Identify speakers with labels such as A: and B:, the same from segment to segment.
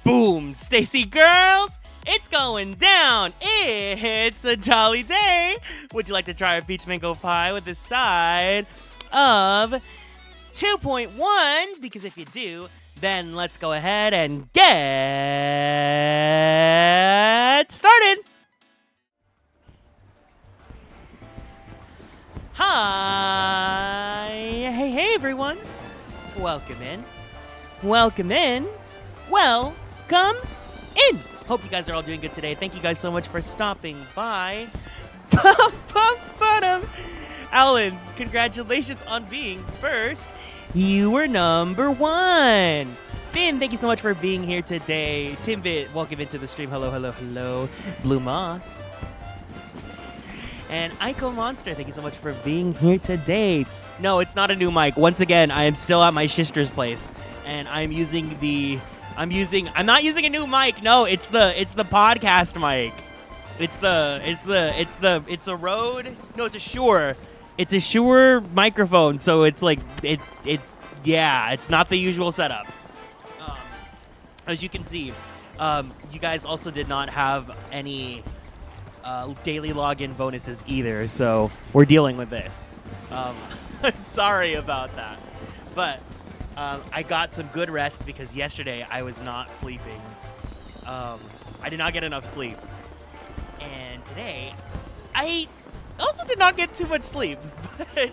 A: Boom, Stacy girls, it's going down. It's a jolly day. Would you like to try a peach mango pie with a side of 2.1? Because if you do, then let's go ahead and get started. Hi, hey everyone. Welcome in. Welcome in. Welcome in. Hope you guys are all doing good today. Thank you guys so much for stopping by. Alan, congratulations on being first. You were number 1. Finn, thank you so much for being here today. Timbit, welcome into the stream. Hello. Blue Moss. And Ico Monster, thank you so much for being here today. No, it's not a new mic. Once again, I am still at my sister's place, and I'm not using a new mic. No, it's the podcast mic. It's a Rode. No, it's a Shure. It's a Shure microphone. So it's like it's not the usual setup. As you can see, you guys also did not have any daily login bonuses either, so we're dealing with this. I'm sorry about that, but I got some good rest because yesterday I was not sleeping. I did not get enough sleep, and today I also did not get too much sleep. But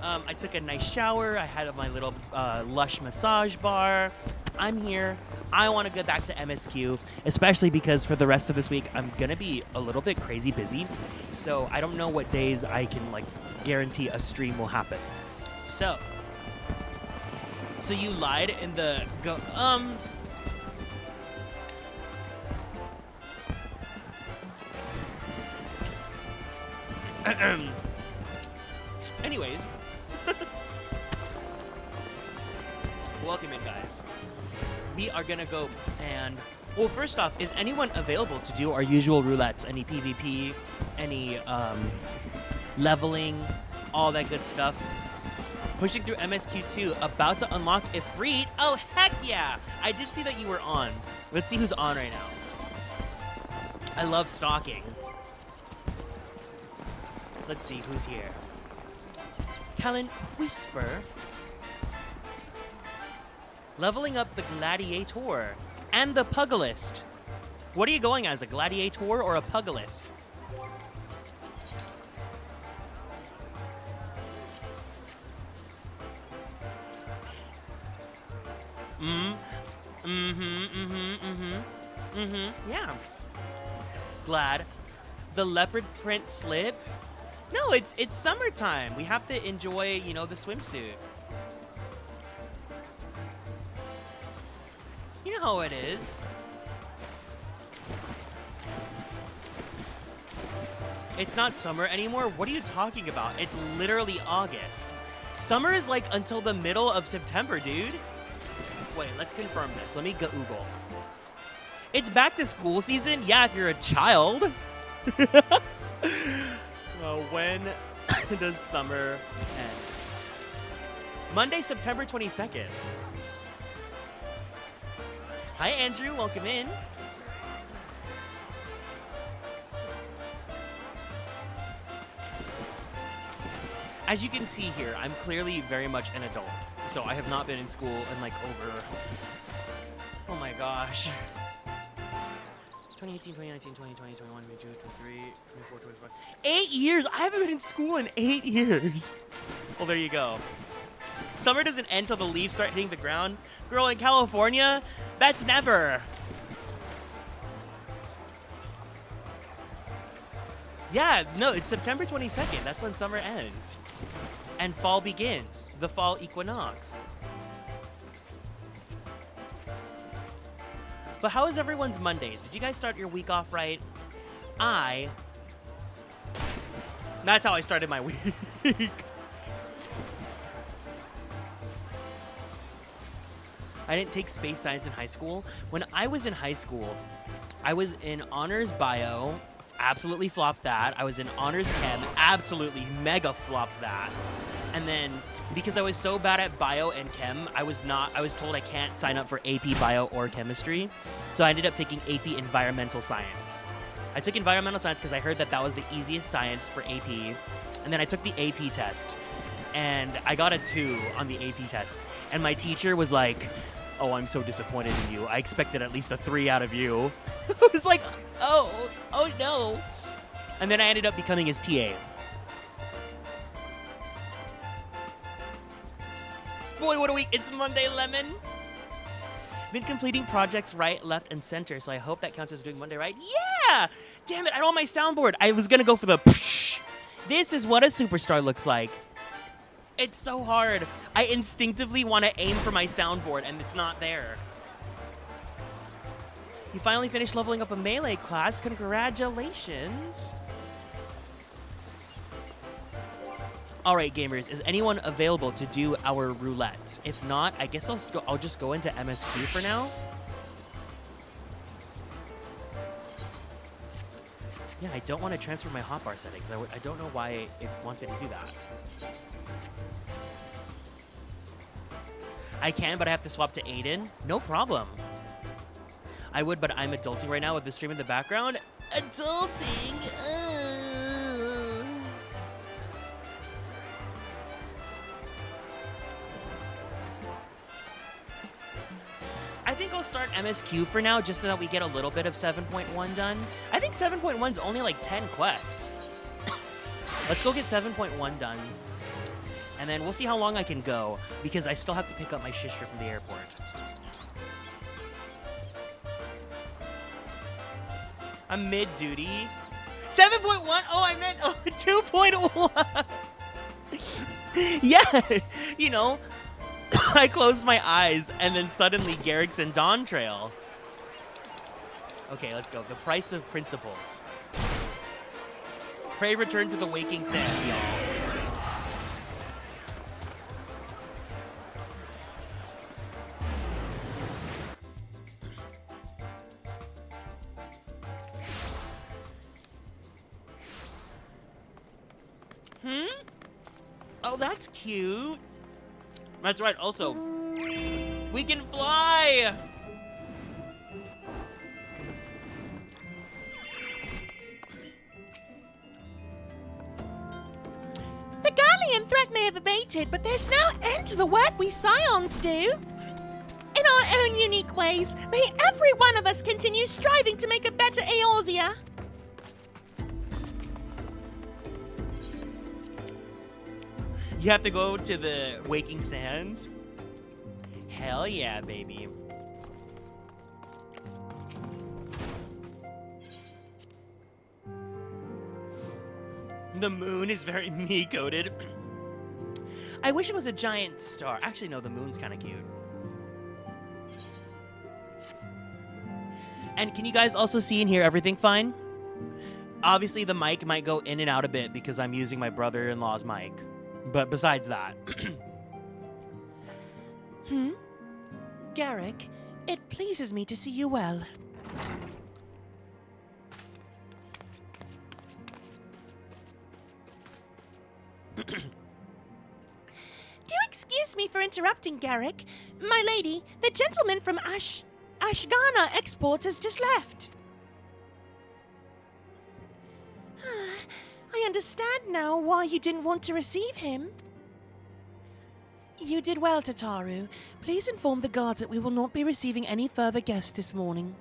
A: I took a nice shower. I had my little lush massage bar. I'm here. I want to get back to MSQ, especially because for the rest of this week, I'm going to be a little bit crazy busy. So I don't know what days I can guarantee a stream will happen. So So you lied in the Anyways. Welcome in, guys. We are gonna go and... Well, first off, is anyone available to do our usual roulettes? Any PvP? Any leveling? All that good stuff? Pushing through MSQ2, about to unlock Ifrit. Oh, heck yeah! I did see that you were on. Let's see who's on right now. I love stalking. Let's see who's here. Callan Whisper. Leveling up the Gladiator and the Pugilist. What are you going as, a Gladiator or a Pugilist? Yeah. Glad. The leopard print slip? No, it's summertime. We have to enjoy, you know, the swimsuit. You know how it is. It's not summer anymore. What are you talking about? It's literally August. Summer is like until the middle of September, dude. Wait, let's confirm this. Let me go Google. It's back to school season? Yeah, if you're a child. Well, when does summer end? Monday, September 22nd. Hi, Andrew. Welcome in. As you can see here, I'm clearly very much an adult. So I have not been in school in like over... Oh my gosh. 2018, 2019, 2020, 21, 22, 23, 24, 25. 8 years! I haven't been in school in 8 years. Well, there you go. Summer doesn't end till the leaves start hitting the ground. Girl, in California, that's never. Yeah, no, it's September 22nd. That's when summer ends. And fall begins. The fall equinox. But how is everyone's Mondays? Did you guys start your week off right? That's how I started my week. I didn't take space science in high school. When I was in high school, I was in honors bio, absolutely flopped that. I was in honors chem, absolutely mega flopped that. And then because I was so bad at bio and chem, I was told I can't sign up for AP bio or chemistry. So I ended up taking AP environmental science. I took environmental science because I heard that that was the easiest science for AP. And then I took the AP test and I got a 2 on the AP test. And my teacher was like, "Oh, I'm so disappointed in you. I expected at least a 3 out of you." I was like, oh no. And then I ended up becoming his TA. Boy, what a week. It's Monday, Lemon. Been completing projects right, left, and center, so I hope that counts as doing Monday right. Yeah! Damn it, I don't have my soundboard. I was gonna go for the psh. This is what a superstar looks like. It's so hard. I instinctively want to aim for my soundboard, and it's not there. You finally finished leveling up a melee class. Congratulations. All right, gamers, is anyone available to do our roulette? If not, I guess I'll just go into MSQ for now. Yeah, I don't want to transfer my hotbar settings. I don't know why it wants me to do that. I can, but I have to swap to Aiden. No problem. I would, but I'm adulting right now with the stream in the background. Adulting! I think I'll start MSQ for now, just so that we get a little bit of 7.1 done. I think 7.1's only like 10 quests. Let's go get 7.1 done. And then we'll see how long I can go, because I still have to pick up my sister from the airport. I'm mid-duty. 7.1? Oh, I meant 2.1. Yeah, you know, I closed my eyes, and then suddenly Garrick's in Dawn Trail. Okay, let's go. The price of principles. Pray return to the waking sands, y'all. Oh, that's cute. That's right. Also, we can fly.
B: The Galleon threat may have abated, but there's no end to the work we scions do. In our own unique ways, may every one of us continue striving to make a better Eorzea.
A: You have to go to the waking sands? Hell yeah, baby. The moon is very me-coded. I wish it was a giant star. Actually, no, the moon's kind of cute. And can you guys also see and hear everything fine? Obviously, the mic might go in and out a bit because I'm using my brother-in-law's mic. But besides that...
B: Garrick, it pleases me to see you well. Do excuse me for interrupting, Garrick. My lady, the gentleman from Ashgana Exports has just left. I understand now why you didn't want to receive him. You did well, Tataru. Please inform the guards that we will not be receiving any further guests this morning.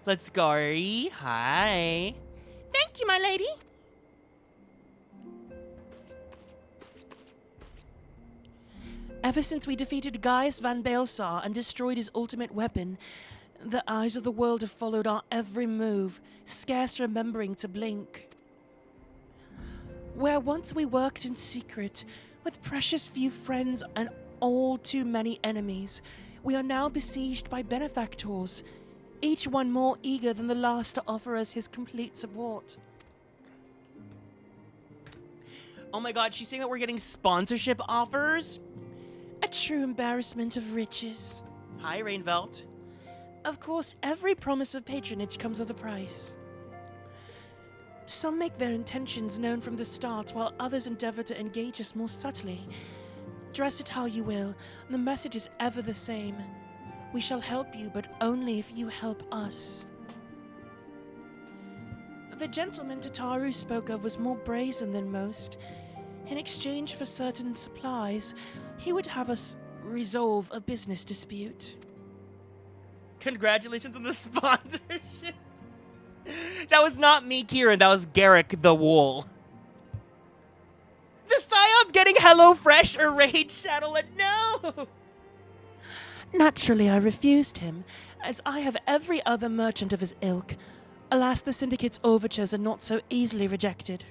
A: Let's go. Hi.
B: Thank you, my lady. Ever since we defeated Gaius van Baelsar and destroyed his ultimate weapon, the eyes of the world have followed our every move, scarce remembering to blink. Where once we worked in secret, with precious few friends and all too many enemies, we are now besieged by benefactors, each one more eager than the last to offer us his complete support.
A: Oh my god, she's saying that we're getting sponsorship offers?
B: A true embarrassment of riches.
A: Hi, Rainvelt.
B: Of course, every promise of patronage comes with a price. Some make their intentions known from the start, while others endeavor to engage us more subtly. Dress it how you will, the message is ever the same. We shall help you, but only if you help us. The gentleman Tataru spoke of was more brazen than most. In exchange for certain supplies, he would have us resolve a business dispute.
A: Congratulations on the sponsorship. That was not me, Kieran. That was Garrick the Wool. The Scion's getting HelloFresh or Raid Shadowlet. No!
B: Naturally, I refused him, as I have every other merchant of his ilk. Alas, the Syndicate's overtures are not so easily rejected.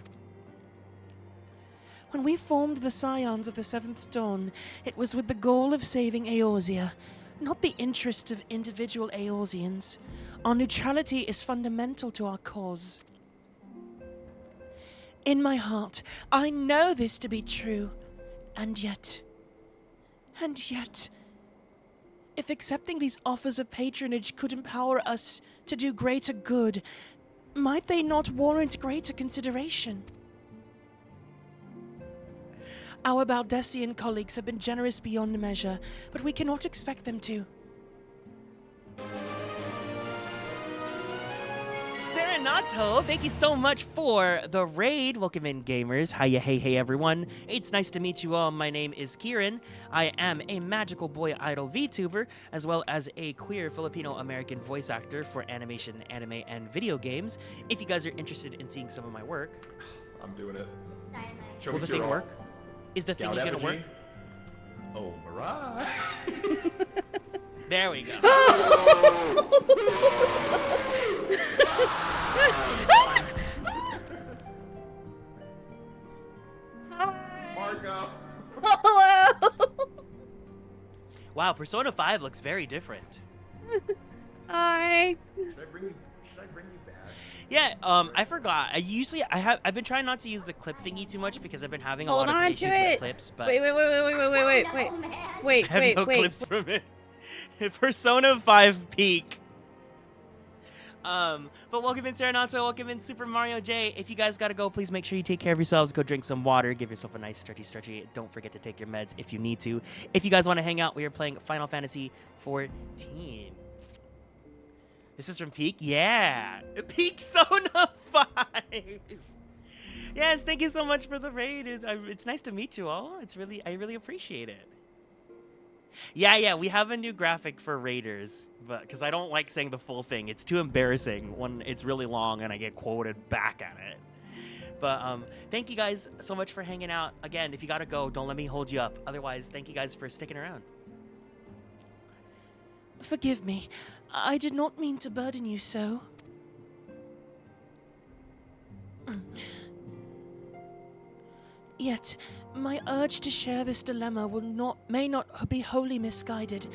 B: When we formed the Scions of the Seventh Dawn, it was with the goal of saving Eorzea, not the interests of individual Eorzeans. Our neutrality is fundamental to our cause. In my heart, I know this to be true, and yet, if accepting these offers of patronage could empower us to do greater good, might they not warrant greater consideration? Our Baldessian colleagues have been generous beyond measure, but we cannot expect them to.
A: Serenato, thank you so much for the raid. Welcome in, gamers. Hiya, hey, everyone. It's nice to meet you all. My name is Kieran. I am a magical boy idol VTuber, as well as a queer Filipino-American voice actor for animation, anime, and video games. If you guys are interested in seeing some of my work...
C: I'm doing it.
A: Will the thing work? Is the thingy gonna work?
C: Oh, alright.
A: There we go.
C: Marco.
D: Hello.
A: Wow, Persona 5 looks very different.
C: Should I bring you back?
A: Yeah, I forgot. I've been trying not to use the clip thingy too much because I've been having a
D: Hold
A: lot of
D: on to
A: issues
D: it.
A: with clips, but
D: Wait.
A: I have no clips from it. Persona 5 peak. But welcome in Serenato, welcome in Super Mario J. If you guys gotta go, please make sure you take care of yourselves. Go drink some water, give yourself a nice stretchy. Don't forget to take your meds if you need to. If you guys want to hang out, we are playing Final Fantasy 14. This is from Peak? Yeah. Peak Sona 5. Yes, thank you so much for the raid. It's nice to meet you all. I really appreciate it. Yeah, we have a new graphic for Raiders, but because I don't like saying the full thing. It's too embarrassing when it's really long and I get quoted back at it. But thank you guys so much for hanging out. Again, if you gotta go, don't let me hold you up. Otherwise, thank you guys for sticking around.
B: Forgive me. I did not mean to burden you so. Yet, my urge to share this dilemma may not be wholly misguided.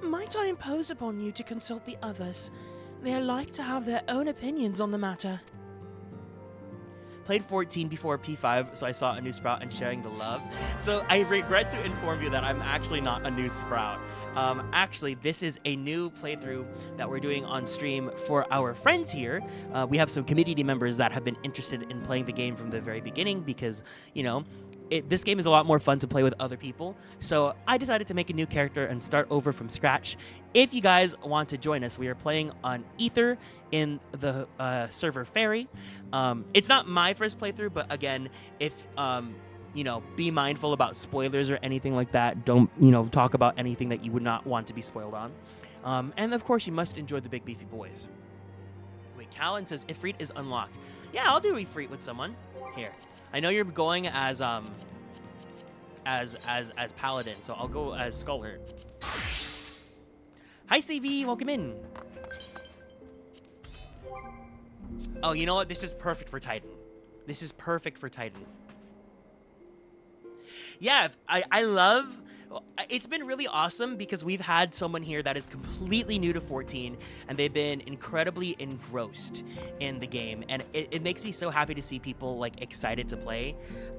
B: Might I impose upon you to consult the others? They are like to have their own opinions on the matter.
A: Played 14 before P5, so I saw a new Sprout and sharing the love. So I regret to inform you that I'm actually not a new Sprout. Actually, this is a new playthrough that we're doing on stream for our friends here. We have some community members that have been interested in playing the game from the very beginning because, you know, this game is a lot more fun to play with other people. So I decided to make a new character and start over from scratch. If you guys want to join us, we are playing on Ether in the server Fairy. It's not my first playthrough, but again, if you know, be mindful about spoilers or anything like that. Don't, you know, talk about anything that you would not want to be spoiled on. And of course, you must enjoy the big beefy boys. Wait, Callan says Ifrit is unlocked. Yeah, I'll do Ifrit with someone. Here, I know you're going as Paladin, so I'll go as Scholar. Hi, CV, welcome in. Oh, you know what? This is perfect for Titan. This is perfect for Titan. Yeah, I love... It's been really awesome because we've had someone here that is completely new to 14 and they've been incredibly engrossed in the game, and it makes me so happy to see people like excited to play.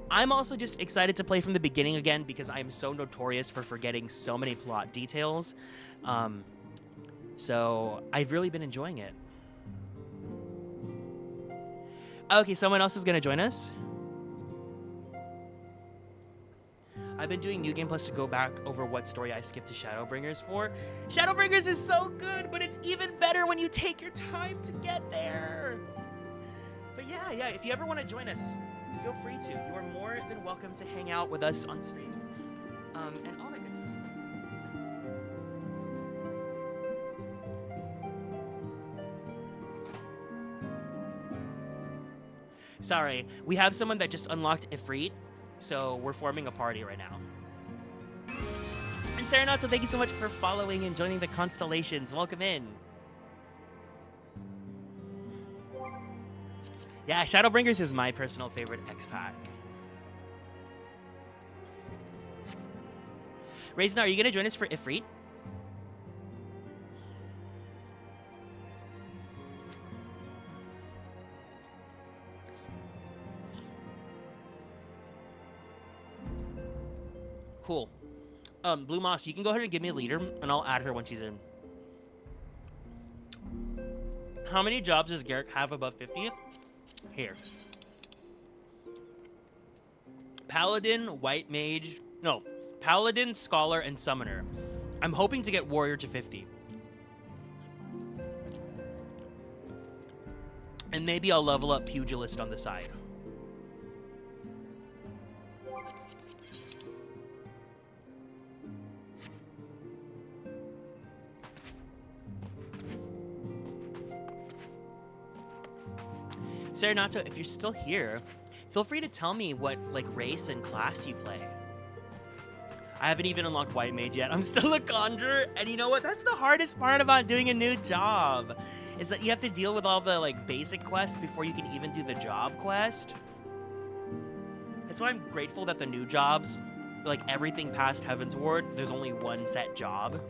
A: I'm also just excited to play from the beginning again because I'm so notorious for forgetting so many plot details. So I've really been enjoying it. Okay, someone else is gonna join us. I've been doing New Game Plus to go back over what story I skipped to Shadowbringers for. Shadowbringers is so good, but it's even better when you take your time to get there. But yeah, if you ever want to join us, feel free to. You are more than welcome to hang out with us on stream. And all that good stuff. Sorry, we have someone that just unlocked Ifrit. So we're forming a party right now. And Serenato, thank you so much for following and joining the Konstellations. Welcome in. Yeah, Shadowbringers is my personal favorite X-Pack. Raisina, are you going to join us for Ifrit? Cool. Blue Moss, you can go ahead and give me a leader, and I'll add her when she's in. How many jobs does Garrick have above 50? Here. Paladin, White Mage... No. Paladin, Scholar, and Summoner. I'm hoping to get Warrior to 50. And maybe I'll level up Pugilist on the side. Serenato, if you're still here, feel free to tell me what like race and class you play. I haven't even unlocked White Mage yet. I'm still a Conjurer, and you know what? That's the hardest part about doing a new job, is that you have to deal with all the like basic quests before you can even do the job quest. That's why I'm grateful that the new jobs like everything past Heaven's Ward, there's only one set job.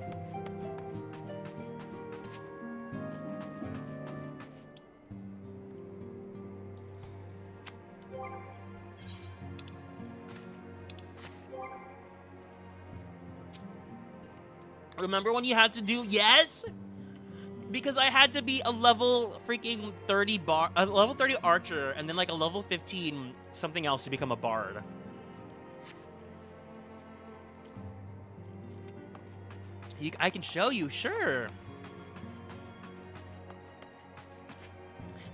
A: Remember when you had to do yes? Because I had to be a level freaking 30 a level 30 archer and then like a level 15 something else to become a bard. I can show you, sure.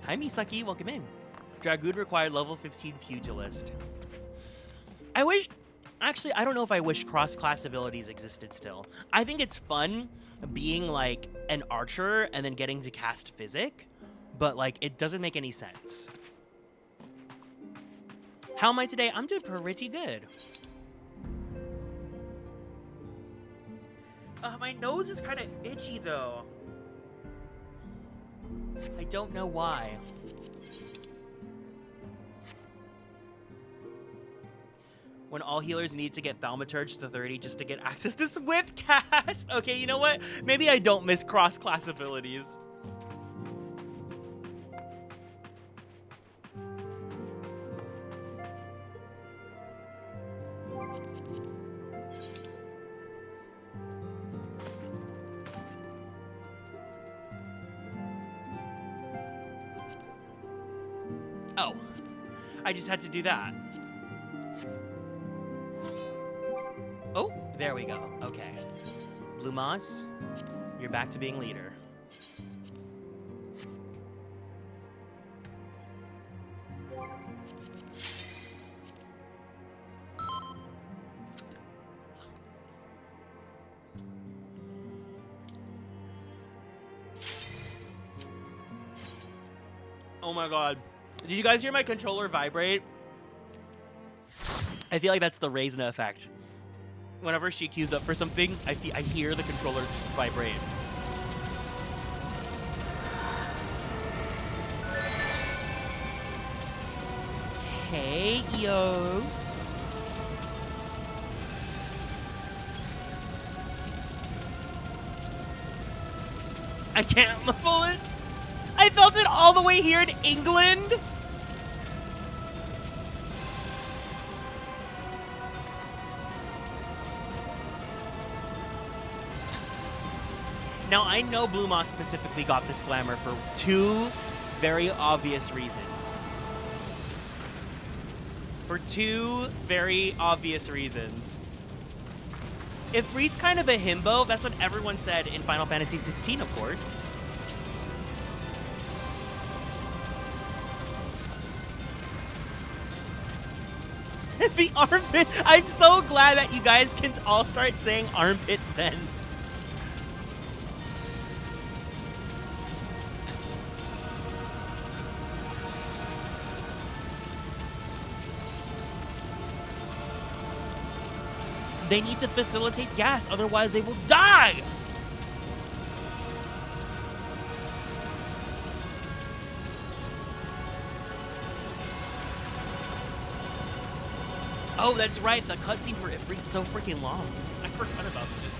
A: Hi Misaki, welcome in. Dragoon required level 15 pugilist. I wish, actually, I don't know if I wish cross-class abilities existed still. I think it's fun being like an archer and then getting to cast physic, but like it doesn't make any sense. How am I today? I'm doing pretty good. My nose is kind of itchy though. I don't know why. When all healers need to get Thaumaturge to 30 just to get access to Swift Cast. Okay, you know what? Maybe I don't miss cross-class abilities. Oh, I just had to do that. Oh, there we go. Okay. Blue Moss, you're back to being leader. Oh my god. Did you guys hear my controller vibrate? I feel like that's the Reisna effect. Whenever she queues up for something, I hear the controller just vibrate. Hey, Eos. I can't muffle it. I felt it all the way here in England. Now, I know Blue Moss specifically got this glamour for two very obvious reasons. For two very obvious reasons. Ifrit's kind of a himbo. That's what everyone said in Final Fantasy 16, of course. The armpit. I'm so glad that you guys can all start saying armpit vents. They need to facilitate gas, otherwise they will die! Oh, that's right, the cutscene for Ifrit's so freaking long. I forgot about this.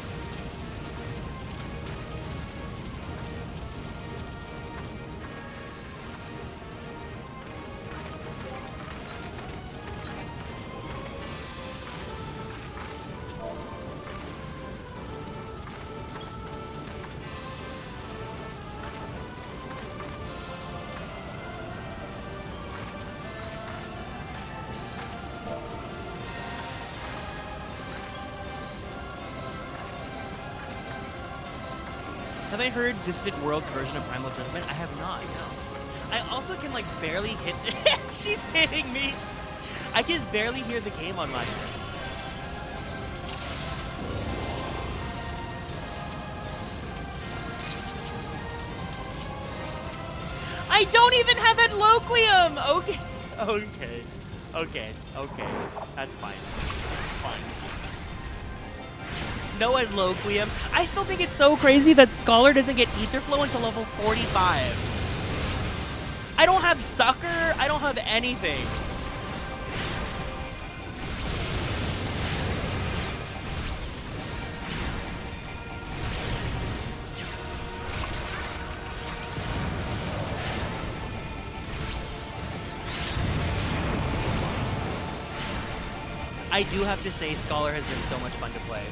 A: Have I heard Distant World's version of Primal Judgment? I have not, no. I also can, like, barely hit... She's hitting me! I can barely hear the game on my end. I don't even have Adloquium! Okay. Okay. That's fine. This is fine. No Adloquium. I still think it's so crazy that Scholar doesn't get Etherflow until level 45. I don't have Sucker. I don't have anything. I do have to say, Scholar has been so much fun to play.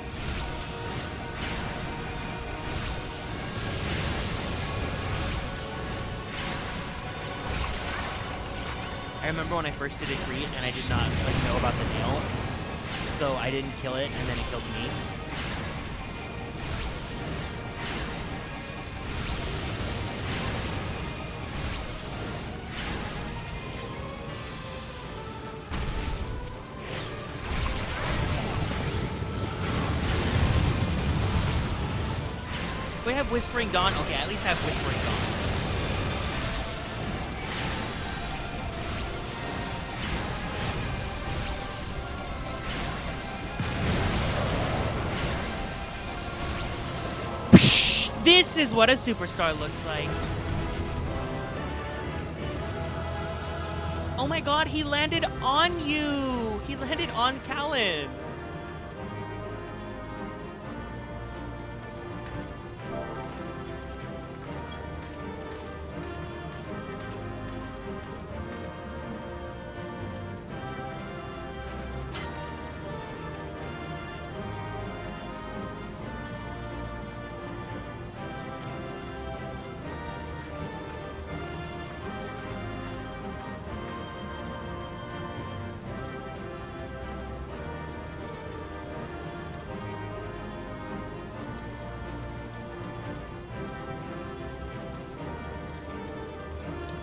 A: I remember when I first did a create and I did not like know about the nail, so I didn't kill it and then it killed me. We have Whispering Dawn. Okay, at least have Whispering Dawn. This is what a superstar looks like. Oh my god, he landed on you! He landed on Callan.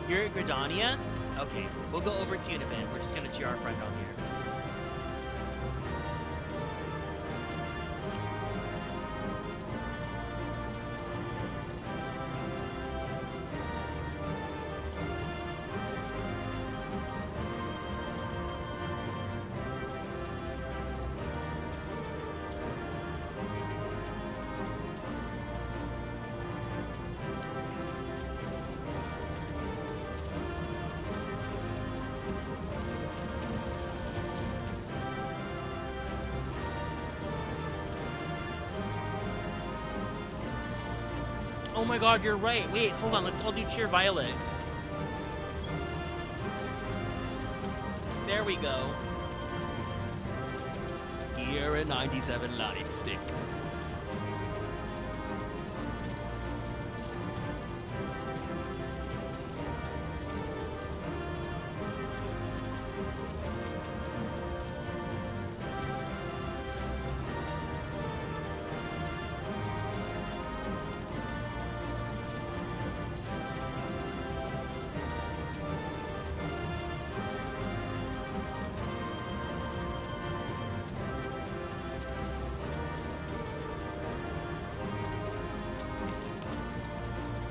A: You're at Gridania? Okay, we'll go over to you in a bit. We're just gonna cheer our friend on here. Oh my god, you're right. Wait, hold on. Let's all do Cheer Violet. There we go. Here a 97 light stick.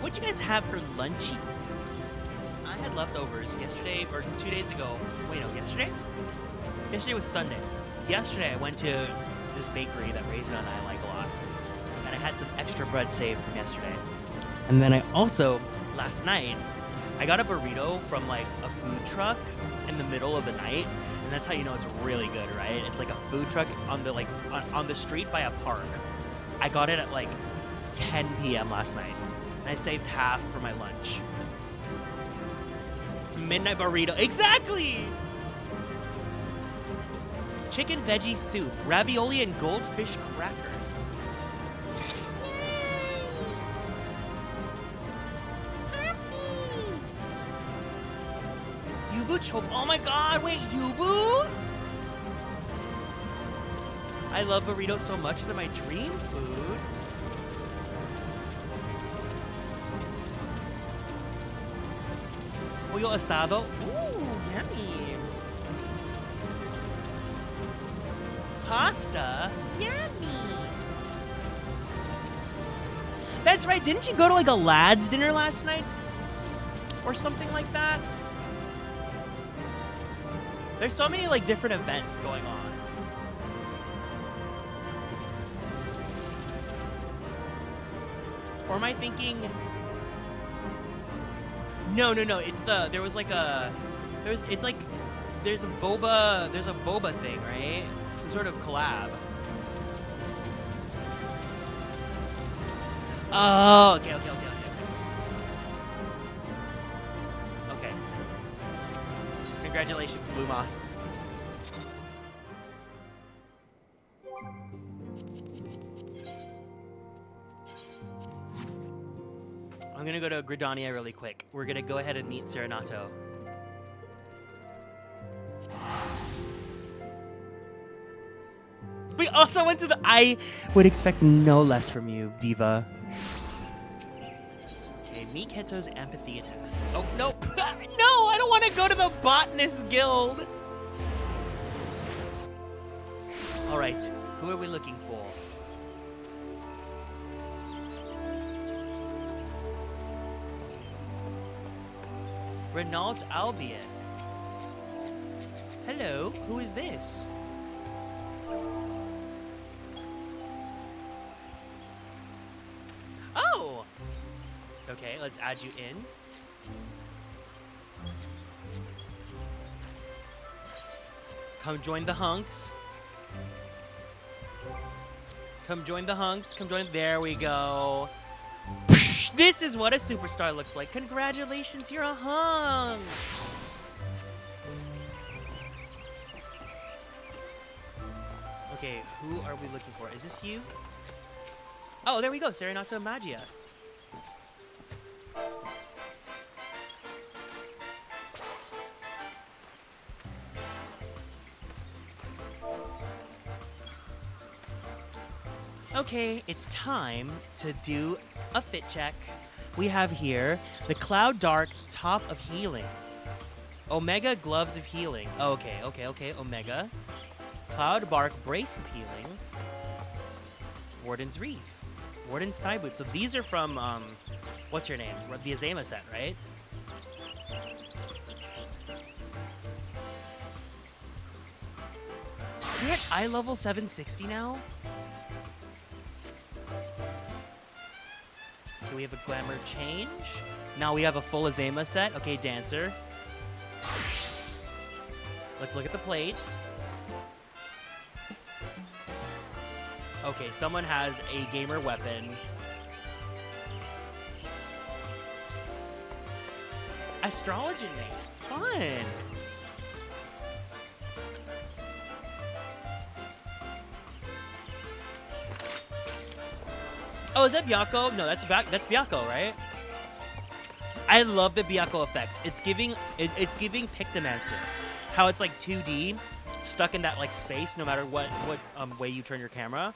A: What you guys have for lunchy? I had leftovers yesterday, or 2 days ago. Wait, no, yesterday? Yesterday was Sunday. Yesterday I went to this bakery that Raisin and I like a lot, and I had some extra bread saved from yesterday. And then I also, last night, I got a burrito from like a food truck in the middle of the night, and that's how you know it's really good, right? It's like a food truck on the on the street by a park. I got it at like 10 p.m. last night. I saved half for my lunch. Midnight burrito. Exactly! Chicken veggie soup, ravioli, and goldfish crackers. Yubu choke. Oh my god, wait, Yubu? I love burritos so much. They're my dream food. Pollo asado. Ooh, yummy. Pasta. Yummy. That's right. Didn't you go to like a lad's dinner last night? Or something like that? There's so many like different events going on. Or am I thinking... No. It's the there's a boba thing, right? Some sort of collab. Oh, okay. Okay. Congratulations, Blue Moss. gonna go to Gridania really quick. We're gonna go ahead and meet Serenato. We also went to the... I would expect no less from you, diva. Okay, meet Keto's empathy test. Oh, nope. No, I don't want to go to the botanist guild. All right, who are we looking for? Renault Albion. Hello, who is this? Oh! Okay, let's add you in. Come join the hunks. Come join the hunks. Come join. There we go. This is what a superstar looks like. Congratulations, you're a hunk. Okay, who are we looking for? Is this you? Oh, there we go. Serenato Magia. Okay, it's time to do a fit check. We have here the Cloud Dark Top of Healing. Omega Gloves of Healing. Okay. Omega. Cloud Bark Brace of Healing. Warden's Wreath. Warden's Thigh Boots. So these are from, what's your name? The Azema set, right? We're at eye level 760 now? Okay, we have a Glamour Change. Now we have a full Azema set. Okay, Dancer. Let's look at the plate. Okay, someone has a gamer weapon. Astrology name. Fun. Oh, is that Byakko? No, that's Byakko, right? I love the Byakko effects. It's giving Pictomancer. How it's like 2D, stuck in that like space, no matter what way you turn your camera.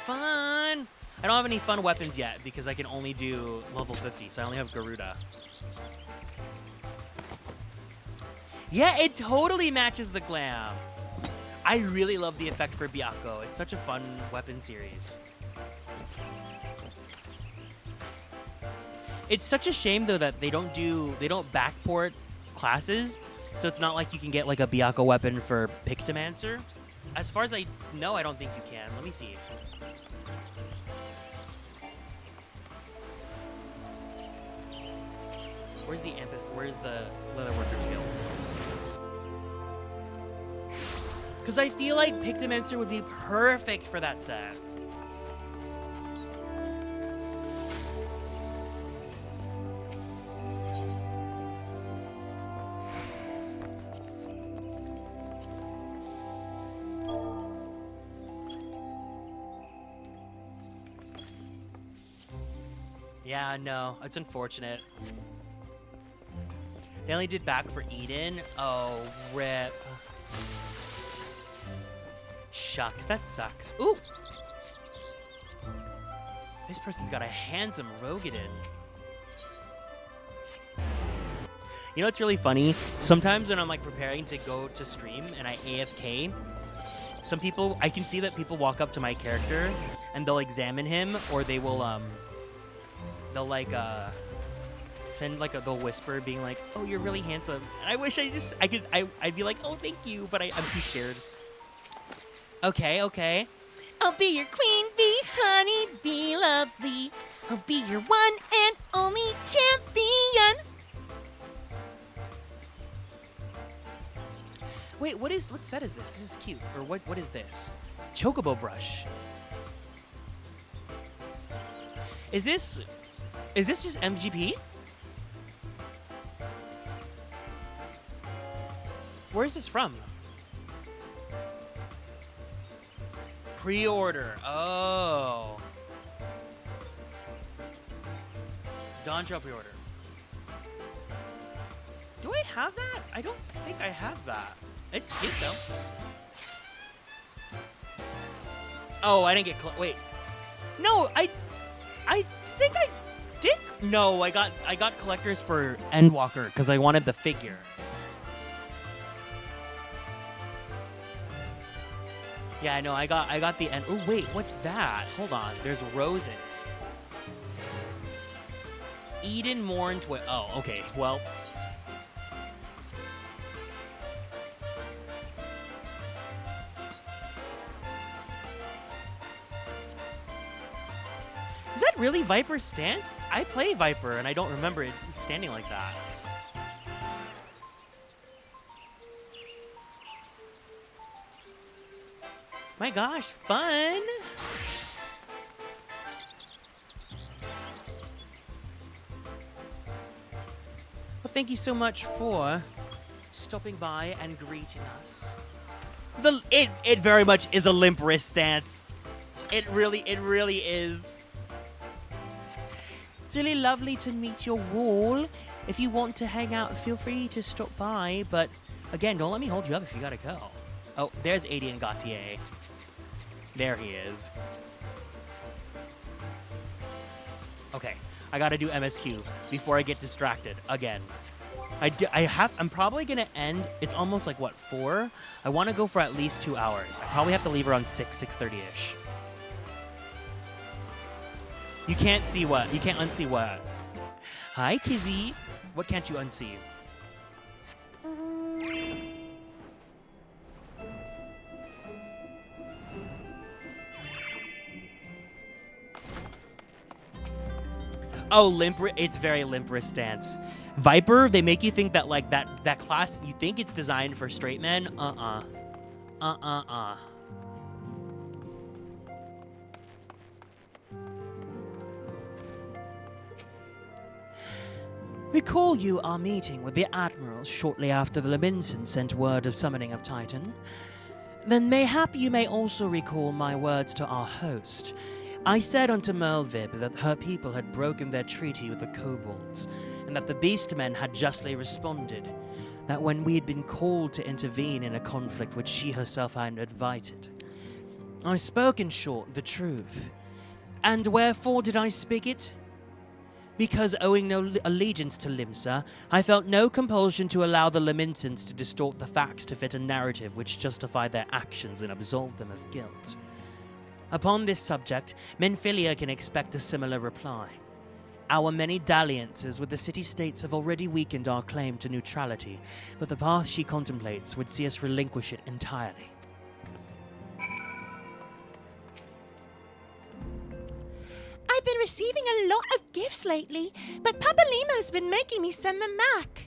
A: Fun. I don't have any fun weapons yet because I can only do level 50, so I only have Garuda. Yeah, it totally matches the glam. I really love the effect for Byakko. It's such a fun weapon series. It's such a shame though that they don't backport classes, so it's not like you can get like a Byakko weapon for Pictomancer. As far as I know, I don't think you can. Let me see. Where's the Leatherworkers Guild? Because I feel like Pictomancer would be perfect for that set. Yeah, no, it's unfortunate. They only did back for Eden. Oh, rip. Shucks, that sucks. Ooh! This person's got a handsome Rogadin. You know what's really funny? Sometimes when I'm like preparing to go to stream and I AFK, some people, I can see that people walk up to my character and they'll examine him, or they will, they'll like, send like they'll whisper being like, oh, you're really handsome. And I wish I'd be like, oh, thank you, but I'm too scared. Okay. I'll be your queen bee, honey bee, lovely. I'll be your one and only champion. Wait, what set is this? This is cute. Or what is this? Chocobo brush. Is this just MGP? Where is this from? Pre-order. Oh. Dawn Trail pre-order. Do I have that? I don't think I have that. It's cute though. Oh, I didn't get wait. No, I think I did. No, I got collectors for Endwalker because I wanted the figure. Yeah, no, I got the end. Oh wait, what's that? Hold on. There's roses. Eden Morn oh, okay. Well. Is that really Viper's stance? I play Viper and I don't remember it standing like that. My gosh, fun! Well, thank you so much for stopping by and greeting us. It very much is a limp wrist stance. It really is. It's really lovely to meet your wall. If you want to hang out, feel free to stop by. But again, don't let me hold you up if you gotta go. Oh, there's Adian Gautier. There he is. Okay, I gotta do MSQ before I get distracted again. I'm probably gonna end. It's almost like what, 4? I want to go for at least 2 hours. I probably have to leave around 6:30ish. You can't see what? You can't unsee what? Hi, Kizzy. What can't you unsee? Oh, it's very limp wrist stance. Viper, they make you think that like that class, you think it's designed for straight men. Recall you our meeting with the Admiral shortly after the Leminson sent word of summoning of Titan. Then mayhap you may also recall my words to our host. I said unto Merlvib that her people had broken their treaty with the kobolds, and that the beastmen had justly responded, that when we had been called to intervene in a conflict which she herself had invited. I spoke, in short, the truth. And wherefore did I speak it? Because owing no allegiance to Limsa, I felt no compulsion to allow the Laminsons to distort the facts to fit a narrative which justified their actions and absolved them of guilt. Upon this subject, Menphilia can expect a similar reply. Our many dalliances with the city-states have already weakened our claim to neutrality, but the path she contemplates would see us relinquish it entirely.
B: I've been receiving a lot of gifts lately, but Papa Limo's been making me send them back.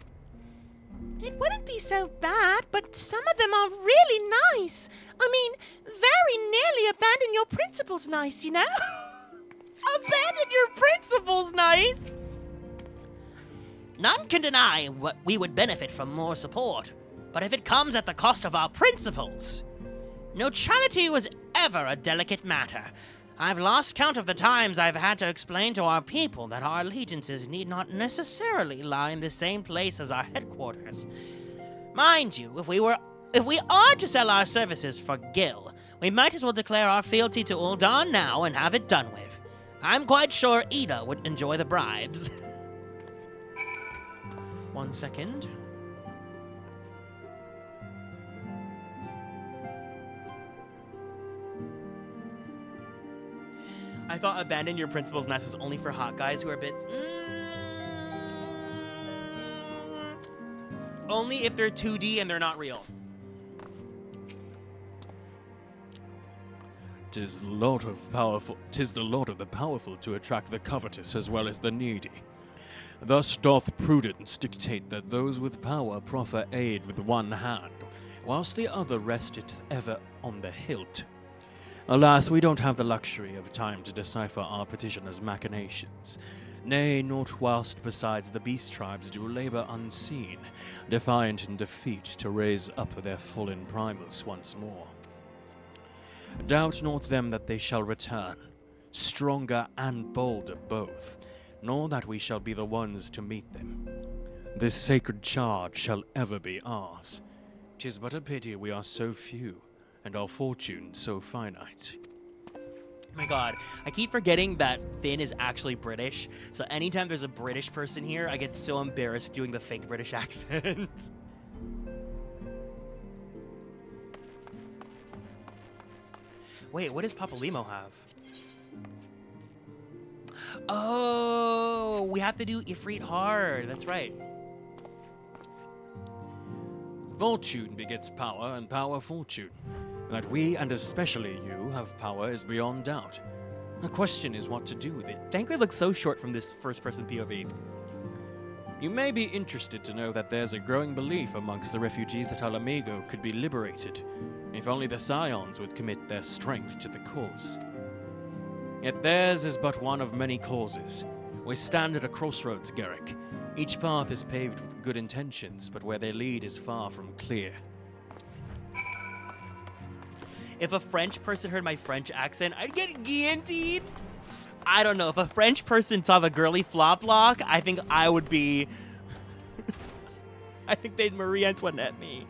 B: It wouldn't be so bad, but some of them are really nice. I mean, very nearly abandon your principles nice, you know?
A: Abandon your principles nice? None can deny what we would benefit from more support, but if it comes at the cost of our principles. Neutrality was ever a delicate matter. I've lost count of the times I've had to explain to our people that our allegiances need not necessarily lie in the same place as our headquarters. Mind you, if we are to sell our services for Gil, we might as well declare our fealty to Ul'dan now and have it done with. I'm quite sure Ida would enjoy the bribes. 1 second. I thought abandon your principles nest is only for hot guys who are a bit... Only if they're 2D and they're not real.
D: Tis the lot of the powerful to attract the covetous as well as the needy. Thus doth prudence dictate that those with power proffer aid with one hand, whilst the other resteth ever on the hilt. Alas, we don't have the luxury of time to decipher our petitioners' machinations. Nay, not whilst besides the beast tribes do labor unseen, defiant in defeat to raise up their fallen primals once more. Doubt not them that they shall return, stronger and bolder both, nor that we shall be the ones to meet them. This sacred charge shall ever be ours. 'Tis but a pity we are so few, and our fortune so finite.
A: Oh my god, I keep forgetting that Finn is actually British, so anytime there's a British person here, I get so embarrassed doing the fake British accent. Wait, what does Papalimo have? Oh, we have to do Ifrit hard, that's right.
D: Fortune begets power, and power fortune. That we, and especially you, have power is beyond doubt. The question is what to do with it.
A: Thancred looks so short from this first-person POV.
D: You may be interested to know that there's a growing belief amongst the refugees that Alamigo could be liberated, if only the Scions would commit their strength to the cause. Yet theirs is but one of many causes. We stand at a crossroads, Garrick. Each path is paved with good intentions, but where they lead is far from clear.
A: If a French person heard my French accent, I'd get guillotined. I don't know. If a French person saw the girly flop lock, I think I would be... I think they'd Marie Antoinette me.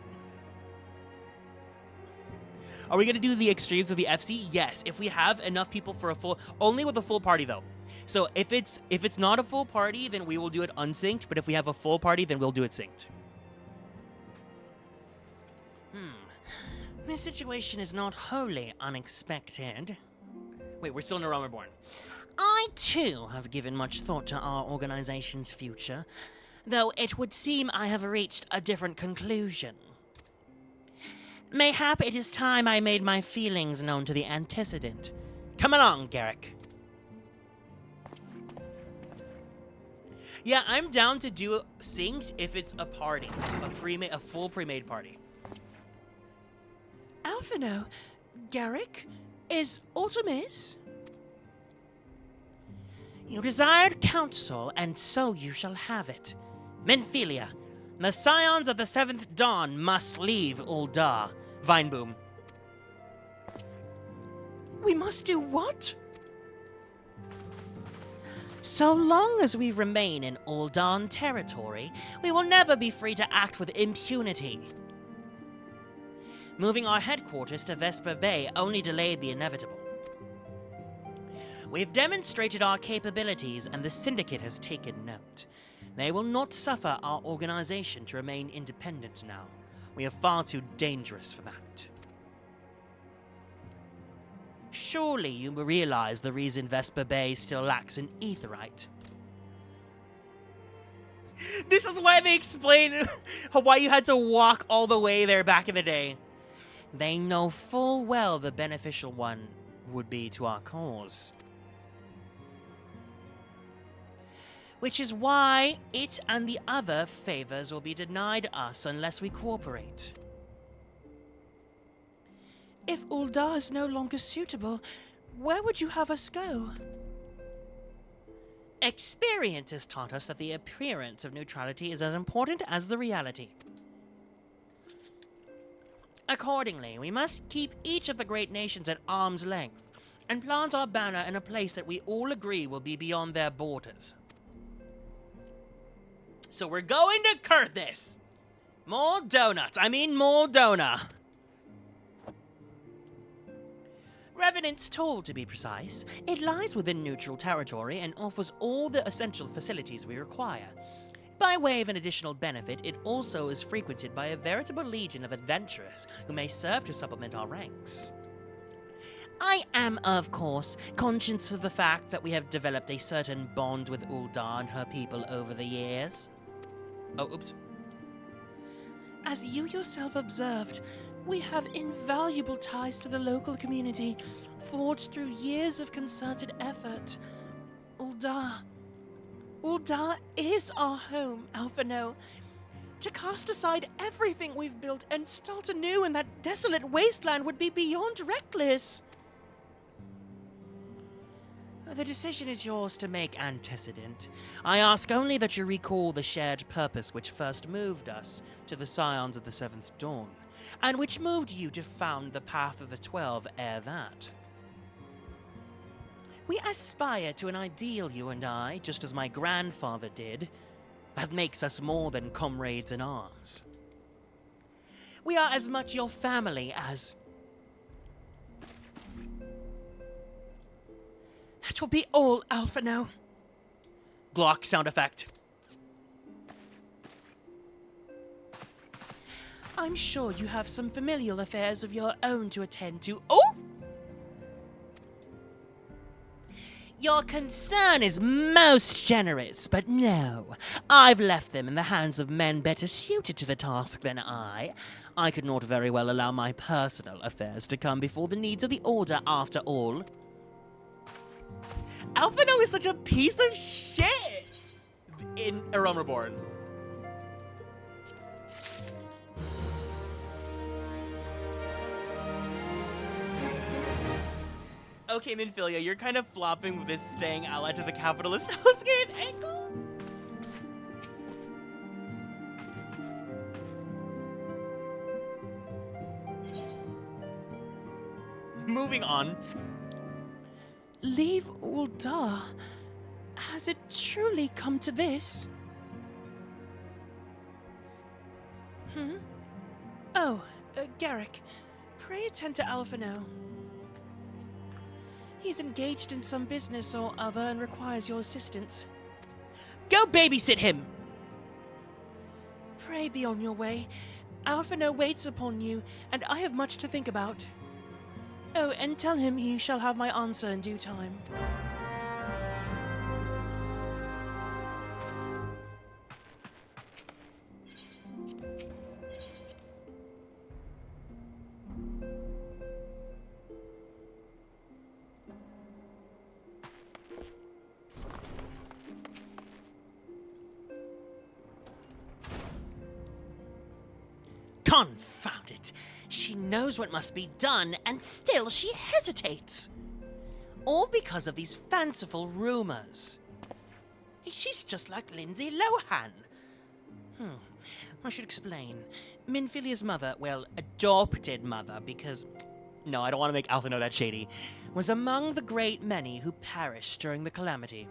A: Are we going to do the extremes of the FC? Yes. If we have enough people for a full... Only with a full party, though. So if it's not a full party, then we will do it unsynced. But if we have a full party, then we'll do it synced. This situation is not wholly unexpected. Wait, we're still in a Reborn. I, too, have given much thought to our organization's future, though it would seem I have reached a different conclusion. Mayhap it is time I made my feelings known to the antecedent. Come along, Garrick. Yeah, I'm down to do synced if it's a party, a full pre-made party.
B: Alphino, Garrick, is Artemis?
A: You desired counsel, and so you shall have it. Menphilia, the Scions of the Seventh Dawn must leave Ul'dah. Vineboom.
B: We must do what?
A: So long as we remain in Ul'dah territory, we will never be free to act with impunity. Moving our headquarters to Vesper Bay only delayed the inevitable. We've demonstrated our capabilities, and the Syndicate has taken note. They will not suffer our organization to remain independent now. We are far too dangerous for that. Surely you realize the reason Vesper Bay still lacks an aetherite. This is why they explain why you had to walk all the way there back in the day. They know full well the beneficial one would be to our cause. Which is why it and the other favors will be denied us unless we cooperate.
B: If Ul'dah is no longer suitable, where would you have us go?
A: Experience has taught us that the appearance of neutrality is as important as the reality. Accordingly, we must keep each of the great nations at arm's length and plant our banner in a place that we all agree will be beyond their borders. So we're going to Kurthis. Moldona. Revenant's Toll, to be precise. It lies within neutral territory and offers all the essential facilities we require. By way of an additional benefit, it also is frequented by a veritable legion of adventurers who may serve to supplement our ranks. I am, of course, conscious of the fact that we have developed a certain bond with Ul'dah and her people over the years. Oh, oops.
B: As you yourself observed, we have invaluable ties to the local community, forged through years of concerted effort. Ul'dah is our home, Alphino. To cast aside everything we've built and start anew in that desolate wasteland would be beyond reckless.
A: The decision is yours to make, Antecedent. I ask only that you recall the shared purpose which first moved us to the Scions of the Seventh Dawn.
B: and which moved you to found the Path of the 12 ere that? We aspire to an ideal, you and I, just as my grandfather did, that makes us more than comrades in arms. We are as much your family as... That will be all, Alphino. Glock sound effect. I'm sure you have some familial affairs of your own to attend to. Oh! Your concern is most generous, but no. I've left them in the hands of men better suited to the task than I. I could not very well allow my personal affairs to come before the needs of the Order after all.
A: Alphino is such a piece of shit in Reborn. Okay, Minfilia, you're kind of flopping with this staying allied to the capitalist household angle. Moving on.
B: Leave Ul'dah? Has it truly come to this? Oh, Garrick. Pray attend to Alphino. He's engaged in some business or other and requires your assistance.
A: Go babysit him!
B: Pray be on your way. Alphino waits upon you, and I have much to think about. Oh, and tell him he shall have my answer in due time.
A: Confound it! She knows what must be done, and still she hesitates. All because of these fanciful rumors. She's just like Lindsay Lohan. I should explain. Minfilia's mother, well, adopted mother, because... No, I don't want to make Alphino that shady. Was among the great many who perished during the calamity.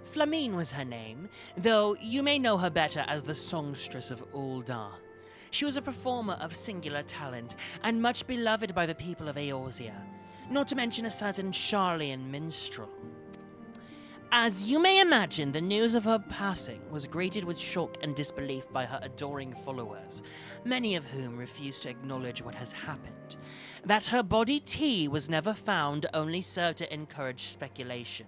A: Flamine was her name, though you may know her better as the songstress of Ul'dah. She was a performer of singular talent, and much beloved by the people of Eorzea, not to mention a certain Charlian minstrel. As you may imagine, the news of her passing was greeted with shock and disbelief by her adoring followers, many of whom refused to acknowledge what has happened. That her body tea was never found only served to encourage speculation.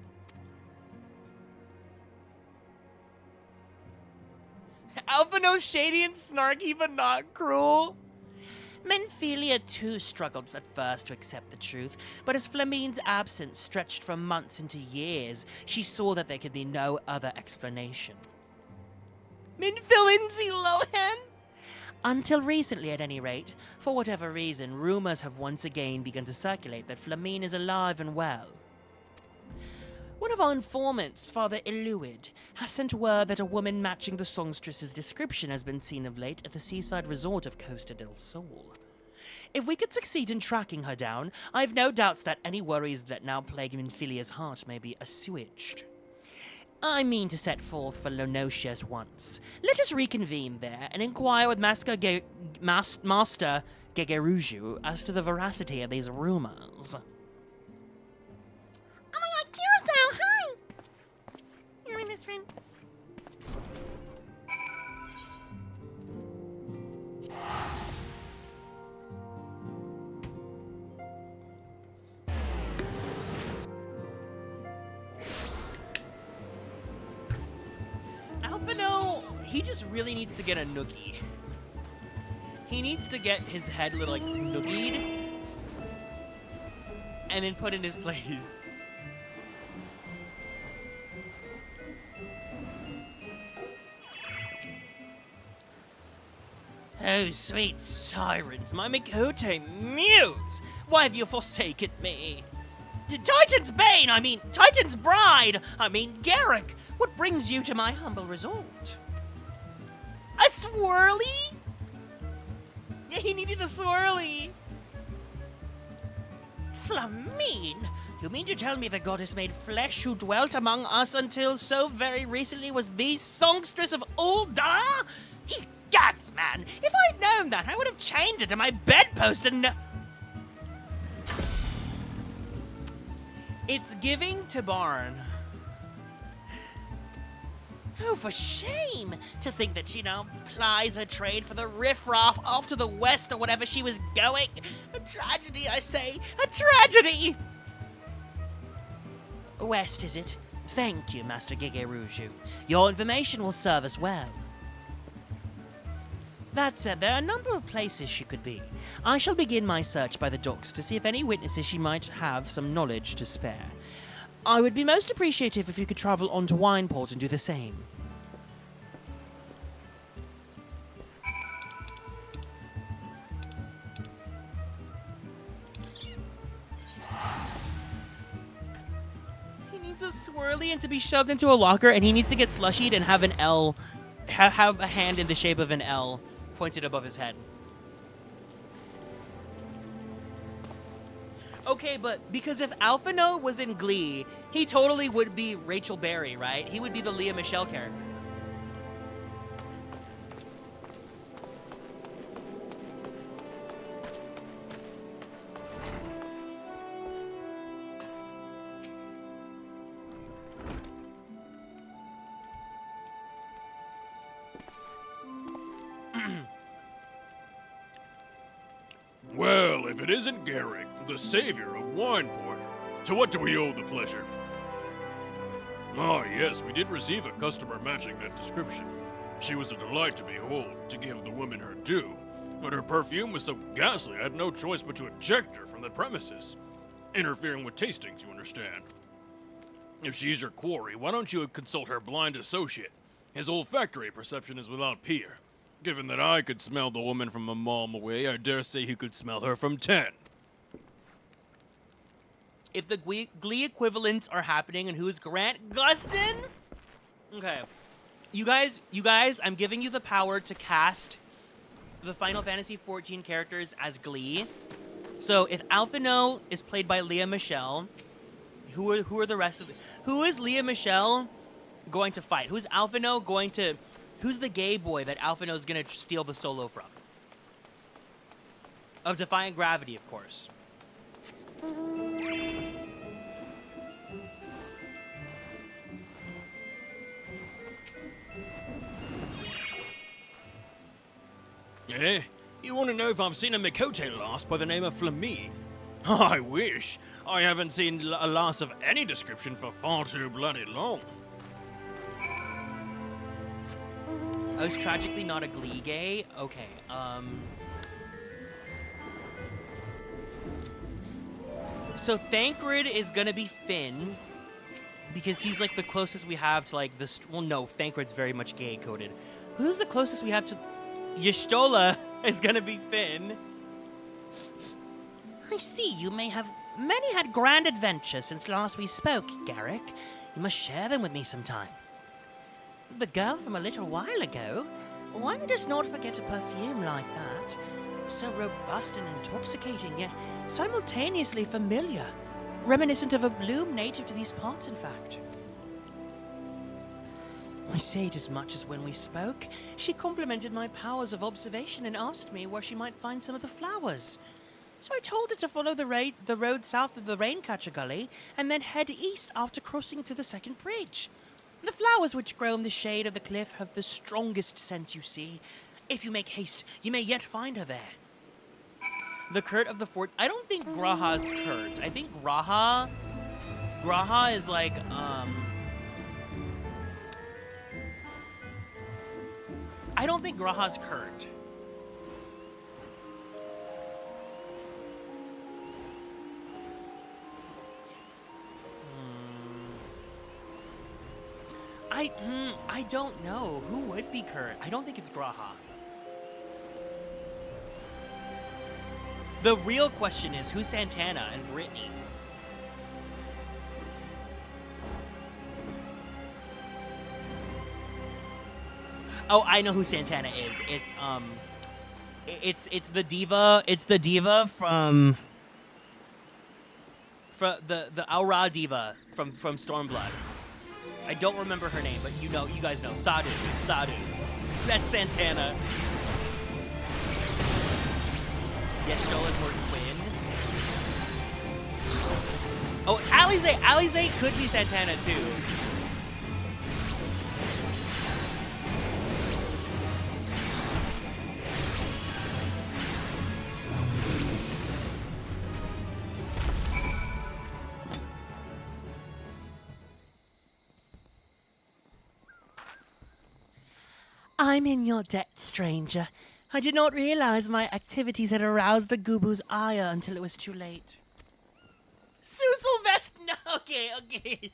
A: Alphino's shady and snarky, but not cruel. Minfilia too struggled at first to accept the truth, but as Flamine's absence stretched from months into years, she saw that there could be no other explanation. Lindsay Lohan? Until recently, at any rate, for whatever reason, rumors have once again begun to circulate that Flamine is alive and well. One of our informants, Father Eluid, has sent word that a woman matching the songstress's description has been seen of late at the seaside resort of Costa del Sol. If we could succeed in tracking her down, I have no doubts that any worries that now plague Minfilia's heart may be assuaged. I mean to set forth for Lonotia at once. Let us reconvene there and inquire with Master Gegeruju as to the veracity of these rumors.
E: Oh my god, Kira's now, hi! You're in this friend.
A: Alphino, he just really needs to get a noogie. He needs to get his head like noogied and then put in his place. Oh, sweet sirens, my Mikote muse! Why have you forsaken me? Titan's bane, I mean, Titan's bride, I mean, Garrick, what brings you to my humble resort? A swirly?
B: Yeah, he needed the swirly.
E: Flamine? You mean to tell me the goddess made flesh who dwelt among us until so very recently was the songstress of Ulda? Egads, man! If I'd known that, I would have chained it to my bedpost and...
A: It's giving to Barn.
E: Oh, for shame! To think that she now plies her trade for the riffraff off to the west or whatever she was going. A tragedy, I say! A tragedy! West, is it? Thank you, Master Gegeruju. Your information will serve us well. That said, there are a number of places she could be. I shall begin my search by the docks to see if any witnesses she might have some knowledge to spare. I would be most appreciative if you could travel on to Wineport and do the same.
A: He needs a swirly and to be shoved into a locker, and he needs to get slushied and have an L, have a hand in the shape of an L pointed above his head. Okay, but because if Alphino was in Glee, he totally would be Rachel Berry, right? He would be the Leah Michelle character.
D: Well, if it isn't Garrick, the savior of Wineport, to what do we owe the pleasure? Ah, yes, we did receive a customer matching that description. She was a delight to behold, to give the woman her due, but her perfume was so ghastly I had no choice but to eject her from the premises. Interfering with tastings, you understand. If she's your quarry, why don't you consult her blind associate? His olfactory perception is without peer. Given that I could smell the woman from a mile away, I dare say he could smell her from 10.
A: If the Glee equivalents are happening, and who's Grant Gustin? Okay. You guys, I'm giving you the power to cast the Final Fantasy XIV characters as Glee. So if Alphino is played by Leah Michelle, who are the rest of who is Leah Michelle going to fight? Who's Alphino going to... Who's the gay boy that Alphino's gonna steal the solo from? Of Defying Gravity, of course.
D: Eh? You want to know if I've seen a Mikote lass by the name of Flamine? I wish. I haven't seen a lass of any description for far too bloody long.
A: I was tragically not a Glee gay. Okay, So Thancred is gonna be Finn, because he's like the closest we have to like this. Well, no, Thancred's very much gay coded. Who's the closest we have to? Y'shtola is gonna be Finn.
E: I see you may have many had grand adventures since last we spoke, Garrick. You must share them with me sometime. The girl from a little while ago, one does not forget a perfume like that. So robust and intoxicating, yet simultaneously familiar. Reminiscent of a bloom native to these parts, in fact. I say it as much as when we spoke. She complimented my powers of observation and asked me where she might find some of the flowers. So I told her to follow the road south of the Raincatcher Gully and then head east after crossing to the second bridge. The flowers which grow in the shade of the cliff have the strongest scent, you see. If you make haste, you may yet find her there.
A: The Kurt of the Fort. I don't think Graha's Kurt. I think Graha is like I don't think Graha's Kurt. I don't know. Who would be Kurt? I don't think it's Graha. The real question is, who's Santana and Brittany? Oh, I know who Santana is. It's the diva. It's the diva from the Aura diva from Stormblood. I don't remember her name, but you guys know. Sadu. That's Santana. Yes, Stola's more twin. Oh, Alize could be Santana too.
B: I'm in your debt, stranger. I did not realize my activities had aroused the Gubu's ire until it was too late.
A: Sue Sylvester. No, okay.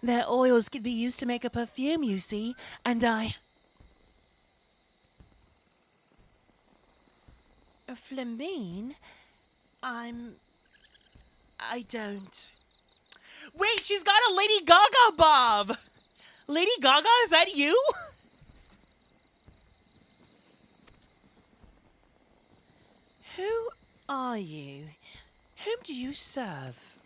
B: Their oils could be used to make a perfume, you see, and Flamine? I don't.
A: Wait, she's got a Lady Gaga bob. Lady Gaga, is that you?
B: Who are you? Whom do you serve?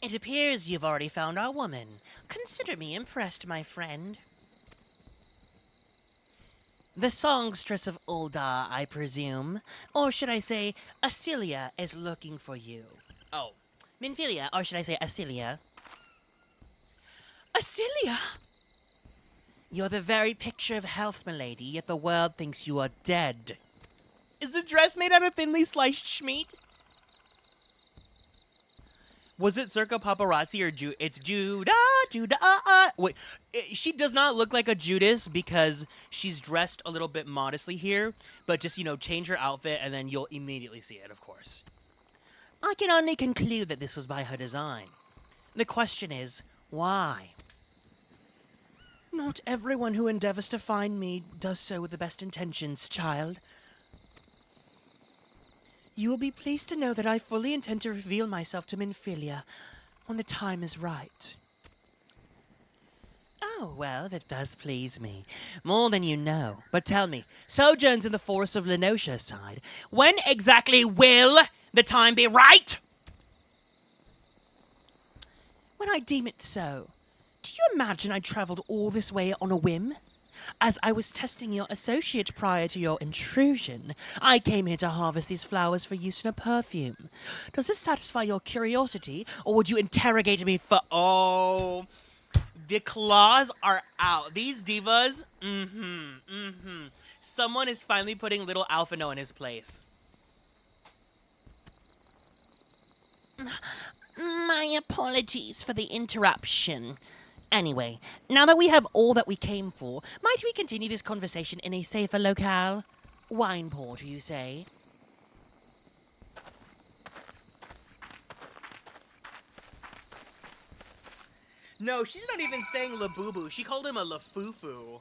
E: It appears you've already found our woman. Consider me impressed, my friend. The songstress of Ulda, I presume. Or should I say, Asilia is looking for you. Oh, Minfilia, or should I say Asilia?
B: Asilia?
E: You're the very picture of health, milady, yet the world thinks you are dead.
A: Is the dress made out of thinly sliced schmeat? Was it circa paparazzi or it's Judah? Wait, she does not look like a Judas because she's dressed a little bit modestly here, but just, change her outfit and then you'll immediately see it, of course.
E: I can only conclude that this was by her design. The question is, why?
B: Not everyone who endeavors to find me does so with the best intentions, child. You will be pleased to know that I fully intend to reveal myself to Minfilia when the time is right.
E: Oh, well, that does please me. More than you know. But tell me, sojourns in the forests of Lenosha side, when exactly will the time be right?
B: When I deem it so. Do you imagine I traveled all this way on a whim? As I was testing your associate prior to your intrusion, I came here to harvest these flowers for use in a perfume. Does this satisfy your curiosity, or would you interrogate me for...
A: Oh, the claws are out. These divas, Someone is finally putting little Alphino in his place.
E: My apologies for the interruption. Anyway, now that we have all that we came for, might we continue this conversation in a safer locale? Wine port, you say?
A: No, she's not even saying La Boo Boo. She called him a La Foo Foo.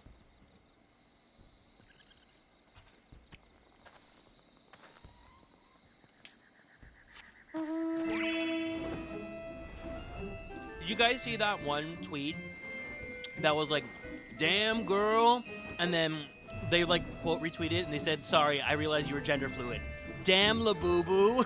A: Did you guys see that one tweet that was like, damn girl, and then they like quote retweeted it and they said, sorry, I realized you were gender fluid. Damn La Boo Boo.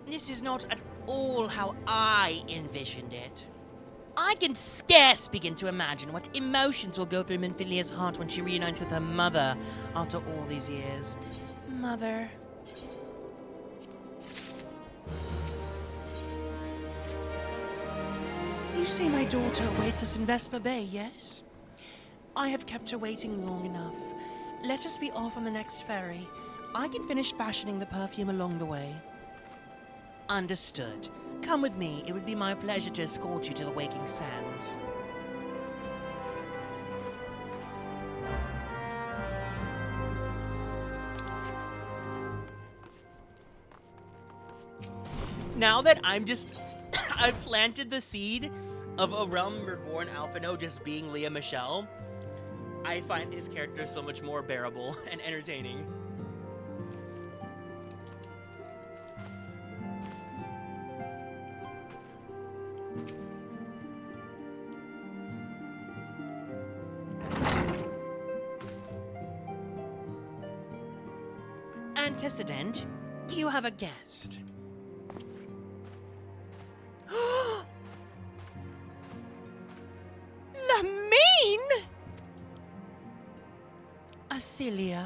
E: This is not at all how I envisioned it. I can scarce begin to imagine what emotions will go through Minfilia's heart when she reunites with her mother after all these years.
B: Mother. You say my daughter waits us in Vesper Bay, yes? I have kept her waiting long enough. Let us be off on the next ferry. I can finish fashioning the perfume along the way.
E: Understood. Come with me. It would be my pleasure to escort you to the Waking Sands.
A: Now that I'm just... I've planted the seed of A Realm Reborn Alphino just being Leah Michelle, I find his character so much more bearable and entertaining.
B: Antecedent, you have a guest. Lamine! Acelia.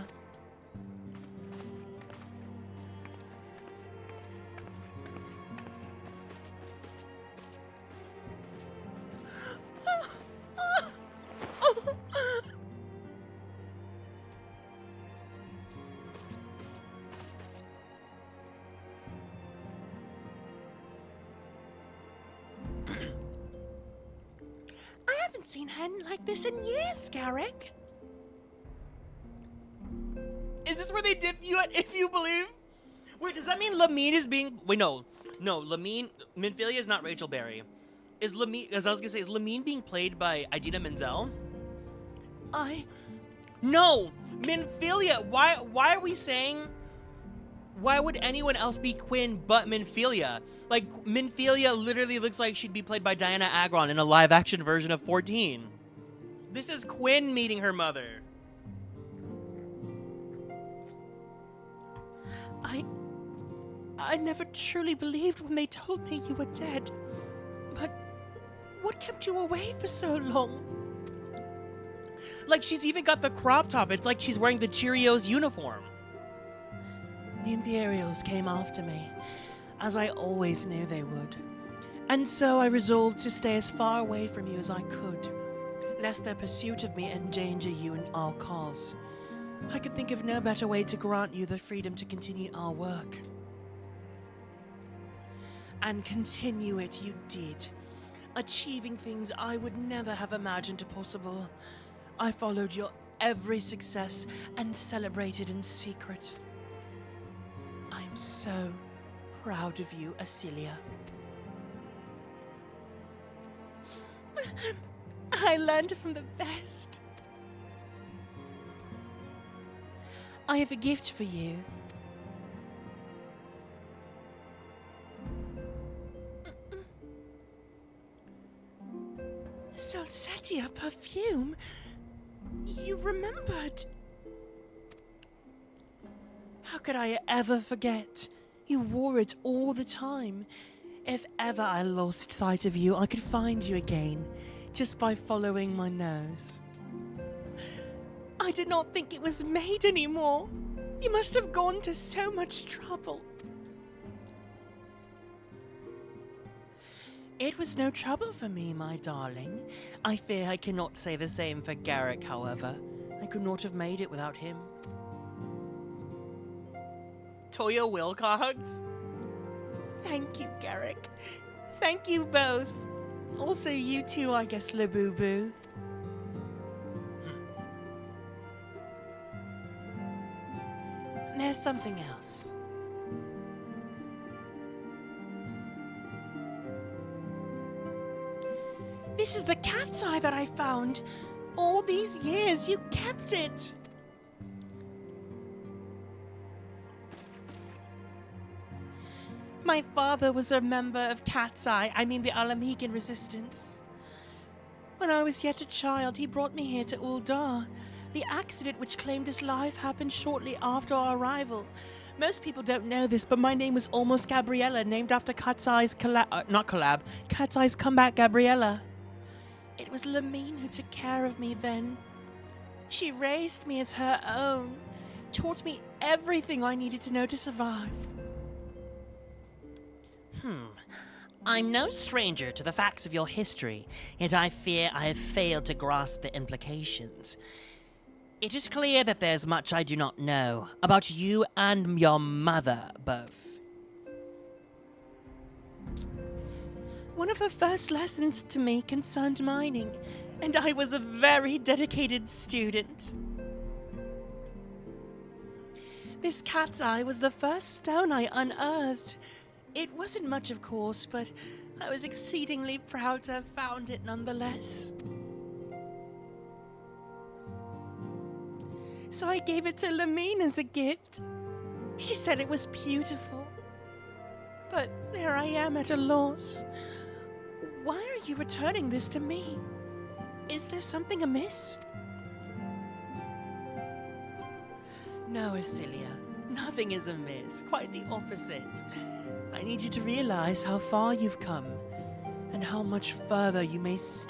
B: I haven't seen Hen like this in years, Garrick.
A: Is this where they dip you at if you believe? Wait, does that mean Lamine is being... Wait, no, Lamine... Minfilia is not Rachel Berry. Is Lamine... As I was gonna say, is Lamine being played by Idina Menzel? No! Minfilia! Why are we saying... Why would anyone else be Quinn but Minfilia? Like, Minfilia literally looks like she'd be played by Diana Agron in a live-action version of 14. This is Quinn meeting her mother.
B: I never truly believed when they told me you were dead. But what kept you away for so long?
A: Like, she's even got the crop top. It's like she's wearing the Cheerios uniform.
B: The Imperials came after me, as I always knew they would. And so I resolved to stay as far away from you as I could, lest their pursuit of me endanger you and our cause. I could think of no better way to grant you the freedom to continue our work. And continue it you did, achieving things I would never have imagined possible. I followed your every success and celebrated in secret. I am so proud of you, Acelia. I learned from the best. I have a gift for you. Salsettia perfume? You remembered? How could I ever forget? You wore it all the time. If ever I lost sight of you, I could find you again, just by following my nose. I did not think it was made anymore. You must have gone to so much trouble. It was no trouble for me, my darling. I fear I cannot say the same for Garrick, however. I could not have made it without him.
A: Toya Wilcox?
B: Thank you, Garrick. Thank you both. Also you too, I guess, Labubu. There's something else. This is the cat's eye that I found. All these years, you kept it. My father was a member of Cat's Eye, the Alamegan Resistance. When I was yet a child, he brought me here to Uldar. The accident which claimed his life happened shortly after our arrival. Most people don't know this, but my name was almost Gabriella, named after Cat's Eye's Cat's Eye's comeback, Gabriella. It was Lamine who took care of me then. She raised me as her own, taught me everything I needed to know to survive.
E: I'm no stranger to the facts of your history, yet I fear I have failed to grasp the implications. It is clear that there's much I do not know about you and your mother, both.
B: One of her first lessons to me concerned mining, and I was a very dedicated student. This cat's eye was the first stone I unearthed. It wasn't much, of course, but I was exceedingly proud to have found it nonetheless. So I gave it to Lamine as a gift. She said it was beautiful. But there I am at a loss. Why are you returning this to me? Is there something amiss? No, Asilia, nothing is amiss. Quite the opposite. I need you to realize how far you've come, and how much further you must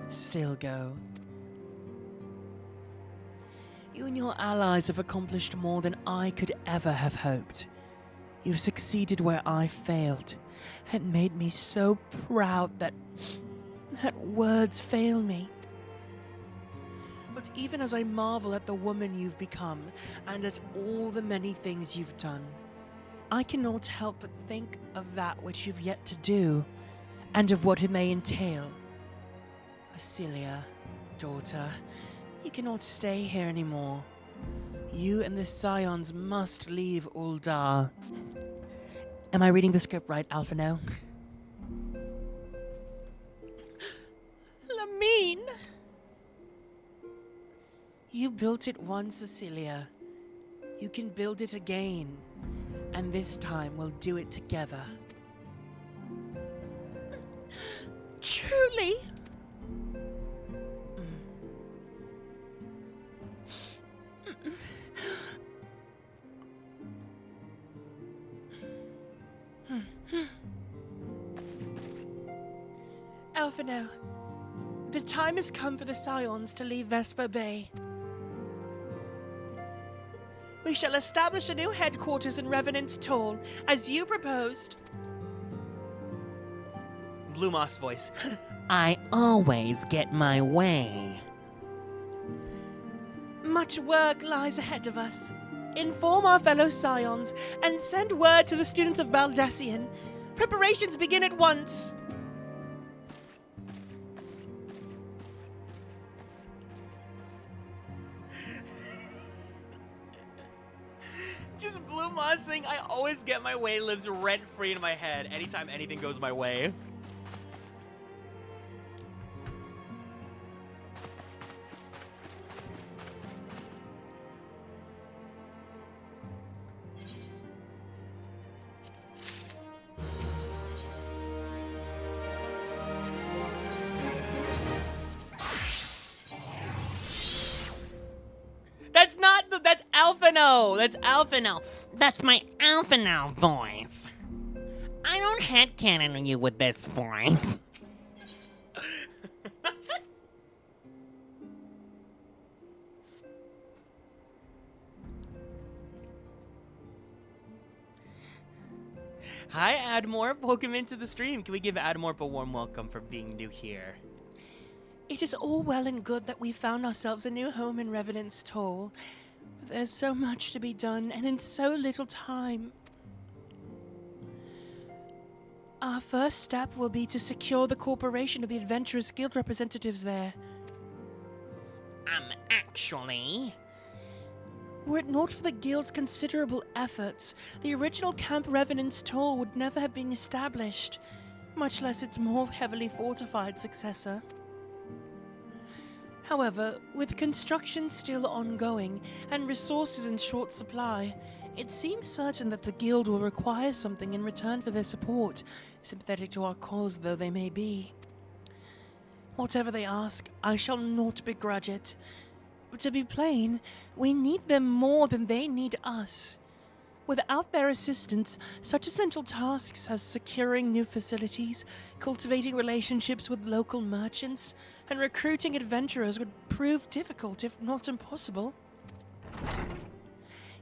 B: still go. You and your allies have accomplished more than I could ever have hoped. You've succeeded where I failed, and made me so proud that words fail me. But even as I marvel at the woman you've become, and at all the many things you've done, I cannot help but think of that which you've yet to do, and of what it may entail. Asilia, daughter, you cannot stay here anymore. You and the Scions must leave Uldar. Am I reading the script right, Alphino? Lamine! You built it once, Cecilia. You can build it again. And this time we'll do it together. Truly? Alphino, the time has come for the Scions to leave Vesper Bay. We shall establish a new headquarters in Revenant's Toll, as you proposed.
A: Blue Moss voice.
E: I always get my way.
B: Much work lies ahead of us. Inform our fellow Scions and send word to the students of Baldessian. Preparations begin at once.
A: Just Blue Moss saying, I always get my way lives rent-free in my head anytime anything goes my way. That's Alphino! That's Alphino!
E: That's my Alphino voice. I don't headcanon you with this voice.
A: Hi, Admorp. Welcome into the stream. Can we give Admorp a warm welcome for being new here?
B: It is all well and good that we found ourselves a new home in Revenant's Toll. But there's so much to be done, and in so little time. Our first step will be to secure the corporation of the Adventurers Guild representatives there.
E: Actually...
B: Were it not for the Guild's considerable efforts, the original Camp Revenant's Toll would never have been established, much less its more heavily fortified successor. However, with construction still ongoing and resources in short supply, it seems certain that the Guild will require something in return for their support, sympathetic to our cause though they may be. Whatever they ask, I shall not begrudge it. But to be plain, we need them more than they need us. Without their assistance, such essential tasks as securing new facilities, cultivating relationships with local merchants, and recruiting adventurers would prove difficult, if not impossible.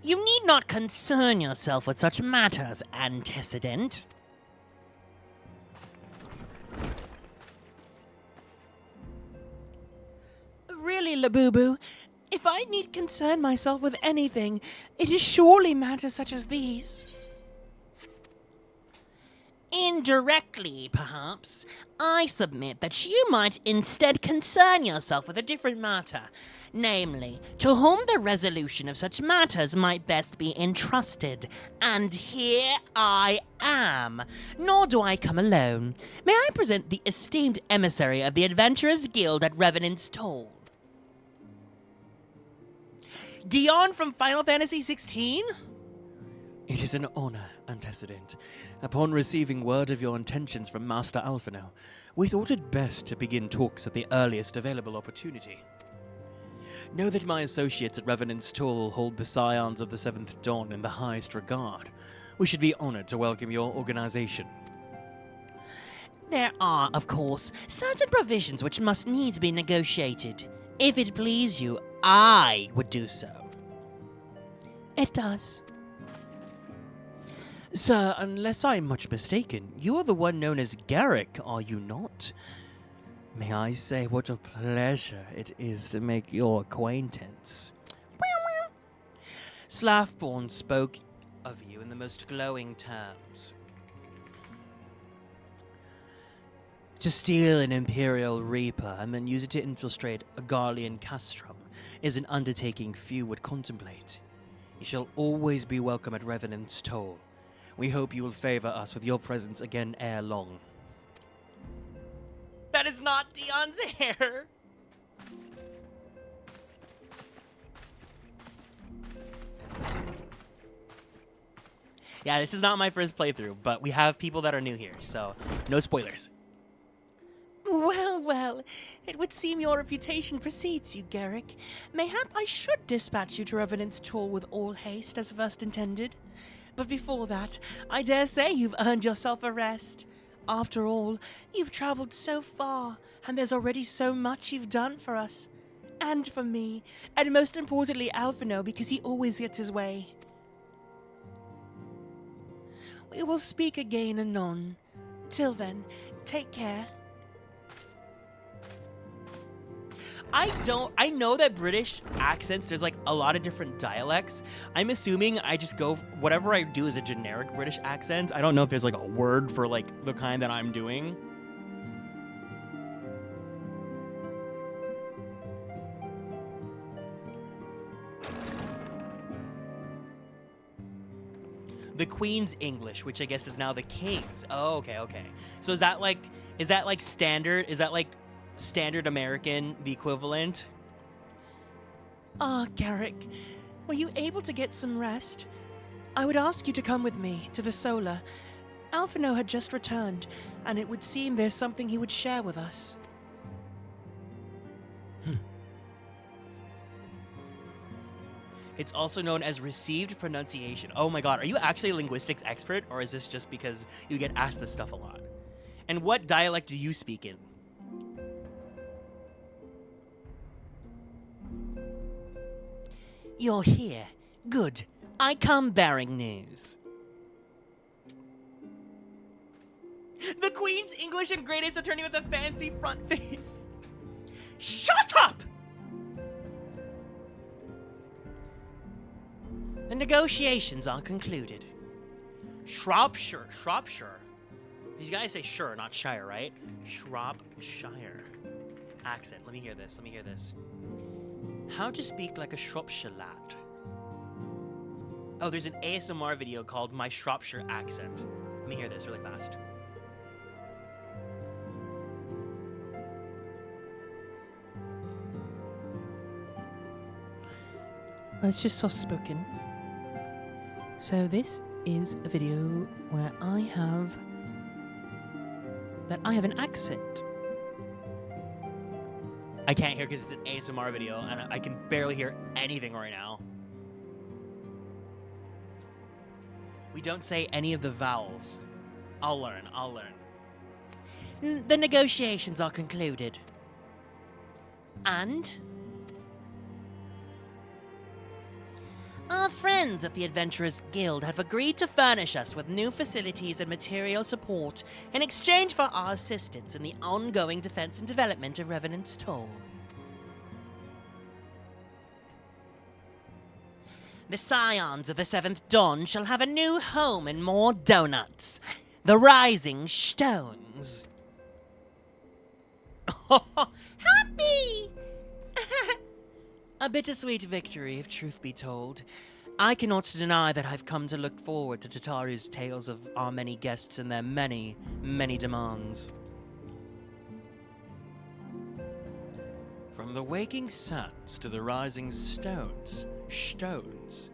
E: You need not concern yourself with such matters, Antecedent.
B: Really, Labubu, if I need concern myself with anything, it is surely matters such as these.
E: Indirectly, perhaps, I submit that you might instead concern yourself with a different matter, namely, to whom the resolution of such matters might best be entrusted. And here I am. Nor do I come alone. May I present the esteemed emissary of the Adventurers Guild at Revenant's Toll? Dion from Final Fantasy XVI?
D: It is an honor, Antecedent. Upon receiving word of your intentions from Master Alphino, we thought it best to begin talks at the earliest available opportunity. Know that my associates at Revenant's Toll hold the Scions of the Seventh Dawn in the highest regard. We should be honored to welcome your organization.
E: There are, of course, certain provisions which must needs be negotiated. If it please you, I would do so.
B: It does.
A: Sir, unless I'm much mistaken, you are the one known as Garrick, are you not? May I say what a pleasure it is to make your acquaintance. Slathborn spoke of you in the most glowing terms. To steal an Imperial Reaper and then use it to infiltrate a Garlean castrum is an undertaking few would contemplate. You shall always be welcome at Revenant's Toll. We hope you will favor us with your presence again ere long.
E: That is not Dion's hair!
A: Yeah, this is not my first playthrough, but we have people that are new here, so no spoilers.
B: Well, well, it would seem your reputation precedes you, Garrick. Mayhap I should dispatch you to Revenant's Toll with all haste as first intended. But before that, I dare say you've earned yourself a rest. After all, you've traveled so far, and there's already so much you've done for us. And for me, and most importantly Alphino, because he always gets his way. We will speak again anon. Till take care.
A: I know that British accents, there's like a lot of different dialects. I'm assuming I just go, whatever I do is a generic British accent. I don't know if there's like a word for like the kind that I'm doing. The Queen's English, which I guess is now the King's. Oh, okay. So is that like standard? Is that like standard American, the equivalent?
B: Ah, Garrick, were you able to get some rest? I would ask you to come with me to the Solar. Alphino had just returned, and it would seem there's something he would share with us.
A: It's also known as received pronunciation. Oh my god, are you actually a linguistics expert, or is this just because you get asked this stuff a lot? And what dialect do you speak in?
E: You're here. Good. I come bearing news.
A: The Queen's English and greatest attorney with a fancy front face. Shut up!
E: The negotiations are concluded.
A: Shropshire. You guys say sure, not shire, right? Shropshire. Accent. Let me hear this. How to speak like a Shropshire lad. Oh, there's an ASMR video called My Shropshire Accent. Let me hear this really fast.
B: It's just soft-spoken. So this is a video where I have an accent.
A: I can't hear because it's an ASMR video and I can barely hear anything right now. We don't say any of the vowels. I'll learn.
E: The negotiations are concluded. And our friends at the Adventurers Guild have agreed to furnish us with new facilities and material support in exchange for our assistance in the ongoing defense and development of Revenant's Toll. The Scions of the Seventh Dawn shall have a new home and more donuts. the rising stones. Happy! A bittersweet victory, if truth be told. I cannot deny that I've come to look forward to Tataru's tales of our many guests and their many, many demands.
D: From the waking sands to the rising stones. Stones.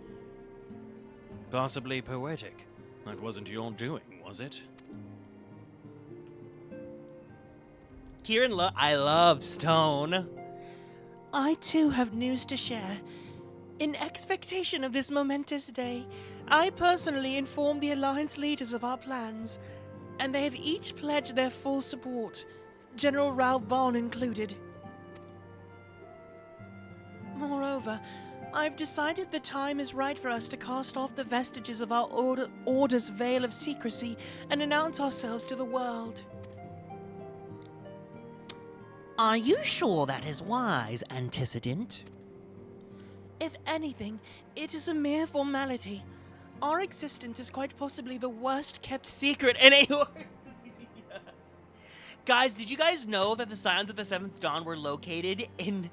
D: Possibly poetic. That wasn't your doing, was it?
A: Kieran, I love stone.
B: I too have news to share. In expectation of this momentous day, I personally informed the Alliance leaders of our plans, and they have each pledged their full support, General Reborn included. Moreover, I've decided the time is right for us to cast off the vestiges of our order's veil of secrecy and announce ourselves to the world.
E: Are you sure that is wise, antecedent?
B: If anything, it is a mere formality. Our existence is quite possibly the worst kept secret in a...
A: Guys, did you guys know that the Scions of the Seventh Dawn were located in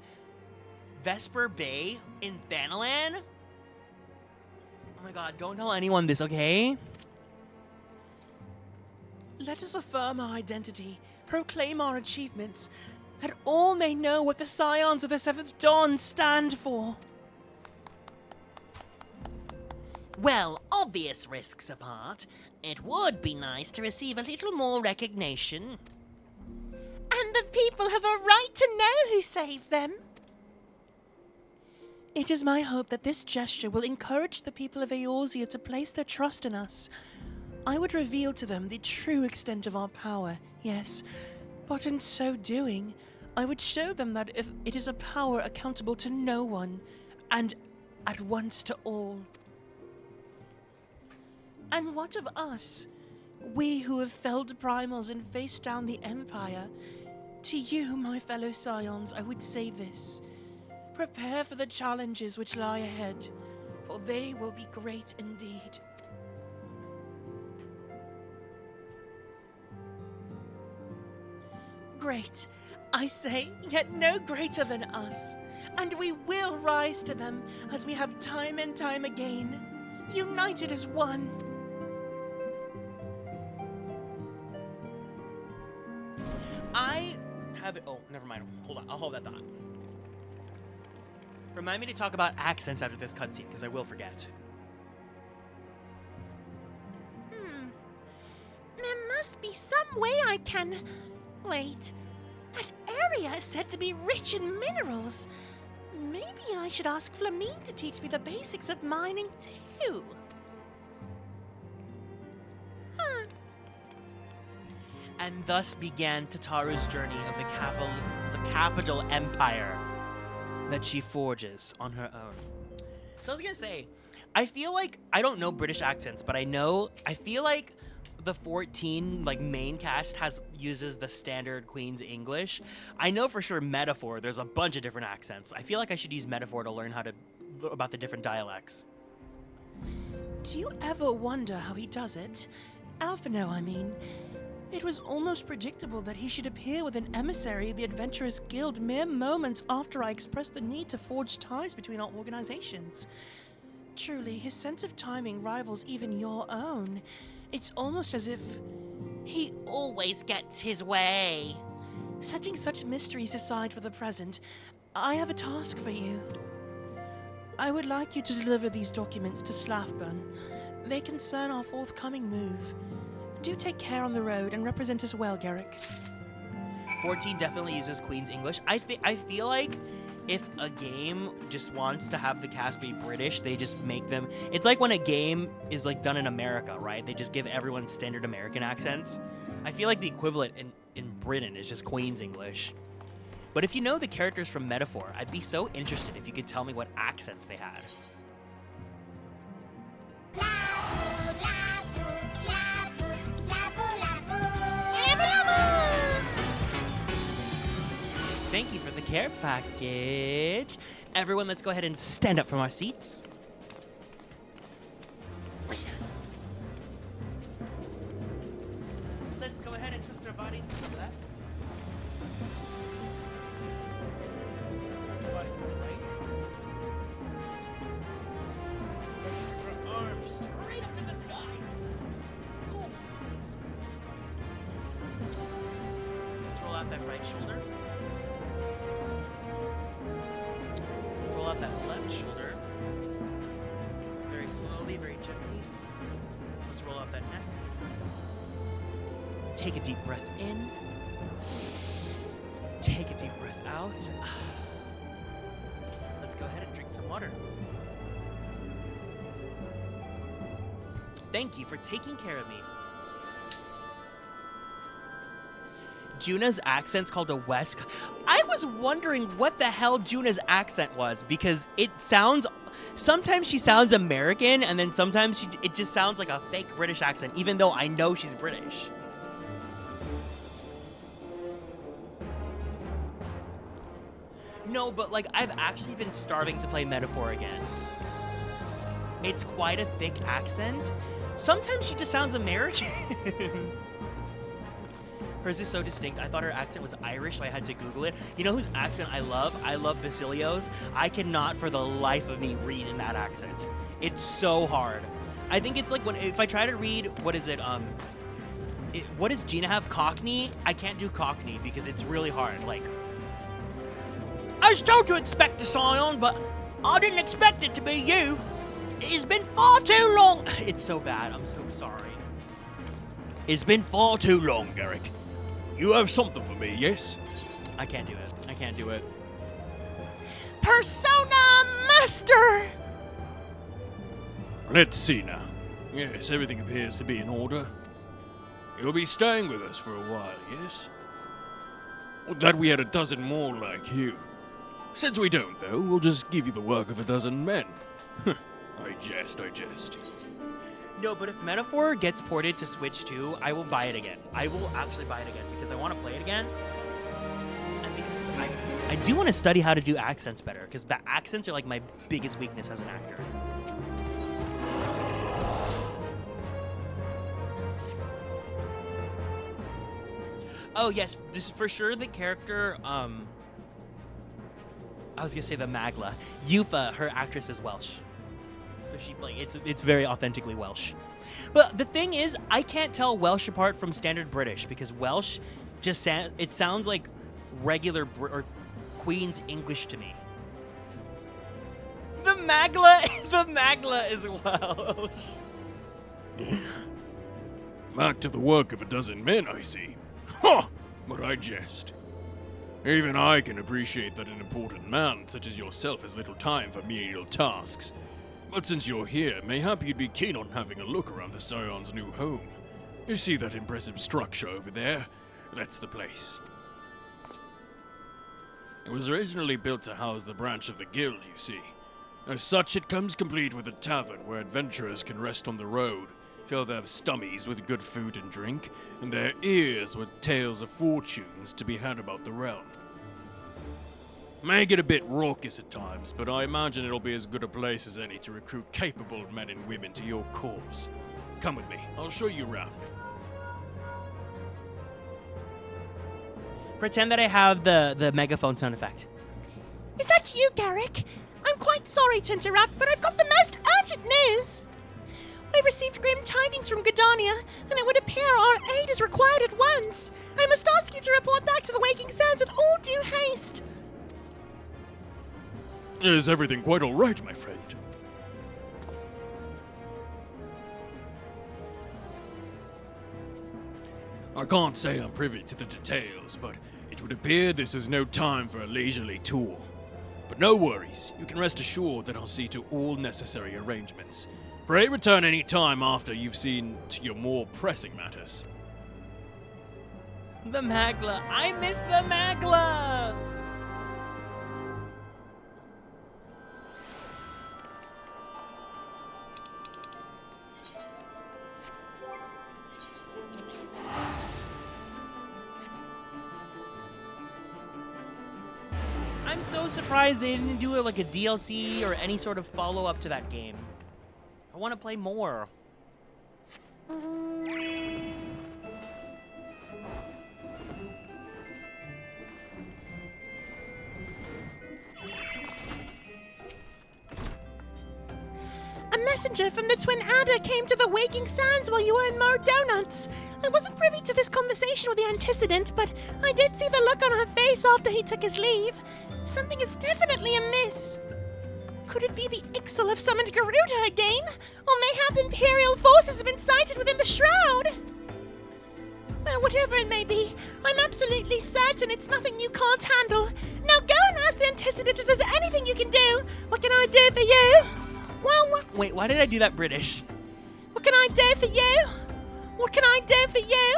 A: Vesper Bay in Thanalan? Oh my god, don't tell anyone this, okay?
B: Let us affirm our identity, proclaim our achievements, that all may know what the Scions of the Seventh Dawn stand for.
E: Well, obvious risks apart, it would be nice to receive a little more recognition.
B: And the people have a right to know who saved them. It is my hope that this gesture will encourage the people of Eorzea to place their trust in us. I would reveal to them the true extent of our power, yes, but in so doing, I would show them that if it is a power accountable to no one, and at once to all. And what of us? We who have felled primals and faced down the Empire. To you, my fellow Scions, I would say this. Prepare for the challenges which lie ahead, for they will be great indeed. Great, I say, yet no greater than us. And we will rise to them, as we have time and time again, united as one.
A: I have it. Oh, never mind. Hold on. I'll hold that thought. Remind me to talk about accents after this cutscene, because I will forget.
B: There must be some way I can... Wait. That area is said to be rich in minerals. Maybe I should ask Flamine to teach me the basics of mining too.
A: And thus began Tataru's journey of the capital empire that she forges on her own. So I was gonna say, I feel like, I don't know British accents, but I feel like the 14 main cast uses the standard Queen's English. I know for sure Metaphor, there's a bunch of different accents. I feel like I should use Metaphor to learn about the different dialects.
B: Do you ever wonder how he does it? Alphino, I mean. It was almost predictable that he should appear with an emissary of the Adventurers Guild mere moments after I expressed the need to forge ties between our organizations. Truly, his sense of timing rivals even your own. It's almost as if
E: He always gets his way.
B: Setting such mysteries aside for the present, I have a task for you. I would like you to deliver these documents to Slafburn. They concern our forthcoming move. Do take care on the road and represent us well, Garrick.
A: 14 definitely uses Queen's English. I feel like if a game just wants to have the cast be British, they just make them... It's like when a game is done in America, right? They just give everyone standard American accents. I feel like the equivalent in Britain is just Queen's English. But if you know the characters from Metaphor, I'd be so interested if you could tell me what accents they had. Thank you for the care package. Everyone, let's go ahead and stand up from our seats. and twist our bodies to the left. Twist our bodies to the right. Lift our arms straight up to the sky. Ooh. Let's roll out that right shoulder. Roll out that left shoulder. Very slowly, very gently. Let's roll out that neck. Take a deep breath in. Take a deep breath out. Let's go ahead and drink some water. Thank you for taking care of me. Juna's accent's called a West. I was wondering what the hell Juna's accent was because it sounds. Sometimes she sounds American, and then sometimes it just sounds like a fake British accent, even though I know she's British. No, but like I've actually been starving to play Metaphor again. It's quite a thick accent. Sometimes she just sounds American. Hers is so distinct. I thought her accent was Irish, so I had to Google it. You know whose accent I love? I love Basilio's. I cannot for the life of me read in that accent. It's so hard. I think it's like if I try to read, what is it? What does Gina have? Cockney? I can't do Cockney because it's really hard. Like, I was told to expect a Scion, but I didn't expect it to be you. It's been far too long. It's so bad. I'm so sorry.
D: It's been far too long, Garrick. You have something for me, yes?
A: I can't do it. I can't do it.
B: Persona Master!
D: Let's see now. Yes, everything appears to be in order. You'll be staying with us for a while, yes? Would that we had a dozen more like you. Since we don't, though, we'll just give you the work of a dozen men. I jest.
A: No, but if Metaphor gets ported to Switch 2, I will buy it again. I will actually buy it again because I want to play it again. And because I do want to study how to do accents better because accents are like my biggest weakness as an actor. Oh, yes, this is for sure the character, I was going to say the Magla. Yufa, her actress is Welsh. So she it's very authentically Welsh. But the thing is, I can't tell Welsh apart from standard British because Welsh just it sounds like regular or Queen's English to me. The Magla is Welsh.
D: Back to the work of a dozen men, I see. Ha! But I jest. Even I can appreciate that an important man such as yourself has little time for menial tasks. But since you're here, mayhap you'd be keen on having a look around the Scion's new home. You see that impressive structure over there? That's the place. It was originally built to house the branch of the guild, you see. As such, it comes complete with a tavern where adventurers can rest on the road, fill their stomachs with good food and drink, and their ears with tales of fortunes to be had about the realm. May get a bit raucous at times, but I imagine it'll be as good a place as any to recruit capable men and women to your cause. Come with me, I'll show you around.
A: Pretend that I have the megaphone sound effect.
B: Is that you, Garrick? I'm quite sorry to interrupt, but I've got the most urgent news. We've received grim tidings from Gridania, and it would appear our aid is required at once. I must ask you to report back to the Waking Sands with all due haste.
D: Is everything quite all right, my friend? I can't say I'm privy to the details, but it would appear this is no time for a leisurely tour. But no worries, you can rest assured that I'll see to all necessary arrangements. Pray return any time after you've seen to your more pressing matters.
A: The Magla. I miss the Magla. I'm so surprised they didn't do it like a DLC or any sort of follow-up to that game. I want to play more.
B: messenger from the Twin Adder came to the Waking Sands while you were in Mo Donuts. I wasn't privy to this conversation with the antecedent, but I did see the look on her face after he took his leave. Something is definitely amiss. Could it be the XIV summoned Garuda again? Or mayhap Imperial forces have been sighted within the Shroud? Well, whatever it may be, I'm absolutely certain it's nothing you can't handle. Now go and ask the antecedent if there's anything you can do. What can I do for you? Well,
A: Wait, why did I do that British?
B: what can I do for you? What can I do for you?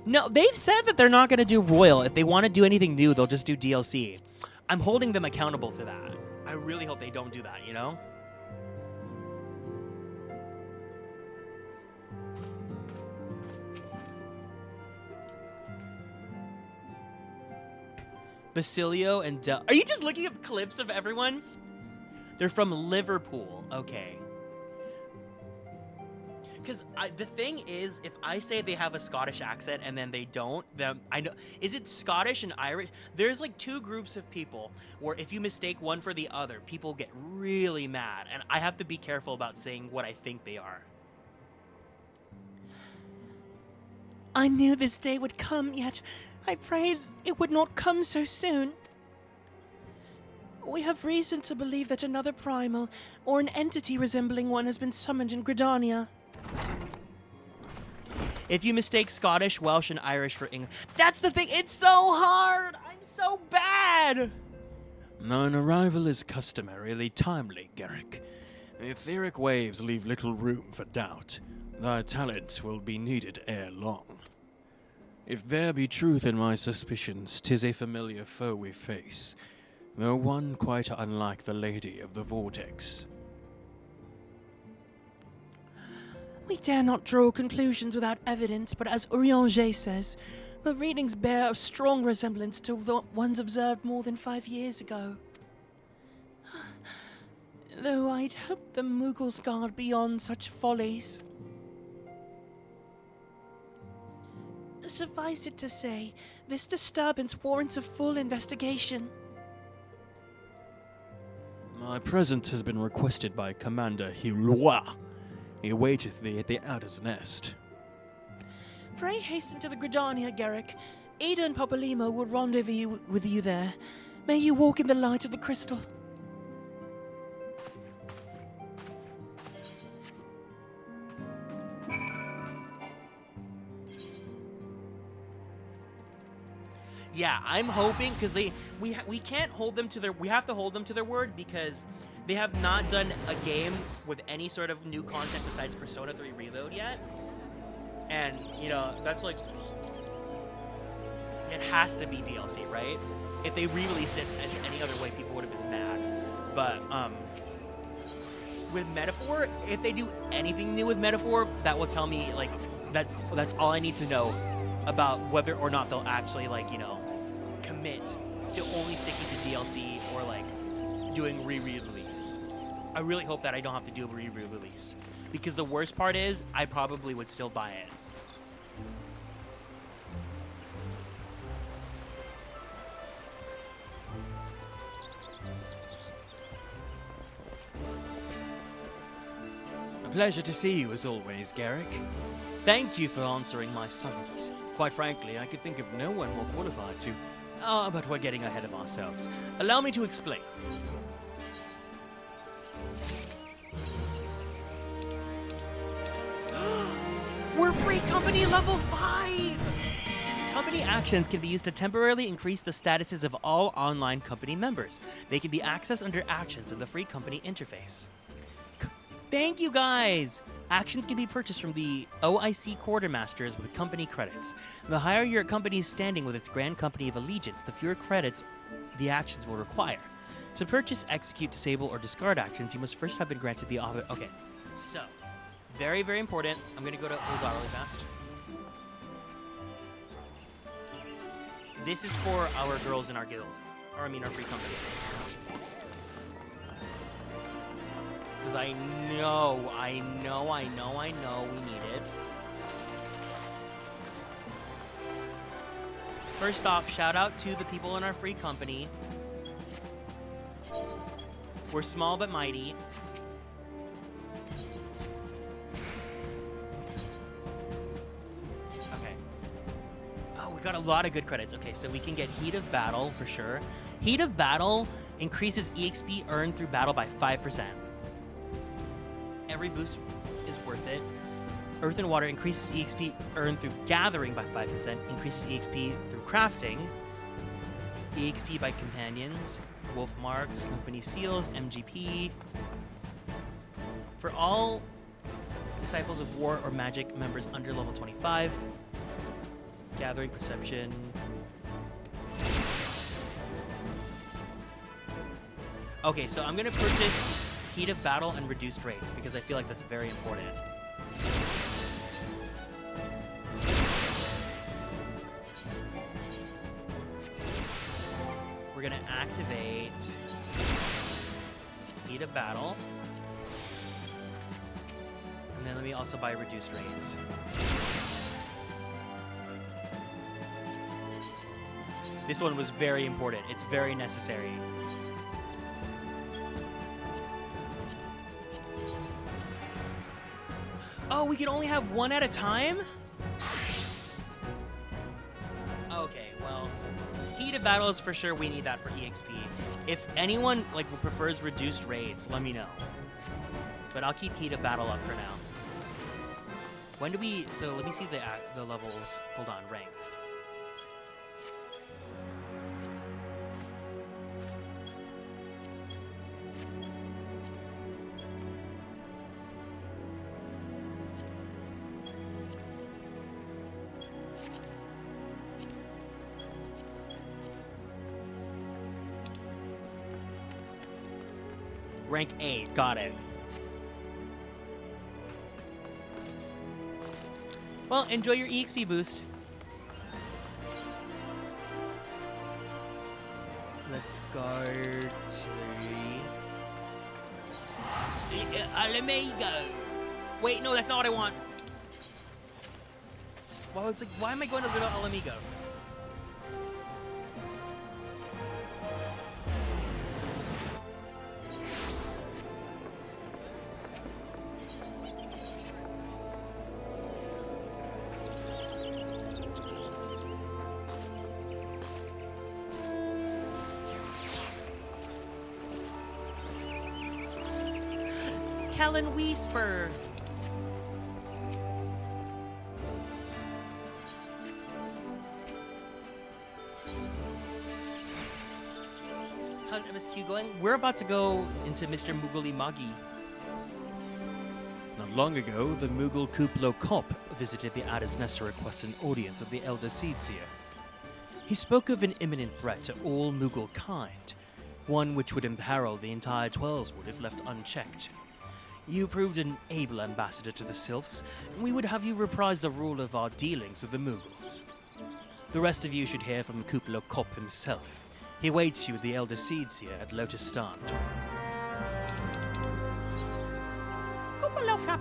A: No, they've said that they're not going to do Royal. If they want to do anything new, they'll just do DLC. I'm holding them accountable to that. I really hope they don't do that, you know? Basilio and Del. Are you just looking up clips of everyone? They're from Liverpool. Okay. Because the thing is, if I say they have a Scottish accent and then they don't, then I know. Is it Scottish and Irish? There's like two groups of people where if you mistake one for the other, people get really mad. And I have to be careful about saying what I think they are.
B: I knew this day would come, yet I prayed it would not come so soon. We have reason to believe that another primal, or an entity resembling one, has been summoned in Gridania.
A: If you mistake Scottish, Welsh, and Irish for English, that's the thing. It's so hard. I'm so bad.
D: Thine arrival is customarily timely, Garrick. The etheric waves leave little room for doubt. Thy talents will be needed ere long. If there be truth in my suspicions, 'tis a familiar foe we face, though one quite unlike the Lady of the Vortex.
B: We dare not draw conclusions without evidence, but as Urianger says, the readings bear a strong resemblance to the ones observed more than 5 years ago. Though I'd hoped the Mughals guard beyond such follies. Suffice it to say, this disturbance warrants a full investigation.
D: My presence has been requested by Commander Hilois. He awaiteth thee at the Adder's Nest.
B: Pray hasten to the Gridania, Garrick. Ada and Papalymo will rendezvous with you there. May you walk in the light of the crystal.
A: Yeah, I'm hoping because we can't hold them to their. We have to hold them to their word because they have not done a game with any sort of new content besides Persona 3 Reload yet. And, you know, that's like... It has to be DLC, right? If they re-released it as any other way, people would have been mad. But, with Metaphor, if they do anything new with Metaphor, that will tell me, like, that's all I need to know about whether or not they'll actually, like, you know, commit to only sticking to DLC or, like, doing re-release. I really hope that I don't have to do a re-release. Because the worst part is, I probably would still buy it.
D: A pleasure to see you as always, Garrick.
A: Thank you for answering my summons. Quite frankly, I could think of no one more qualified to... but we're getting ahead of ourselves. Allow me to explain. We're free company level 5! Company actions can be used to temporarily increase the statuses of all online company members. They can be accessed under actions in the free company interface. Thank you, guys! Actions can be purchased from the OIC Quartermasters with company credits. The higher your company's standing with its Grand Company of Allegiance, the fewer credits the actions will require. To purchase, execute, disable, or discard actions, you must first have been granted the author. Okay, so, very, very important. I'm going to go to Ulgar really fast. This is for our girls in our guild. Or, I mean, our free company. Because I know we need it. First off, shout out to the people in our free company. We're small but mighty. Okay. Oh, we got a lot of good credits. Okay, so we can get Heat of Battle for sure. Heat of Battle increases EXP earned through battle by 5%. Every boost is worth it. Earth and Water increases EXP earned through gathering by 5%, increases EXP through crafting, EXP by companions, wolf marks, company seals, MGP. For all disciples of war or magic members under level 25, gathering perception. Okay, so I'm gonna purchase Heat of Battle and reduced rates because I feel like that's very important. We're gonna activate Heat of Battle. And then let me also buy reduced rates. This one was very important. It's very necessary. Oh, we can only have one at a time? Okay, well, Heat of Battle is for sure we need that for EXP. If anyone like prefers reduced raids, let me know. But I'll keep Heat of Battle up for now. When do we? So let me see the levels. Hold on, ranks. Rank 8, got it. Well, enjoy your EXP boost. Let's guard 3. Alamigo. Wait, no, that's not what I want. Well, I was like, why am I going to Little Alamigo? Kellen Whisper. How's MSQ going? We're about to go into Mr. Mughali Magi.
D: Not long ago, the Mughal Kuplo Kop visited the Addis Nest to request an audience of the Elder Seedseer. He spoke of an imminent threat to all Mughal kind, one which would imperil the entire Twelveswood if left unchecked. You proved an able ambassador to the Sylphs, and we would have you reprise the role of our dealings with the Mughals. The rest of you should hear from Kuplo Kop himself. He waits you at the Elder Seedseer at Lotus Stand.
B: Kuplo Kop.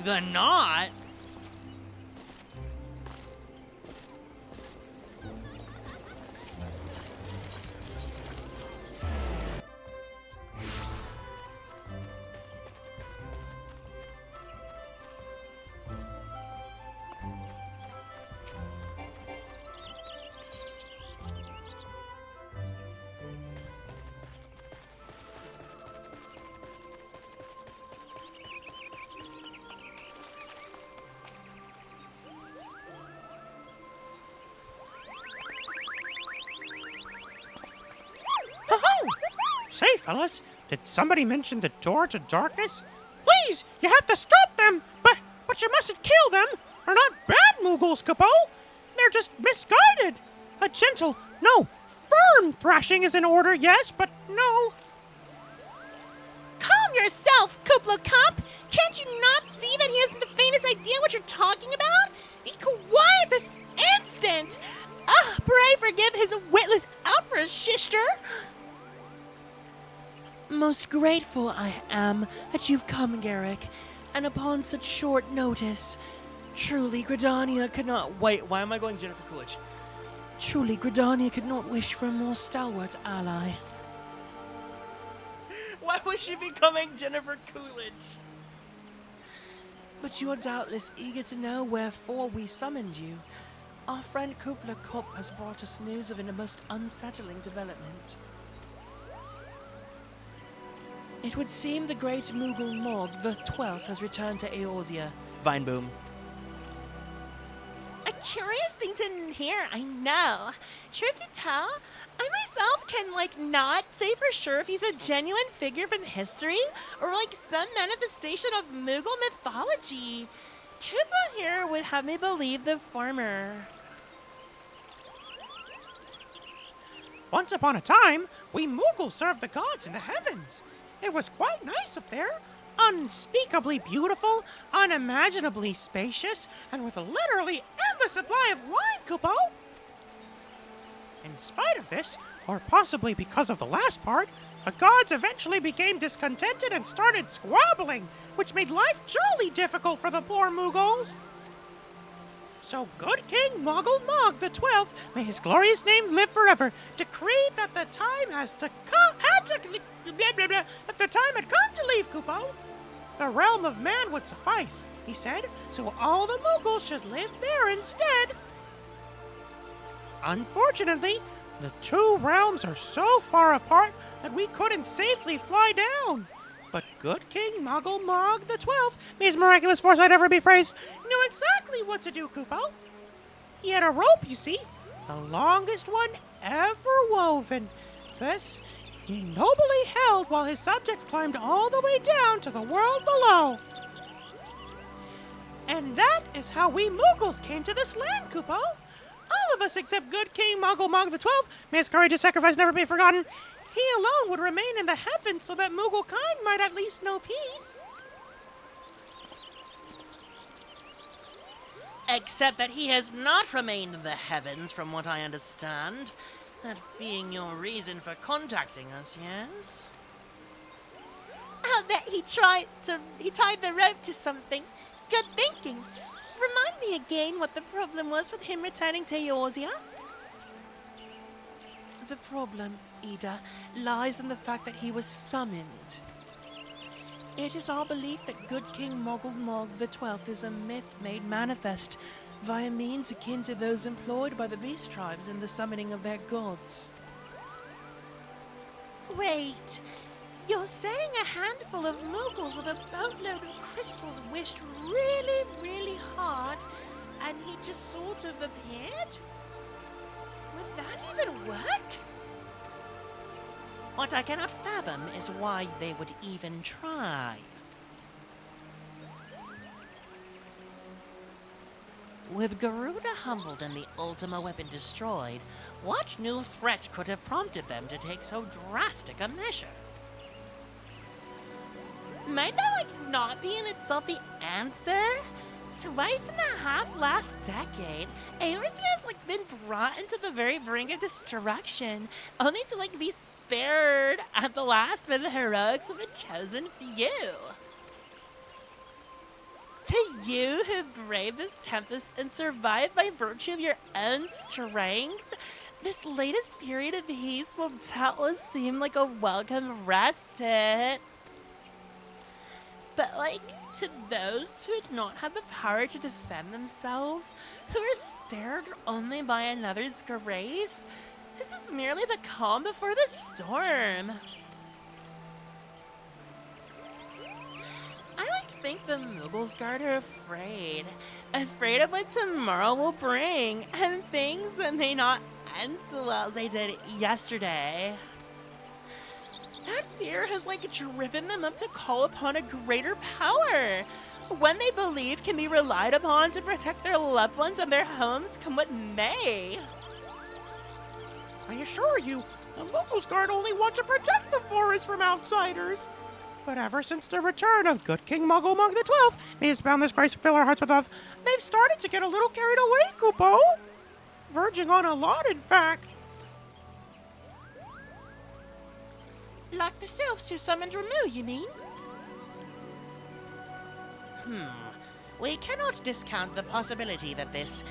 A: The knot?
B: Say, fellas, did somebody mention the door to darkness? Please, you have to stop them, but you mustn't kill them. They're not bad Mughals, Capo. They're just misguided. A gentle, no, firm thrashing is in order, yes, but no.
E: Calm yourself, Kuplo Kop! Can't you not see that he hasn't the faintest idea what you're talking about? Be quiet this instant! Pray forgive his witless outburst, shister!
B: Most grateful I am that you've come, Garrick, and upon such short notice. Truly, Gridania could not...
A: Wait, why am I going Jennifer Coolidge?
B: Truly, Gridania could not wish for a more stalwart ally.
A: Why was she becoming Jennifer Coolidge?
B: But you are doubtless eager to know wherefore we summoned you. Our friend Kupla Kup has brought us news of a most unsettling development. It would seem the great Mughal Mog, the 12th, has returned to Eorzea.
A: Vineboom.
E: A curious thing to hear, I know. Truth be told, I myself can, not say for sure if he's a genuine figure from history or, some manifestation of Mughal mythology. Kippa here would have me believe the former.
F: Once upon a time, we Mughals served the gods in the heavens. It was quite nice up there. Unspeakably beautiful, unimaginably spacious, and with a literally endless supply of wine, Kupo. In spite of this, or possibly because of the last part, the gods eventually became discontented and started squabbling, which made life jolly difficult for the poor Mughals. So good King Mogul Mog the 12th, may his glorious name live forever, decreed that the time had come to leave Kupo. The realm of man would suffice, he said, so all the Mughals should live there instead. Unfortunately, the two realms are so far apart that we couldn't safely fly down. But good King Mogul Mog the 12th, may his miraculous foresight ever be praised, knew exactly what to do, Kupo. He had a rope, you see, the longest one ever woven. This he nobly held while his subjects climbed all the way down to the world below. And that is how we Mughals came to this land, Kupo. All of us except good King Mogul Mog the 12th, may his courageous sacrifice never be forgotten. He alone would remain in the heavens so that Mughal kind might at least know peace.
E: Except that he has not remained in the heavens, from what I understand. That being your reason for contacting us, yes? I'll bet he tied the rope to something. Good thinking. Remind me again what the problem was with him returning to Eorzea.
B: The problem, Ida, lies in the fact that he was summoned. It is our belief that good King Mogul Mog the 12th is a myth made manifest via means akin to those employed by the beast tribes in the summoning of their gods.
E: Wait, you're saying a handful of Mughals with a boatload of crystals wished really, really hard, and he just sort of appeared? Would that even work? What I cannot fathom is why they would even try. With Garuda humbled and the Ultima weapon destroyed, what new threat could have prompted them to take so drastic a measure? Might that, not be in itself the answer? Twice and a half last decade, Eorzea has, been brought into the very brink of destruction, only to, be spared at the last by the heroics of a chosen few. To you who braved this tempest and survived by virtue of your own strength, this latest period of peace will doubtless seem like a welcome respite. But, to those who do not have the power to defend themselves, who are spared only by another's grace, this is merely the calm before the storm. I think the Mughals guard are afraid of what tomorrow will bring, and things that may not end so well as they did yesterday. That fear has, driven them up to call upon a greater power, one they believe can be relied upon to protect their loved ones and their homes come what may.
F: I assure you, the Mughals guard only want to protect the forest from outsiders. But ever since the return of good King Mogul Mog the 12th, may his boundless grace fill our hearts with love, they've started to get a little carried away, Kupo. Verging on a lot, in fact.
B: Like the sylphs who summoned Ramu, you mean?
E: We cannot discount the possibility that this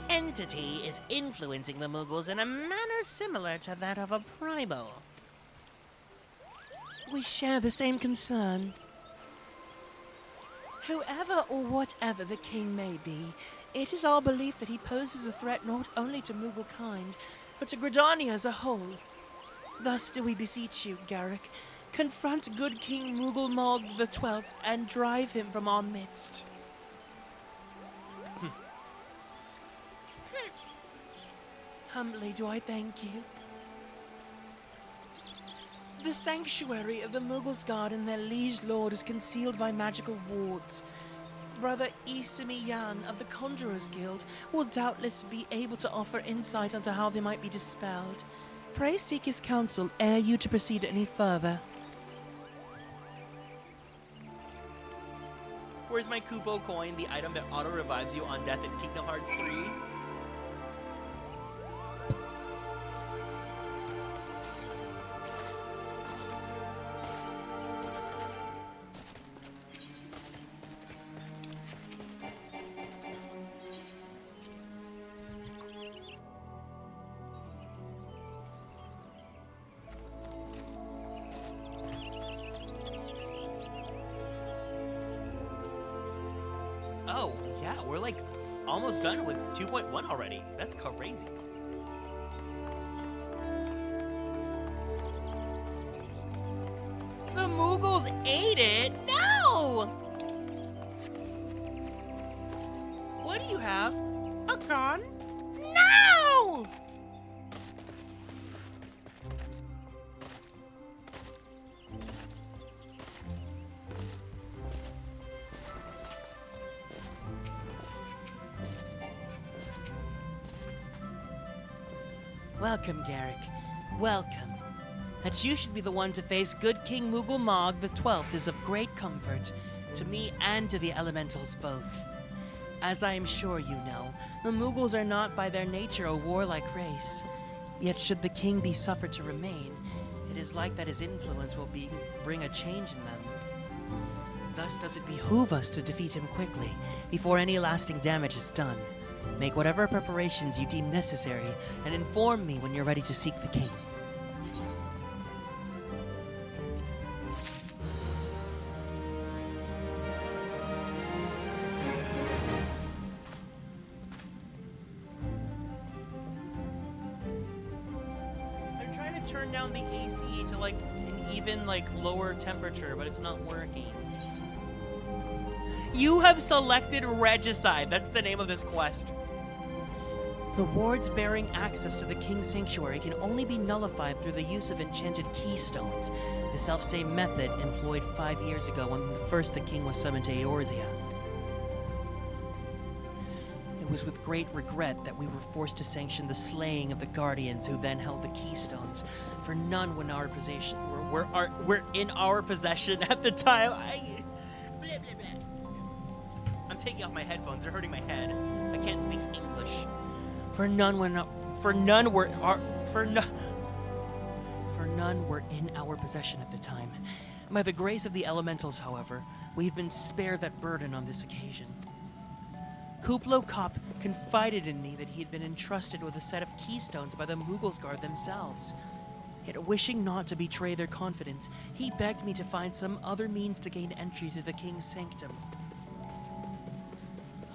E: entity is influencing the Muggles in a manner similar to that of a primal.
B: We share the same concern. Whoever or whatever the king may be, it is our belief that he poses a threat not only to Moogle kind, but to Gridania as a whole. Thus do we beseech you, Garrick, confront good King Moogle the 12th and drive him from our midst. Humbly do I thank you. The sanctuary of the Muggles Guard and their liege lord is concealed by magical wards. Brother Isami Yan of the Conjurers Guild will doubtless be able to offer insight into how they might be dispelled. Pray seek his counsel ere you to proceed any further.
A: Where's my Kupo coin, the item that auto-revives you on death in Kingdom Hearts 3? Oh, yeah, we're like almost done with 2.1 already. That's crazy. The Muggles ate it? No! What do you have?
F: A gun?
A: No! Welcome, Garrick. Welcome. That you should be the one to face good King Moogle Mog the 12th is of great comfort, to me and to the elementals both. As I am sure you know, the Muggles are not by their nature a warlike race. Yet should the king be suffered to remain, it is like that his influence will bring a change in them. Thus does it behoove us to defeat him quickly, before any lasting damage is done. Make whatever preparations you deem necessary, and inform me when you're ready to seek the king. I'm trying to turn down the AC to like an even lower temperature, but it's not working. You have selected Regicide. That's the name of this quest. The wards bearing access to the King's Sanctuary can only be nullified through the use of enchanted keystones, the self-same method employed 5 years ago when first the king was summoned to Eorzea. It was with great regret that we were forced to sanction the slaying of the guardians who then held the keystones, for none were in our possession. Were in our possession at the time. Blah, blah, blah. I'm taking off my headphones. They're hurting my head. I can't speak English. For none were in our possession at the time. By the grace of the elementals, however, we've been spared that burden on this occasion. Kuplo Kop confided in me that he had been entrusted with a set of keystones by the Muggles Guard themselves. Yet wishing not to betray their confidence, he begged me to find some other means to gain entry to the King's Sanctum.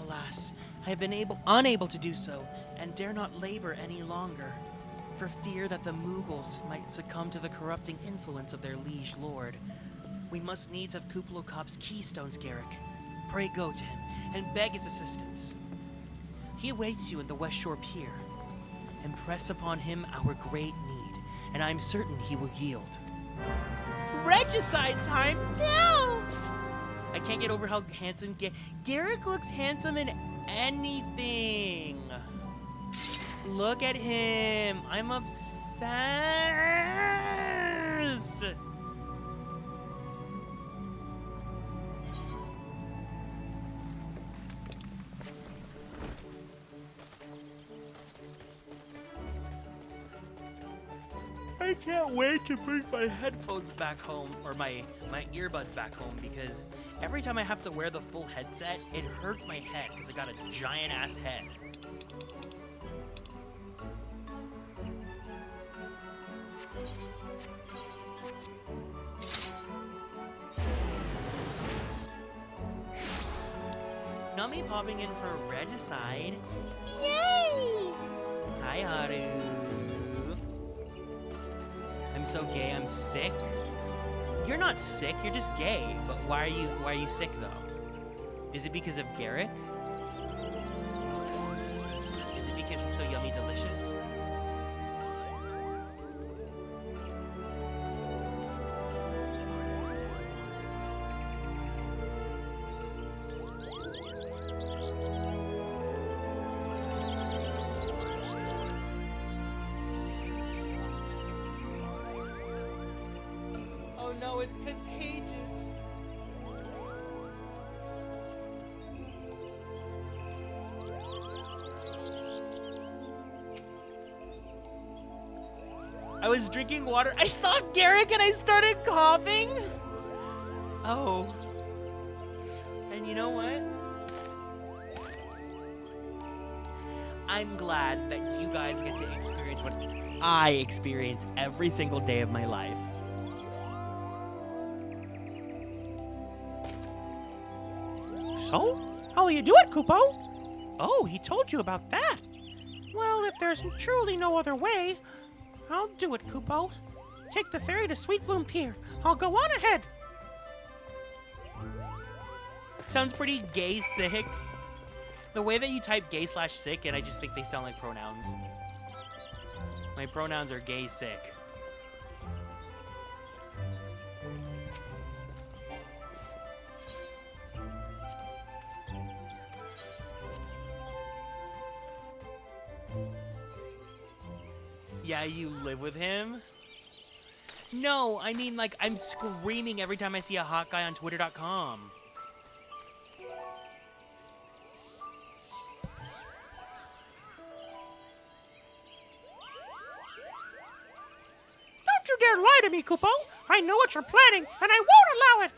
A: Alas, I have been unable to do so, and dare not labor any longer, for fear that the Muggles might succumb to the corrupting influence of their liege lord. We must needs have Kuplo Kop's keystones, Garrick. Pray go to him, and beg his assistance. He awaits you in the West Shore Pier. Impress upon him our great need, and I am certain he will yield. Regicide time? No! I can't get over how handsome Garrick looks handsome in anything. Look at him. I'm obsessed. I can't wait to bring my headphones back home, or my earbuds back home, because every time I have to wear the full headset, it hurts my head because I got a giant ass head. Not me popping in for regicide. Yay! Hi, Haru. I'm so gay, I'm sick. You're not sick, you're just gay. But why are you sick though? Is it because of Garrick? Is it because he's so yummy delicious? Oh no, it's contagious. I was drinking water. I saw Garrick and I started coughing. Oh. And you know what? I'm glad that you guys get to experience what I experience every single day of my life.
F: So? How will you do it, Kupo? Oh, he told you about that. Well, if there's truly no other way, I'll do it, Kupo. Take the ferry to Sweet Bloom Pier. I'll go on ahead.
A: Sounds pretty gay sick. The way that you type gay/sick, and I just think they sound like pronouns. My pronouns are gay sick. Yeah, you live with him? No, I mean, like, I'm screaming every time I see a hot guy on Twitter.com.
F: Don't you dare lie to me, Kupo. I know what you're planning, and I won't allow it.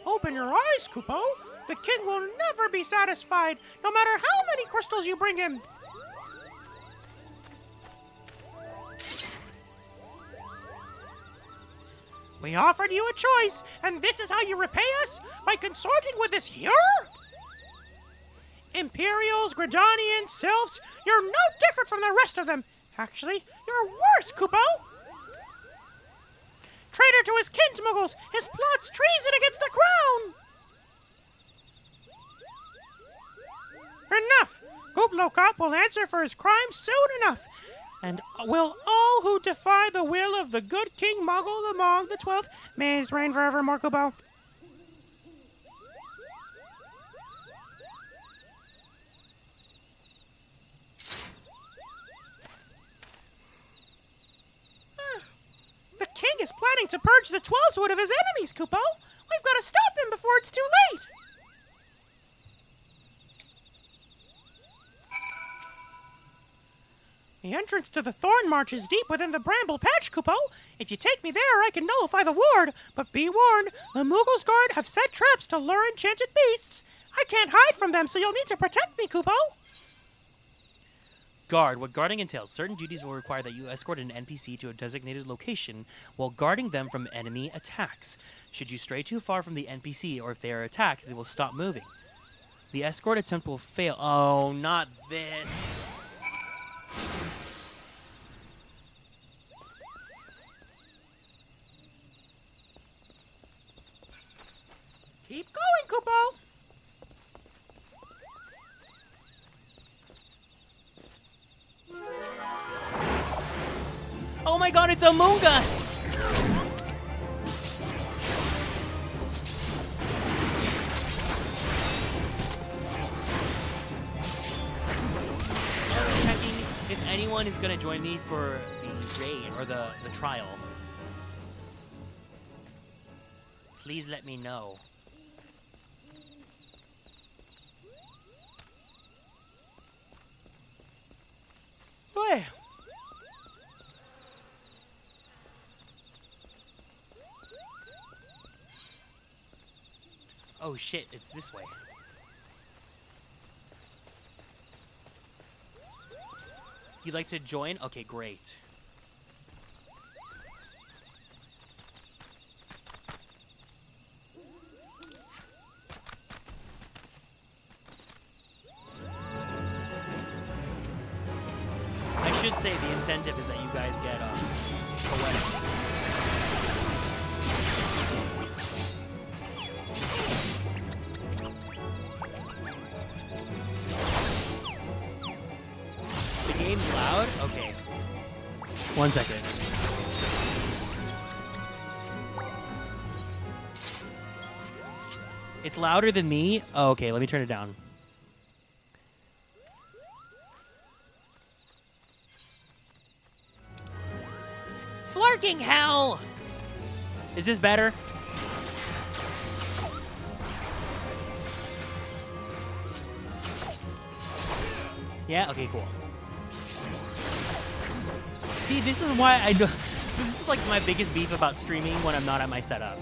F: Open your eyes, Kupo. The king will never be satisfied, no matter how many crystals you bring him. We offered you a choice, and this is how you repay us? By consorting with this here? Imperials, Gridanians, Sylphs, you're no different from the rest of them. Actually, you're worse, Kupo! Traitor to his kinsmuggles, his plots treason against the crown! Enough! Gooblokop will answer for his crimes soon enough. And will all who defy the will of the good King Muggle the Mog the 12th may his reign forevermore, Kupo. The king is planning to purge the 12swood of his enemies, Kupo. We've got to stop him before it's too late. The entrance to the Thorn March is deep within the Bramble Patch, Kupo. If you take me there, I can nullify the ward. But be warned, the Moogle's Guard have set traps to lure enchanted beasts. I can't hide from them, so you'll need to protect me, Kupo.
A: Guard. What guarding entails. Certain duties will require that you escort an NPC to a designated location while guarding them from enemy attacks. Should you stray too far from the NPC, or if they are attacked, they will stop moving. The escort attempt will fail. Oh, not this.
F: Keep going, Kupo.
A: Oh my god, it's Among Us! Checking if anyone is gonna join me for the raid or the trial. Please let me know. Well, Oh shit, it's this way. You'd like to join? Okay, great. I should say the incentive is that you guys get poetics. The game's loud? Okay. 1 second. It's louder than me? Oh, okay, let me turn it down. Flarking hell! Is this better? Yeah? Okay, cool. See, this is why I do. This is like my biggest beef about streaming when I'm not at my setup.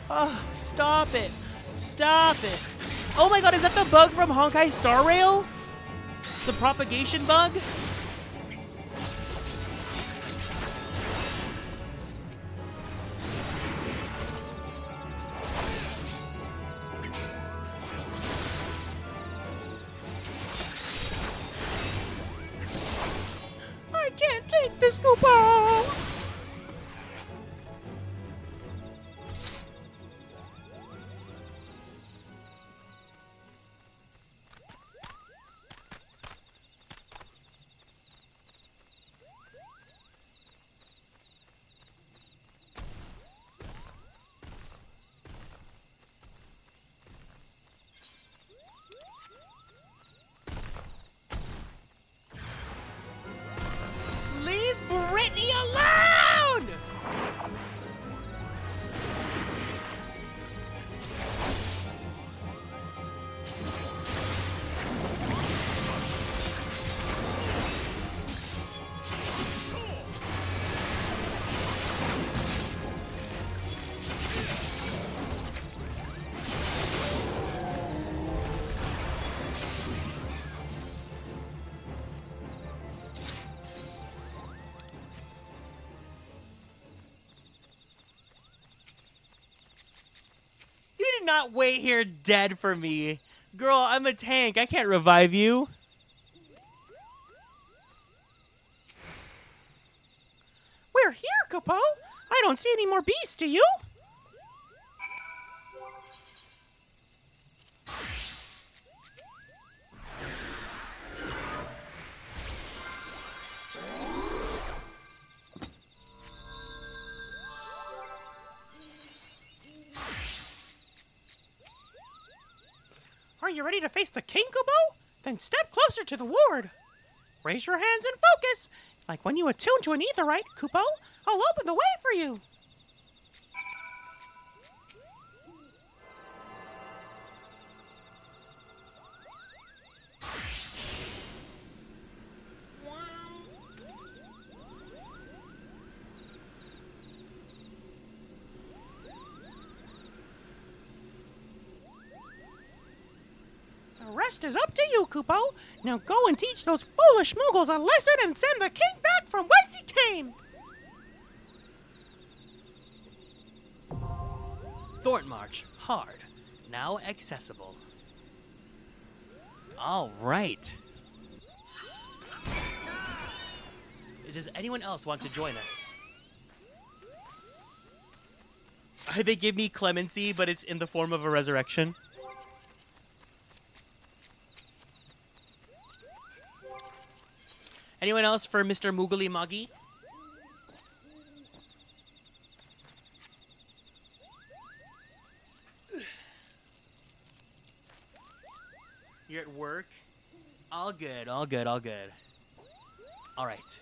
A: Oh, stop it. Stop it. Oh my god, is that the bug from Honkai Star Rail? The propagation bug? I can't take this coupon! Leave Brittany alone! You did not wait here dead for me. Girl, I'm a tank. I can't revive you.
F: We're here, Kupo. I don't see any more beasts, do you? Are you ready to face the king, Kupo? Then step closer to the ward. Raise your hands and focus. Like when you attune to an aetherite, Kupo, I'll open the way for you. The rest is up to you, Kupo. Now go and teach those foolish Moogles a lesson and send the king back from whence he came.
A: Thornmarch, hard. Now accessible. All right. Does anyone else want to join us? They give me clemency, but it's in the form of a resurrection. Anyone else for Mr. Moogly Moggy? You're at work? All good, all good, all good. All right.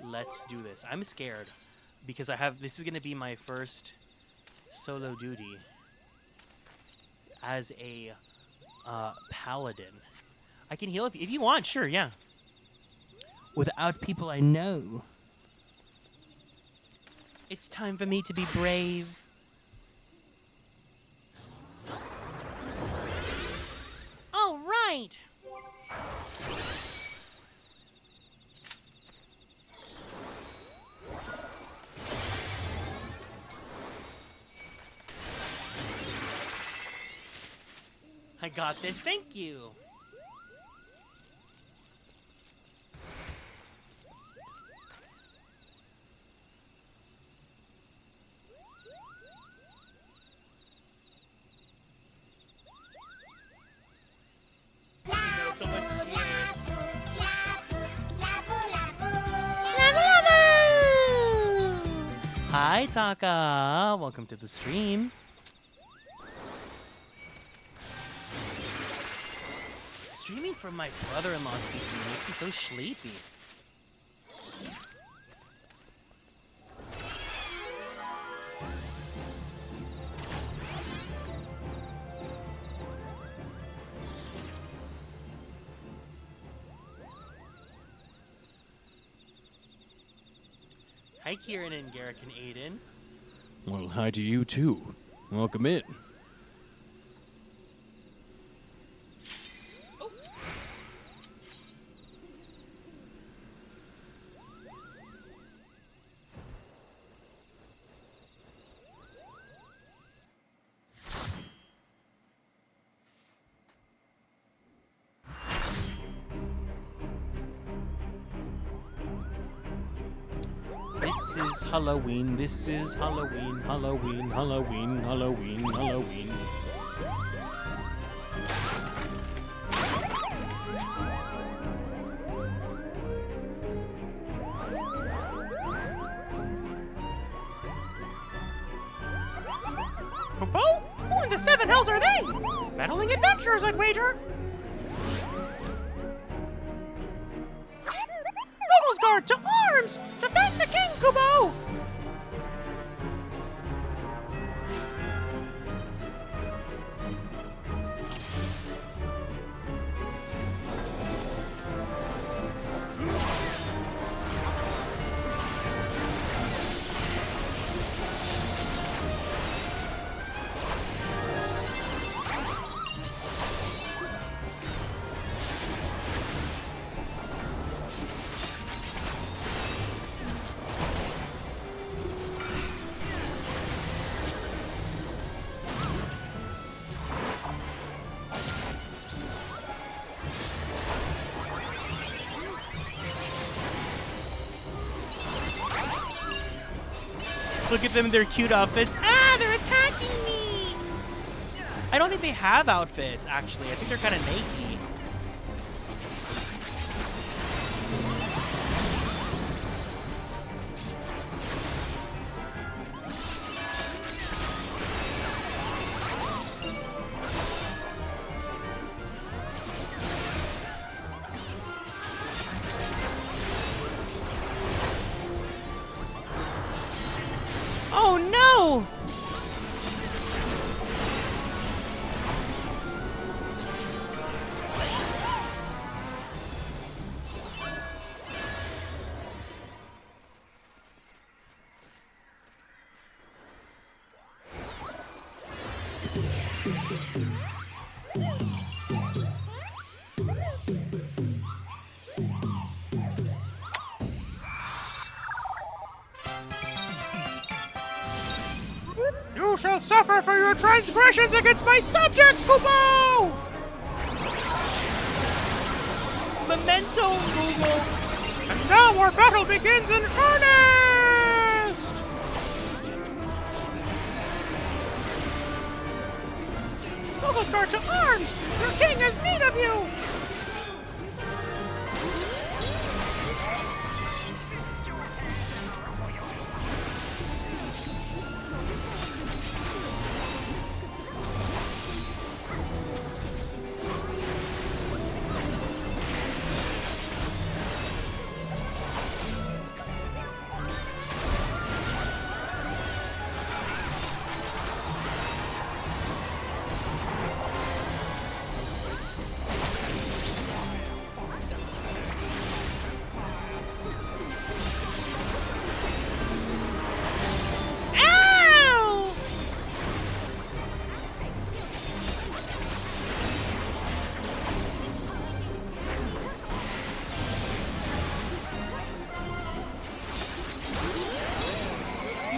A: Let's do this. I'm scared because this is going to be my first solo duty as a paladin. I can heal if you want, sure, yeah.
E: without people I know. It's time for me to be brave. All right. I got this, thank you. Hi, Taka. Welcome to the stream. Streaming from my brother-in-law's PC makes me so sleepy. Hi, Kieran and Garrick and Aiden.
D: Well, hi to you too. Welcome in.
E: This is Halloween, this is Halloween, Halloween, Halloween, Halloween, Halloween.
F: Kupo? Who in the seven hells are they? Meddling adventurers, I'd wager. Noodles Guard, to arms! Defend the king, Kubo!
E: Look at them in their cute outfits. Ah, they're attacking me! I don't think they have outfits, actually. I think they're kind of naked. Oh no!
F: You shall suffer for your transgressions against my subjects, Kubo!
E: Memento, Google!
F: And now our battle begins in earnest! Noodles Guard, to arms! Your king has need of you!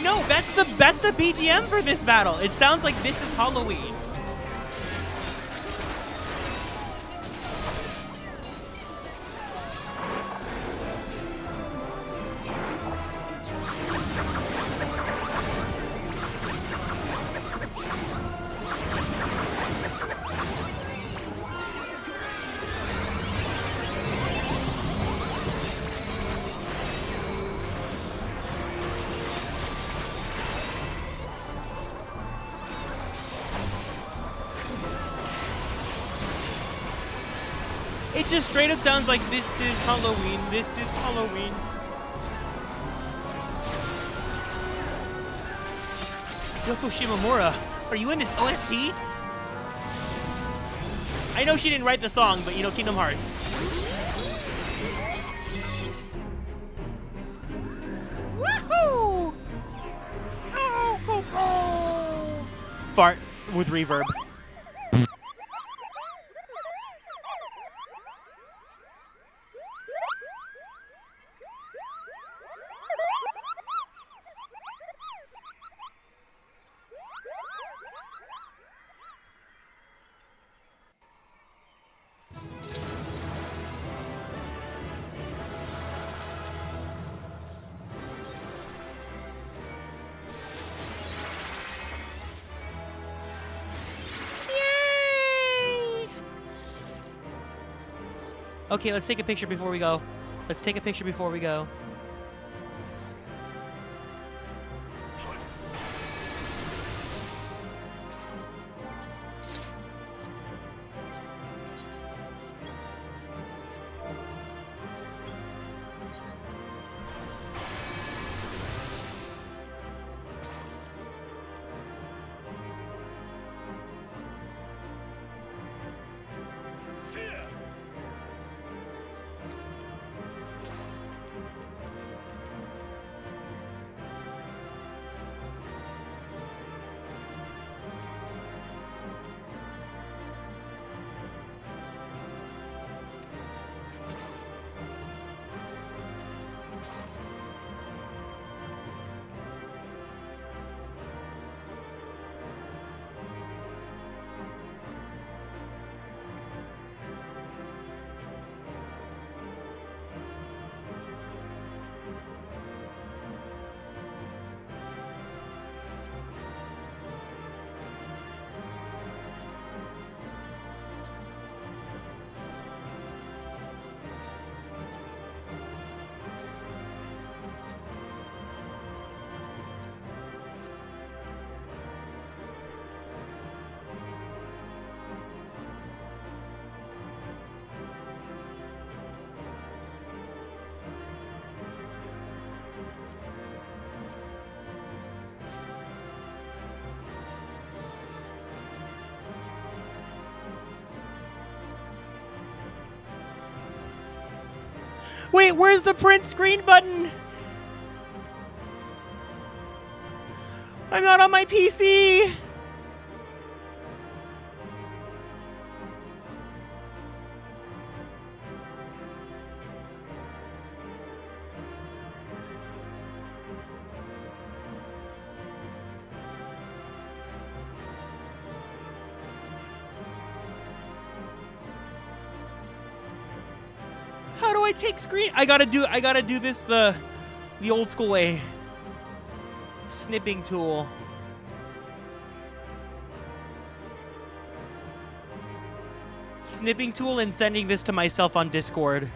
A: No, that's the BGM for this battle. It sounds like this is Halloween. It just straight up sounds like this is Halloween. This is Halloween. Yoko Shimomura, are you in this OST? I know she didn't write the song, but you know, Kingdom Hearts.
F: Woohoo! Oh, Coco!
A: Fart with reverb. Okay, let's take a picture before we go. Let's take a picture before we go. Wait, where's the print screen button? I'm not on my PC. How do I take screen? I gotta do this the old school way. Snipping tool. Snipping tool and sending this to myself on Discord.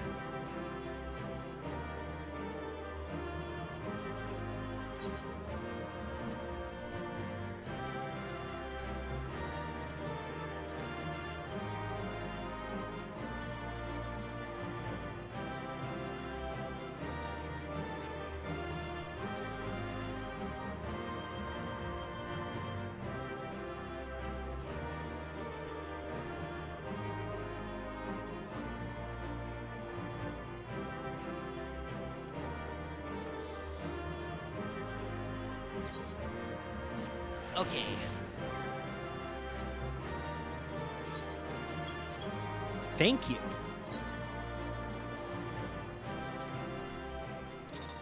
A: Okay. Thank you.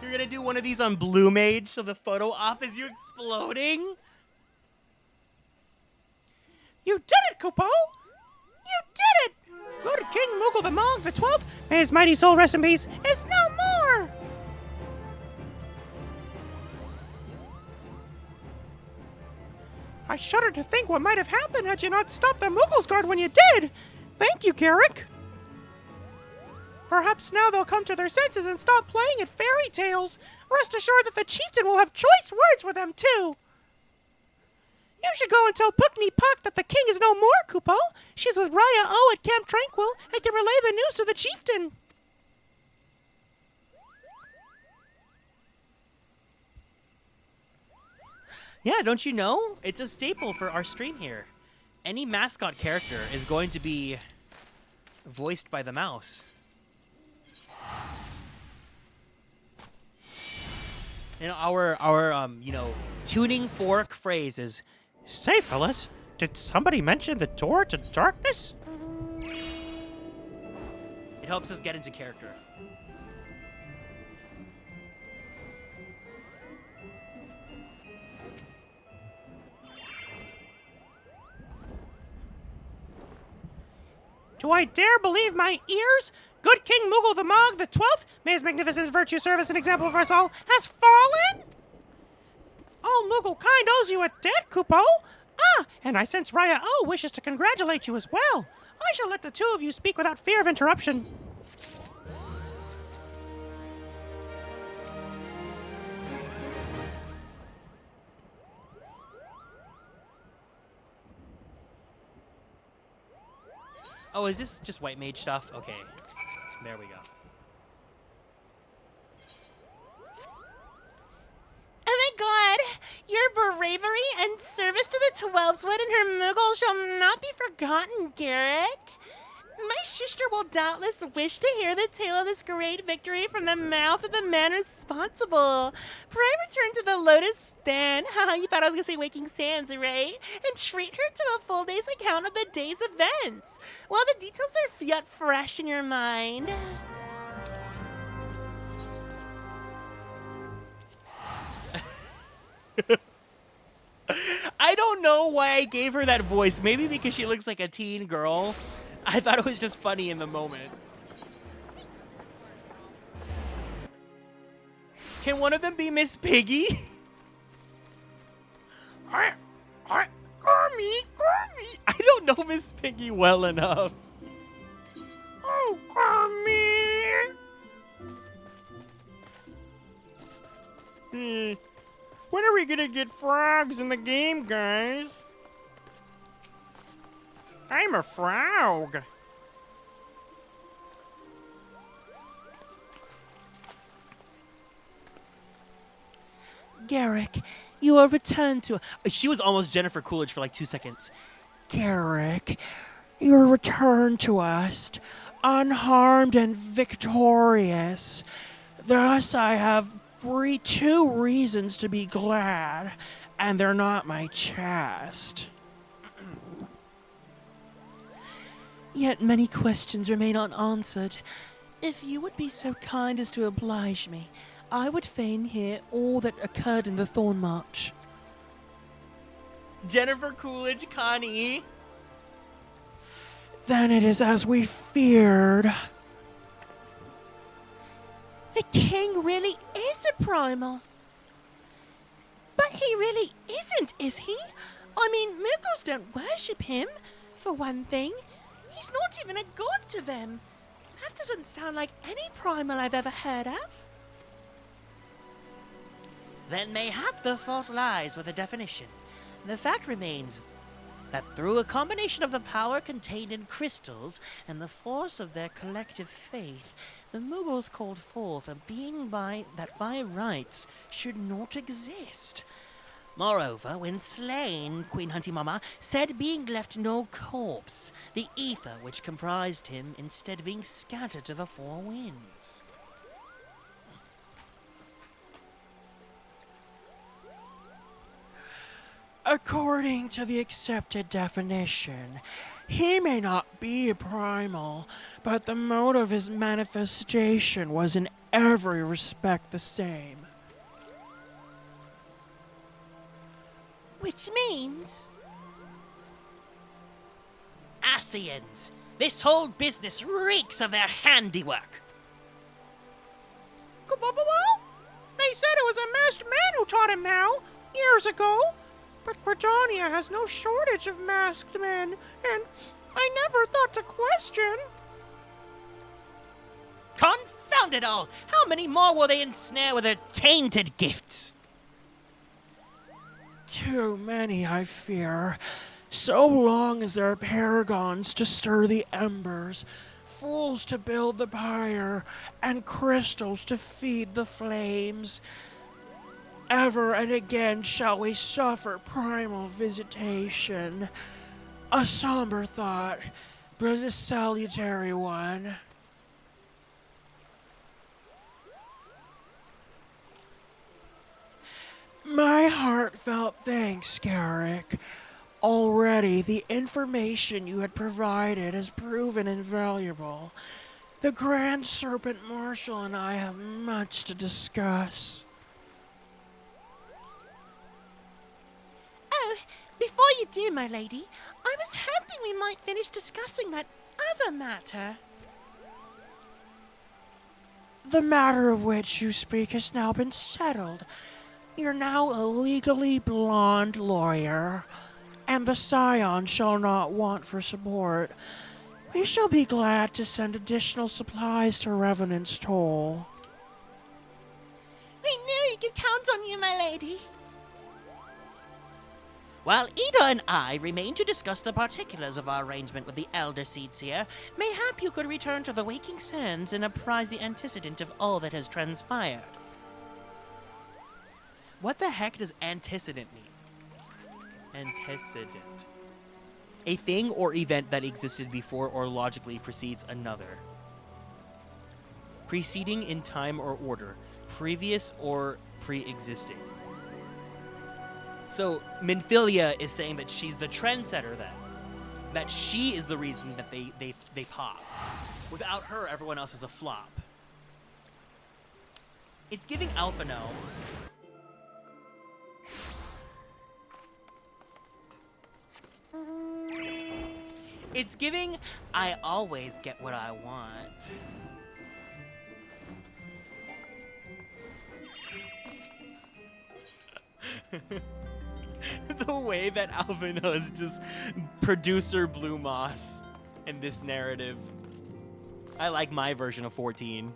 A: You're gonna do one of these on Blue Mage, so the photo op is you exploding?
F: You did it, Kupo! You did it! Good King Moogle the Mog the 12th, may his mighty soul rest in peace, is no more! I shudder to think what might have happened had you not stopped the Moogle's Guard when you did! Thank you, Garrick! Perhaps now they'll come to their senses and stop playing at fairy tales. Rest assured that the chieftain will have choice words for them, too. You should go and tell Pukni Puck that the king is no more, Kupo. She's with Raya O at Camp Tranquil and can relay the news to the chieftain.
A: Yeah, don't you know? It's a staple for our stream here. Any mascot character is going to be voiced by the mouse. You know, our tuning fork phrase is,
F: Say, fellas, did somebody mention the door to darkness?
A: it helps us get into character.
F: Do I dare believe my ears? Good King Moogle the Mog the 12th, may his magnificent virtue serve as an example for us all, has fallen? All Moogle kind owes you a debt, Kupo. Ah, and I sense Raya O wishes to congratulate you as well. I shall let the two of you speak without fear of interruption.
A: Oh, is this just white mage stuff? Okay. There we go.
B: Oh my god! Your bravery and service to the 12's Wood and her Moogle shall not be forgotten, Garrick. My sister will doubtless wish to hear the tale of this great victory from the mouth of the man responsible. Pray return to the Lotus Stand. Haha, you thought I was gonna say Waking Sands, right? And treat her to a full day's account of the day's events, while the details are yet fresh in your mind.
A: I don't know why I gave her that voice. Maybe because she looks like a teen girl. I thought it was just funny in the moment. Can one of them be Miss Piggy?
F: Gurmy!
A: I don't know Miss Piggy well enough.
F: Oh, Gurmy! When are we gonna get frogs in the game, guys? I'm a frog.
B: Garrick, you are returned to...
A: She was almost Jennifer Coolidge for like 2 seconds.
B: Garrick, you are returned to us, unharmed and victorious. Thus I have two reasons to be glad, and they're not my chest. Yet many questions remain unanswered. If you would be so kind as to oblige me, I would fain hear all that occurred in the Thorn March.
A: Jennifer Coolidge, Connie.
B: Then it is as we feared. The king really is a primal. But he really isn't, is he? I mean, Moogles don't worship him, for one thing. He's not even a god to them. That doesn't sound like any primal I've ever heard of.
E: Then mayhap the fault lies with the definition. The fact remains that through a combination of the power contained in crystals and the force of their collective faith, the Moogles called forth a being that by rights should not exist. Moreover, when slain, Queen Hunty-Mama said being left no corpse, the ether which comprised him instead being scattered to the four winds.
B: According to the accepted definition, he may not be a primal, but the mode of his manifestation was an
F: every respect the same.
B: Which means... Asians. This whole business reeks of their handiwork.
F: They said it was a masked man who taught him now, years ago. But Gridania has no shortage of masked men, and I never thought to question.
B: Confound it all! How many more will they ensnare with their tainted gifts?
F: Too many, I fear. So long as there are paragons to stir the embers, fools to build the pyre, and crystals to feed the flames, ever and again shall we suffer primal visitation. A somber thought, but a salutary one. My heartfelt thanks, Garrick. Already, the information you had provided has proven invaluable. The Grand Serpent Marshal and I have much to discuss.
B: Oh, before you do, my lady, I was hoping we might finish discussing that other matter.
F: The matter of which you speak has now been settled. You're now a legally blonde lawyer, and the Scion shall not want for support. We shall be glad to send additional supplies to Revenant's Toll.
B: We knew you could count on you, my lady. While Ida and I remain to discuss the particulars of our arrangement with the elder seeds here, mayhap you could return to the waking sands and apprise the antecedent of all that has transpired.
A: What the heck does antecedent mean? Antecedent. A thing or event that existed before or logically precedes another. Preceding in time or order. Previous or pre-existing. So Minfilia is saying that she's the trendsetter then. That she is the reason that they pop. Without her, everyone else is a flop. It's giving Alpha No. It's giving, I always get what I want. The way that Alvino is just producer Blue Moss in this narrative. I like my version of 14.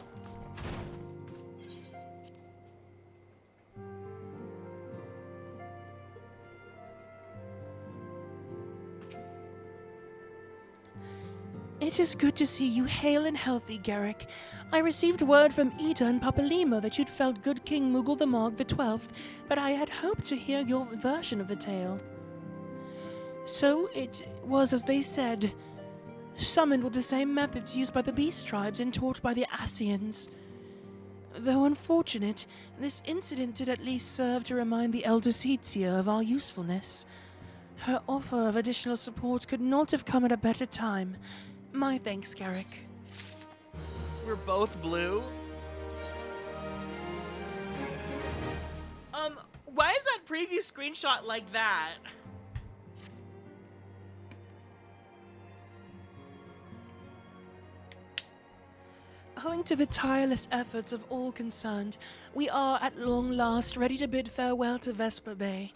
B: It is good to see you hale and healthy, Garrick. I received word from Ida and Papalimo that you'd felled good King Moogle the Mog the 12th, but I had hoped to hear your version of the tale. So it was as they said, summoned with the same methods used by the Beast Tribes and taught by the Asians. Though unfortunate, this incident did at least serve to remind the Elder Seetsia of our usefulness. Her offer of additional support could not have come at a better time. My thanks, Garrick.
A: We're both blue. Why is that preview screenshot like that?
B: Owing to the tireless efforts of all concerned, we are at long last ready to bid farewell to Vesper Bay.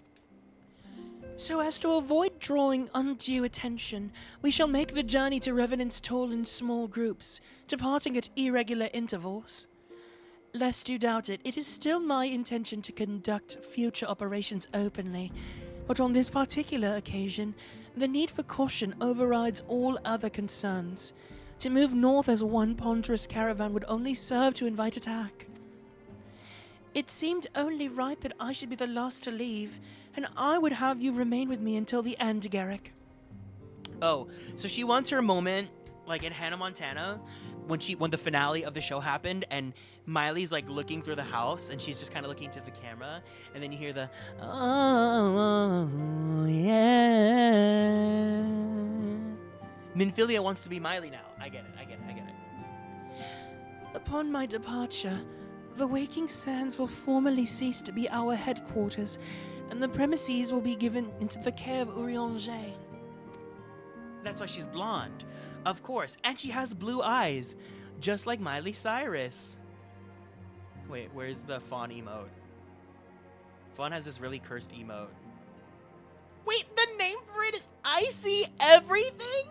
B: So as to avoid drawing undue attention, we shall make the journey to Revenant's Toll in small groups, departing at irregular intervals. Lest you doubt it, it is still my intention to conduct future operations openly, but on this particular occasion, the need for caution overrides all other concerns. To move north as one ponderous caravan would only serve to invite attack. It seemed only right that I should be the last to leave, and I would have you remain with me until the end, Garrick.
A: Oh, so she wants her moment, like in Hannah Montana, when the finale of the show happened, and Miley's like looking through the house, and she's just kind of looking to the camera, and then you hear the, oh, yeah. Minfilia wants to be Miley now. I get it.
B: Upon my departure, The Waking Sands will formally cease to be our headquarters, and the premises will be given into the care of Urianger.
A: That's why she's blonde. Of course. And she has blue eyes, just like Miley Cyrus. Wait, where's the Fawn emote? Fawn has this really cursed emote. Wait, the name for it is I See Everything?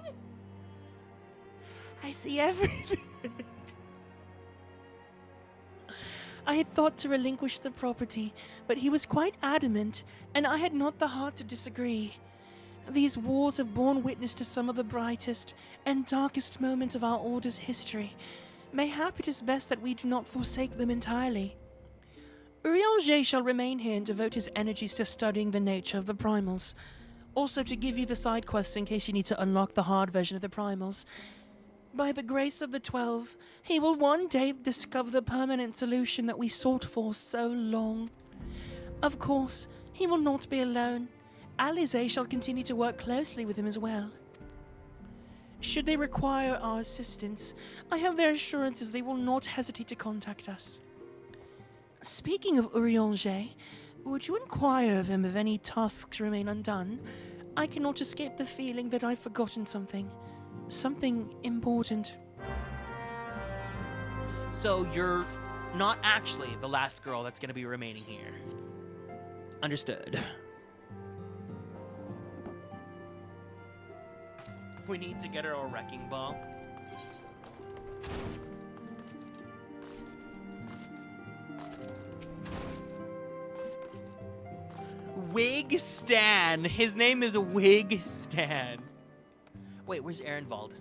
B: I see everything. I had thought to relinquish the property, but he was quite adamant, and I had not the heart to disagree. These wars have borne witness to some of the brightest and darkest moments of our Order's history. Mayhap it is best that we do not forsake them entirely. Urianger shall remain here and devote his energies to studying the nature of the primals. Also to give you the side quests in case you need to unlock the hard version of the primals. By the grace of the 12, he will one day discover the permanent solution that we sought for so long. Of course, he will not be alone. Alize shall continue to work closely with him as well. Should they require our assistance, I have their assurances they will not hesitate to contact us. Speaking of Urianger, would you inquire of him if any tasks remain undone? I cannot escape the feeling that I've forgotten something. Something important.
A: So you're not actually the last girl that's going to be remaining here. Understood. We need to get her a wrecking ball. Wig Stan. His name is Wig Stan. Wait, where's Ehrenwald?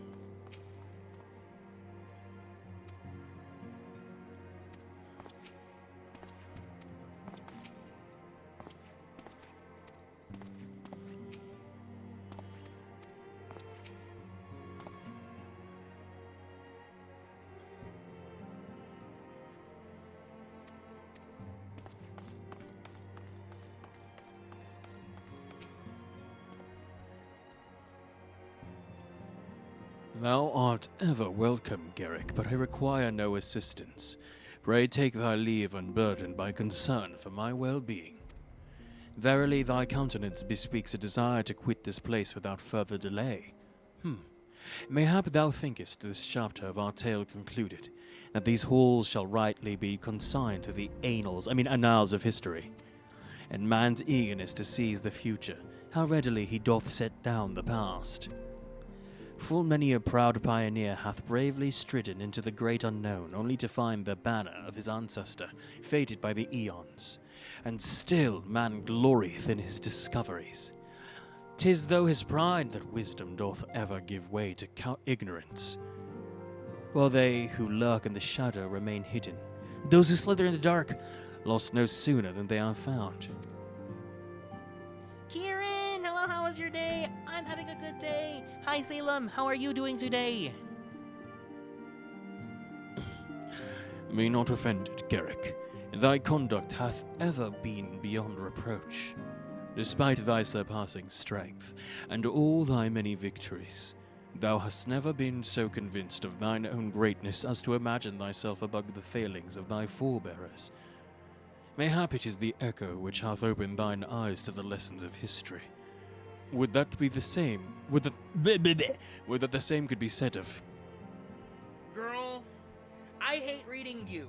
D: Thou art ever welcome, Garrick, but I require no assistance. Pray take thy leave unburdened by concern for my well-being. Verily thy countenance bespeaks a desire to quit this place without further delay. Mayhap thou thinkest this chapter of our tale concluded, that these halls shall rightly be consigned to the annals of history. And man's eagerness to seize the future, how readily he doth set down the past. Full many a proud pioneer hath bravely stridden into the great unknown, only to find the banner of his ancestor faded by the eons. And still man glorieth in his discoveries. 'Tis though his pride that wisdom doth ever give way to ignorance. While they who lurk in the shadow remain hidden, those who slither in the dark, lost no sooner than they are found.
A: Kieran, hello, how was your day? I'm having a good day. Hi, Salem, how are you doing today?
D: Be not offended, Garrick. Thy conduct hath ever been beyond reproach. Despite thy surpassing strength, and all thy many victories, thou hast never been so convinced of thine own greatness as to imagine thyself above the failings of thy forebearers. Mayhap it is the echo which hath opened thine eyes to the lessons of history. Would that be the same? Would that the same could be said of...
A: Girl, I hate reading you.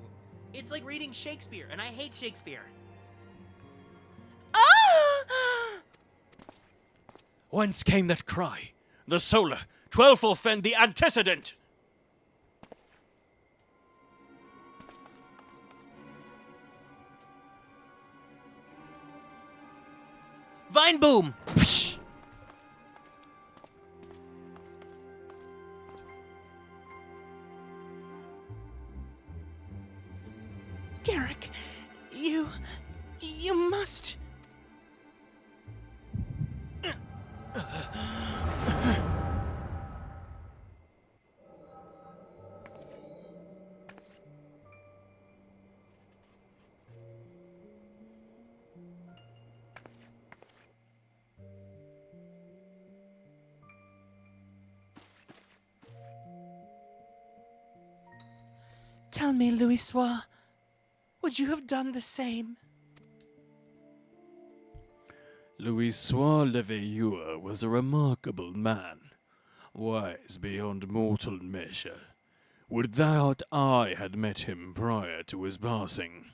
A: It's like reading Shakespeare, and I hate Shakespeare.
D: Whence came that cry? The solar, 12 offend the antecedent!
A: Vine boom! Psh!
B: Garrick, you must... Tell me, Louisoix, would you have done the same?
D: Louis-Soir Leveilleur was a remarkable man, wise beyond mortal measure. Would that I had met him prior to his passing.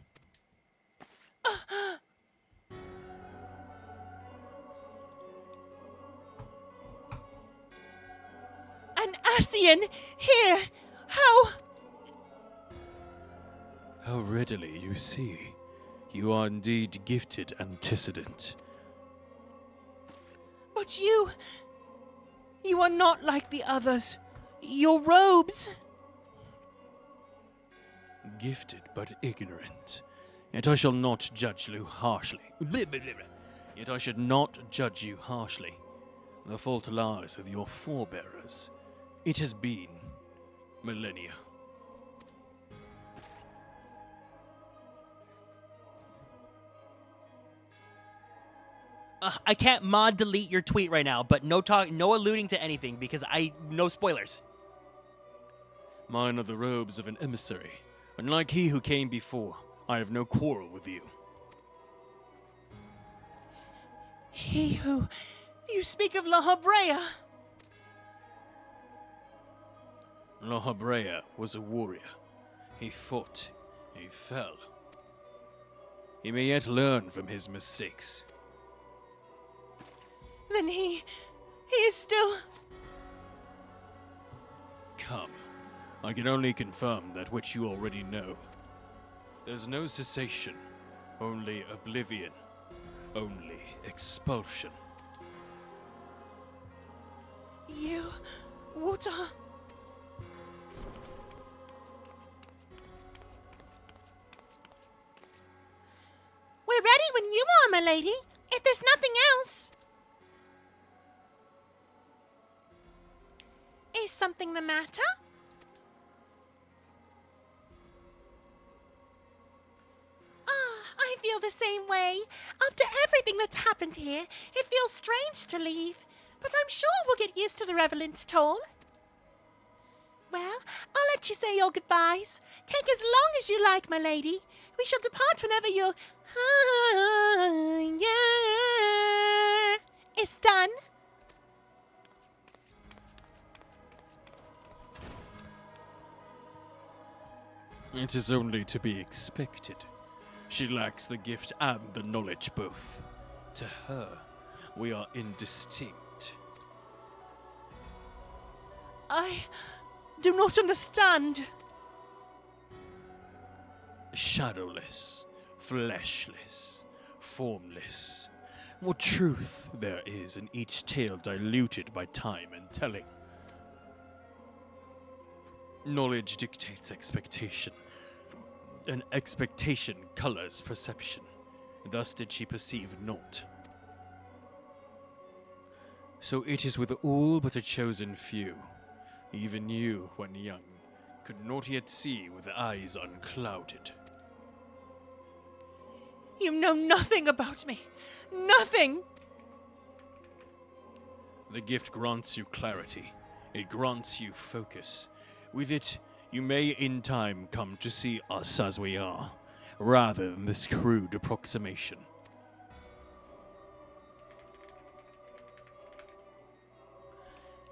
B: An Asian here! How?
D: How readily you see. You are indeed gifted antecedent.
B: But you are not like the others. Your robes.
D: Gifted but ignorant. Yet I shall not judge you harshly. Yet I should not judge you harshly. The fault lies with your forebearers. It has been millennia.
A: I can't mod delete your tweet right now, but no alluding to anything because no spoilers.
D: Mine are the robes of an emissary. Unlike he who came before, I have no quarrel with you.
B: He who... You speak of La Habrea.
D: La Habrea was a warrior. He fought. He fell. He may yet learn from his mistakes.
B: Then he is still...
D: Come. I can only confirm that which you already know. There's no cessation, only oblivion, only expulsion.
B: You... What are... We're ready when you are, my lady, if there's nothing else. Is something the matter? I feel the same way. After everything that's happened here, it feels strange to leave. But I'm sure we'll get used to the revelant's toll. Well, I'll let you say your goodbyes. Take as long as you like, my lady. We shall depart whenever your... is done.
D: It is only to be expected. She lacks the gift and the knowledge both. To her, we are indistinct.
B: I do not understand.
D: Shadowless, fleshless, formless. What truth there is in each tale diluted by time and telling. Knowledge dictates expectation, and expectation colors perception. Thus did she perceive naught. So it is with all but a chosen few. Even you, when young, could not yet see with eyes unclouded.
B: You know nothing about me. Nothing.
D: The gift grants you clarity. It grants you focus. With it, you may in time come to see us as we are, rather than this crude approximation.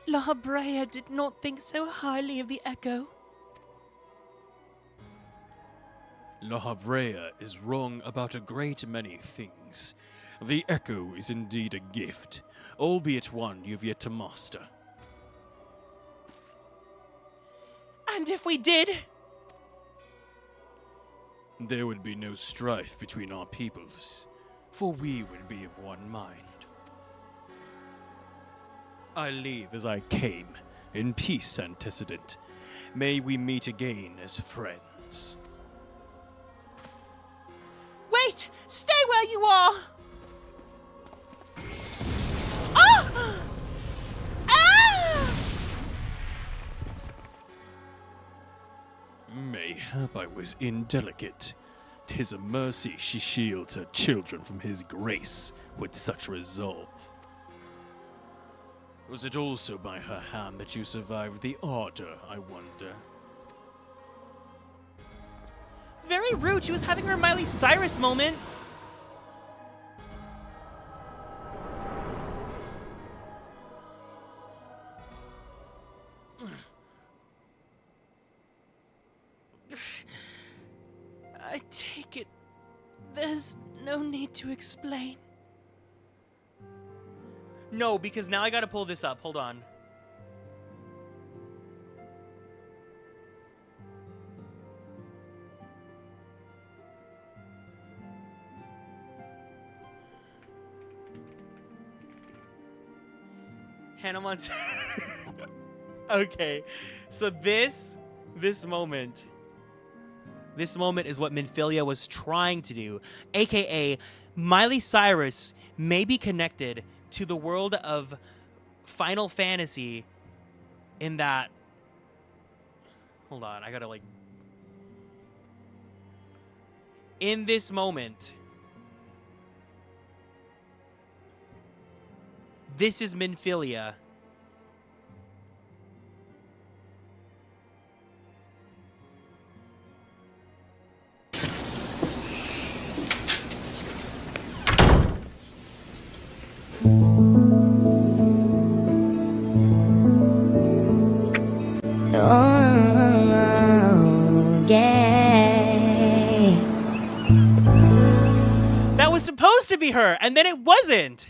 B: La Habrea did not think so highly of the Echo.
D: La Habrea is wrong about a great many things. The Echo is indeed a gift, albeit one you've yet to master.
B: And if we did?
D: There would be no strife between our peoples, for we would be of one mind. I leave as I came, in peace antecedent. May we meet again as friends.
B: Wait! Stay where you are! Ah! Ah!
D: Mayhap I was indelicate. 'Tis a mercy she shields her children from his grace with such resolve. Was it also by her hand that you survived the ardor, I wonder?
A: Very rude. She was having her Miley Cyrus moment.
B: I take it there's no need to explain.
A: No, because now I gotta pull this up. Hold on. Hannah Montana. Okay, so this moment is what Minfilia was trying to do, aka Miley Cyrus may be connected to the world of Final Fantasy in that. Hold on, I gotta like. In this moment, this is Minfilia.
G: Oh, yeah.
A: That was supposed to be her, and then it wasn't.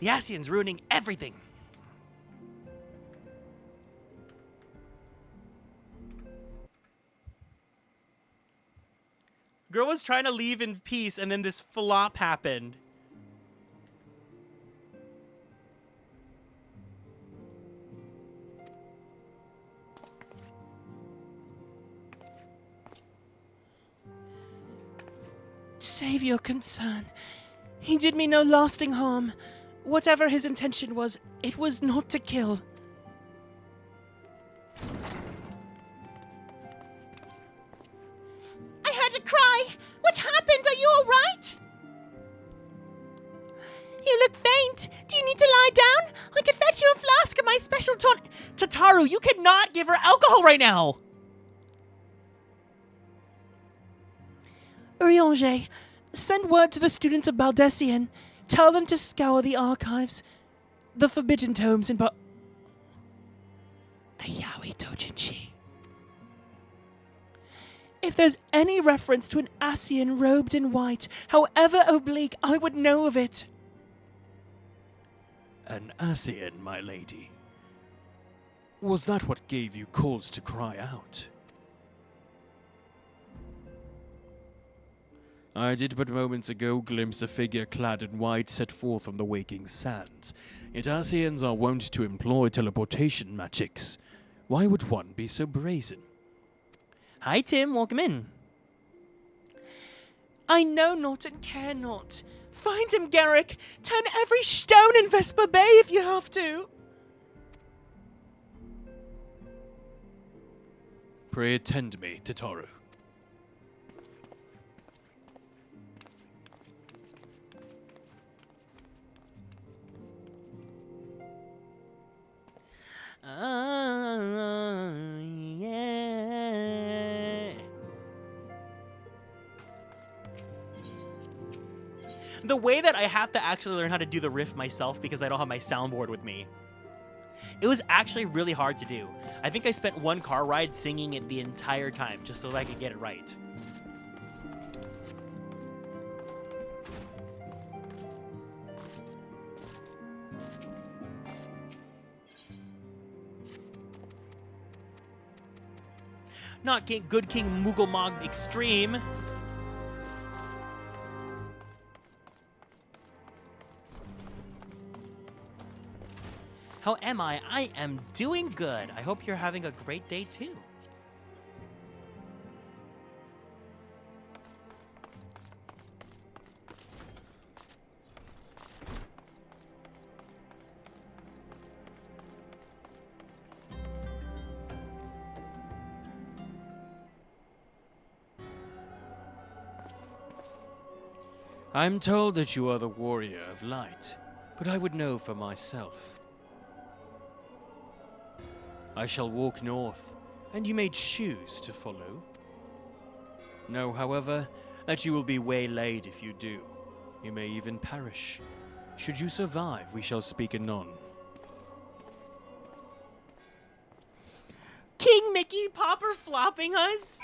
A: The Asians ruining everything. Girl was trying to leave in peace, and then this flop happened.
B: Save your concern. He did me no lasting harm. Whatever his intention was, it was not to kill. I heard a cry. What happened? Are you all right? You look faint. Do you need to lie down? I could fetch you a flask of my special
A: Tataru, you cannot give her alcohol right now.
B: Urianger, send word to the students of Baldessian. Tell them to scour the archives, the forbidden tomes, and the Yaoi Dojinshi. If there's any reference to an Asian robed in white, however oblique, I would know of it.
D: An Asian, my lady. Was that what gave you cause to cry out? I did but moments ago glimpse a figure clad in white set forth on the waking sands. Yet Asians are wont to employ teleportation magics. Why would one be so brazen?
A: Hi, Tim. Welcome in.
B: I know not and care not. Find him, Garrick. Turn every stone in Vesper Bay if you have to.
D: Pray attend me, Tataru.
A: Yeah. The way that I have to actually learn how to do the riff myself because I don't have my soundboard with me. It was actually really hard to do. I think I spent one car ride singing it the entire time just so that I could get it right. Not Good King Moogle Extreme. How am I? I am doing good. I hope you're having a great day too.
D: I'm told that you are the warrior of light, but I would know for myself. I shall walk north, and you may choose to follow. Know, however, that you will be waylaid if you do. You may even perish. Should you survive, we shall speak anon.
A: King Mickey Popper flopping us?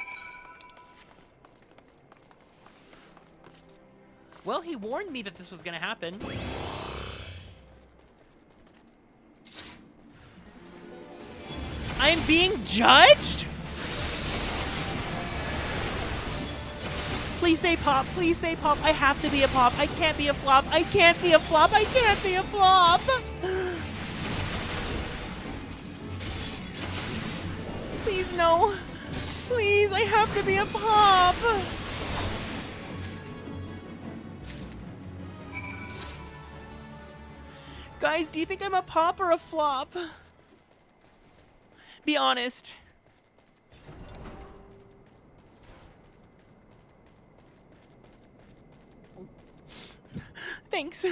A: Well, he warned me that this was gonna happen. I am being judged? Please say pop, please say pop. I have to be a pop. I can't be a flop. I can't be a flop. I can't be a flop. Please no. Please, I have to be a pop. Guys, do you think I'm a pop or a flop? Be honest. Thanks.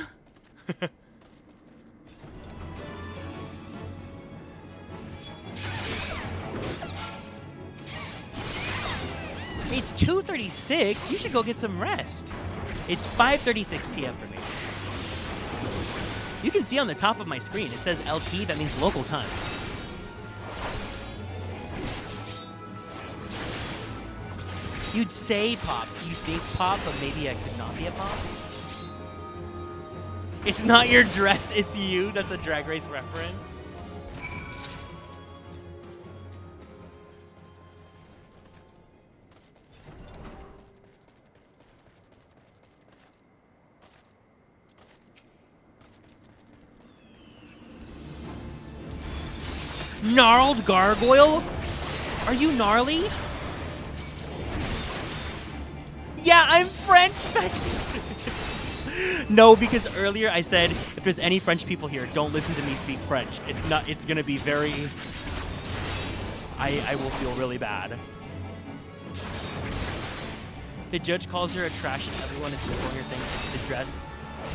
A: It's 2:36. You should go get some rest. It's 5:36 p.m. for me. You can see on the top of my screen, it says LT, that means local time. You'd say pop, so you think pop, but maybe I could not be a pop? It's not your dress, it's you. That's a Drag Race reference. Gnarled gargoyle? Are you gnarly? Yeah, I'm French. No, because earlier I said if there's any French people here, don't listen to me speak French. It's gonna be very, I will feel really bad. The judge calls her a trash and everyone is whistling her saying it's the dress.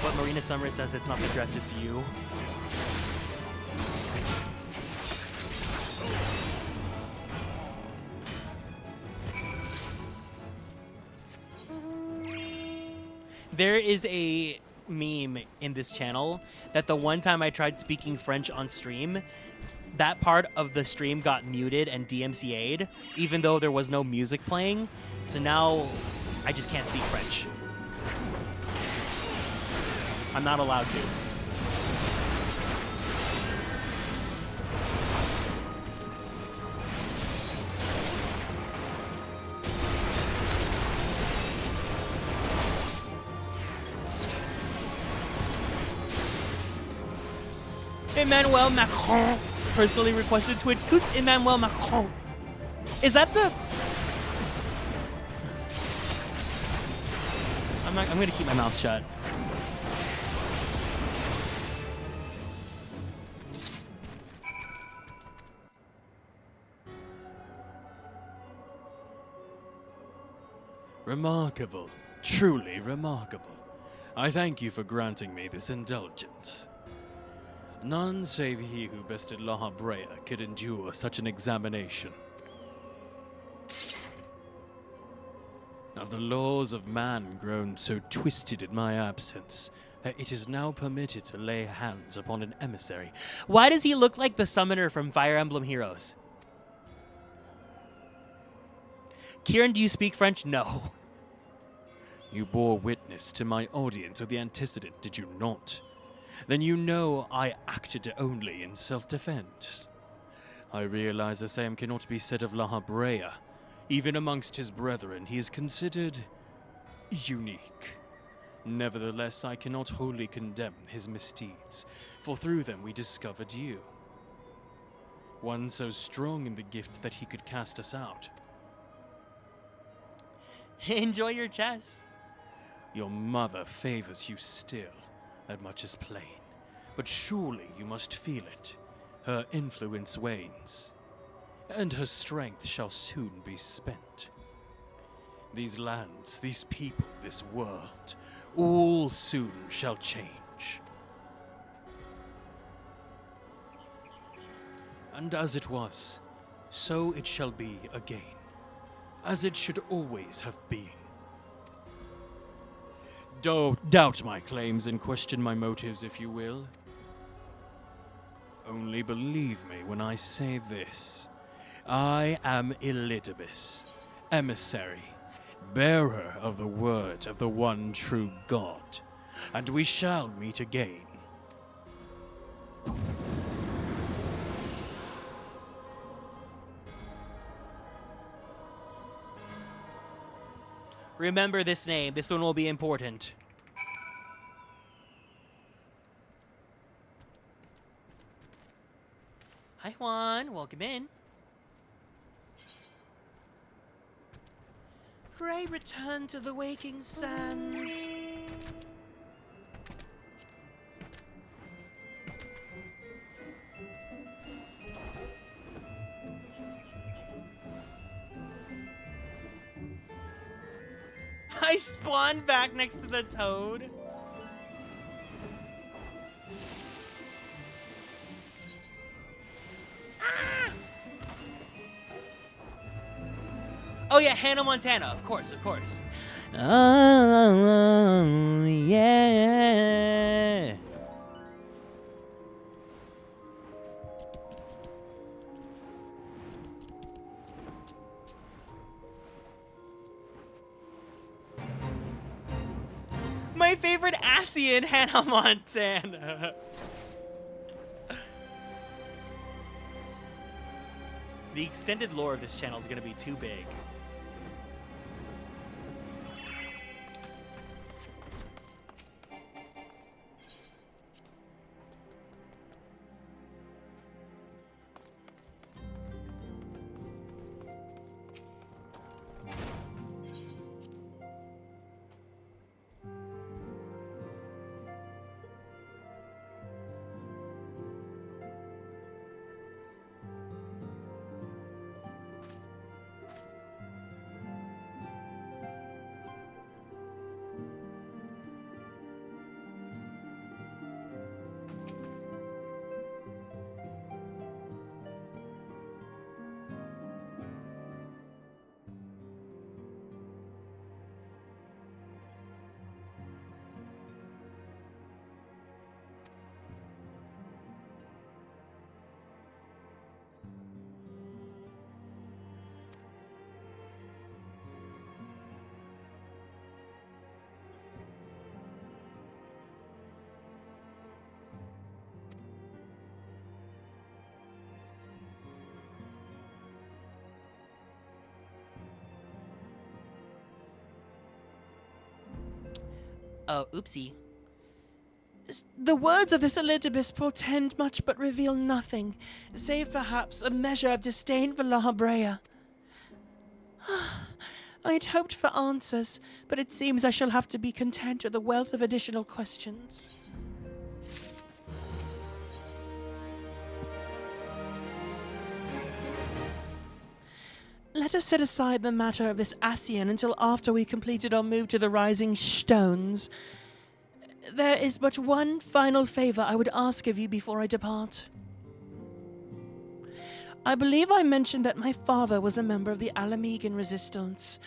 A: But Marina Summers says it's not the dress, it's you. There is a meme in this channel that the one time I tried speaking French on stream, that part of the stream got muted and DMCA'd, even though there was no music playing. So now I just can't speak French. I'm not allowed to. Emmanuel Macron personally requested Twitch. Who's Emmanuel Macron? Is that the... I'm gonna keep my mouth shut.
D: Remarkable. Truly remarkable. I thank you for granting me this indulgence. None save he who bested La Brea could endure such an examination. Have the laws of man grown so twisted in my absence that it is now permitted to lay hands upon an emissary?
A: Why does he look like the summoner from Fire Emblem Heroes? Kieran, do you speak French? No.
D: You bore witness to my audience of the antecedent, did you not? Then you know I acted only in self-defense. I realize the same cannot be said of La Brea. Even amongst his brethren, he is considered unique. Nevertheless, I cannot wholly condemn his misdeeds, for through them we discovered you. One so strong in the gift that he could cast us out.
A: Enjoy your chess.
D: Your mother favors you still. That much is plain. But surely you must feel it. Her influence wanes, and her strength shall soon be spent. These lands, these people, this world, all soon shall change. And as it was, So it shall be again, as it should always have been. Don't doubt my claims and question my motives if you will. Only believe me when I say this. I am Elidibus, emissary, bearer of the word of the one true God, and we shall meet again.
A: Remember this name. This one will be important. Hi, Juan. Welcome in.
B: Pray return to the waking sands.
A: I spawned back next to the toad. Ah! Oh yeah, Hannah Montana, of course, of course. Oh yeah. My favorite Asian, Hannah Montana. The extended lore of this channel is going to be too big. Oh, oopsie.
B: The words of this Elidibus portend much but reveal nothing, save perhaps a measure of disdain for La Habrea. I'd hoped for answers, but it seems I shall have to be content with a wealth of additional questions. Let us set aside the matter of this Asian until after we completed our move to the Rising Stones. There is but one final favor I would ask of you before I depart. I believe I mentioned that my father was a member of the Alamegan resistance.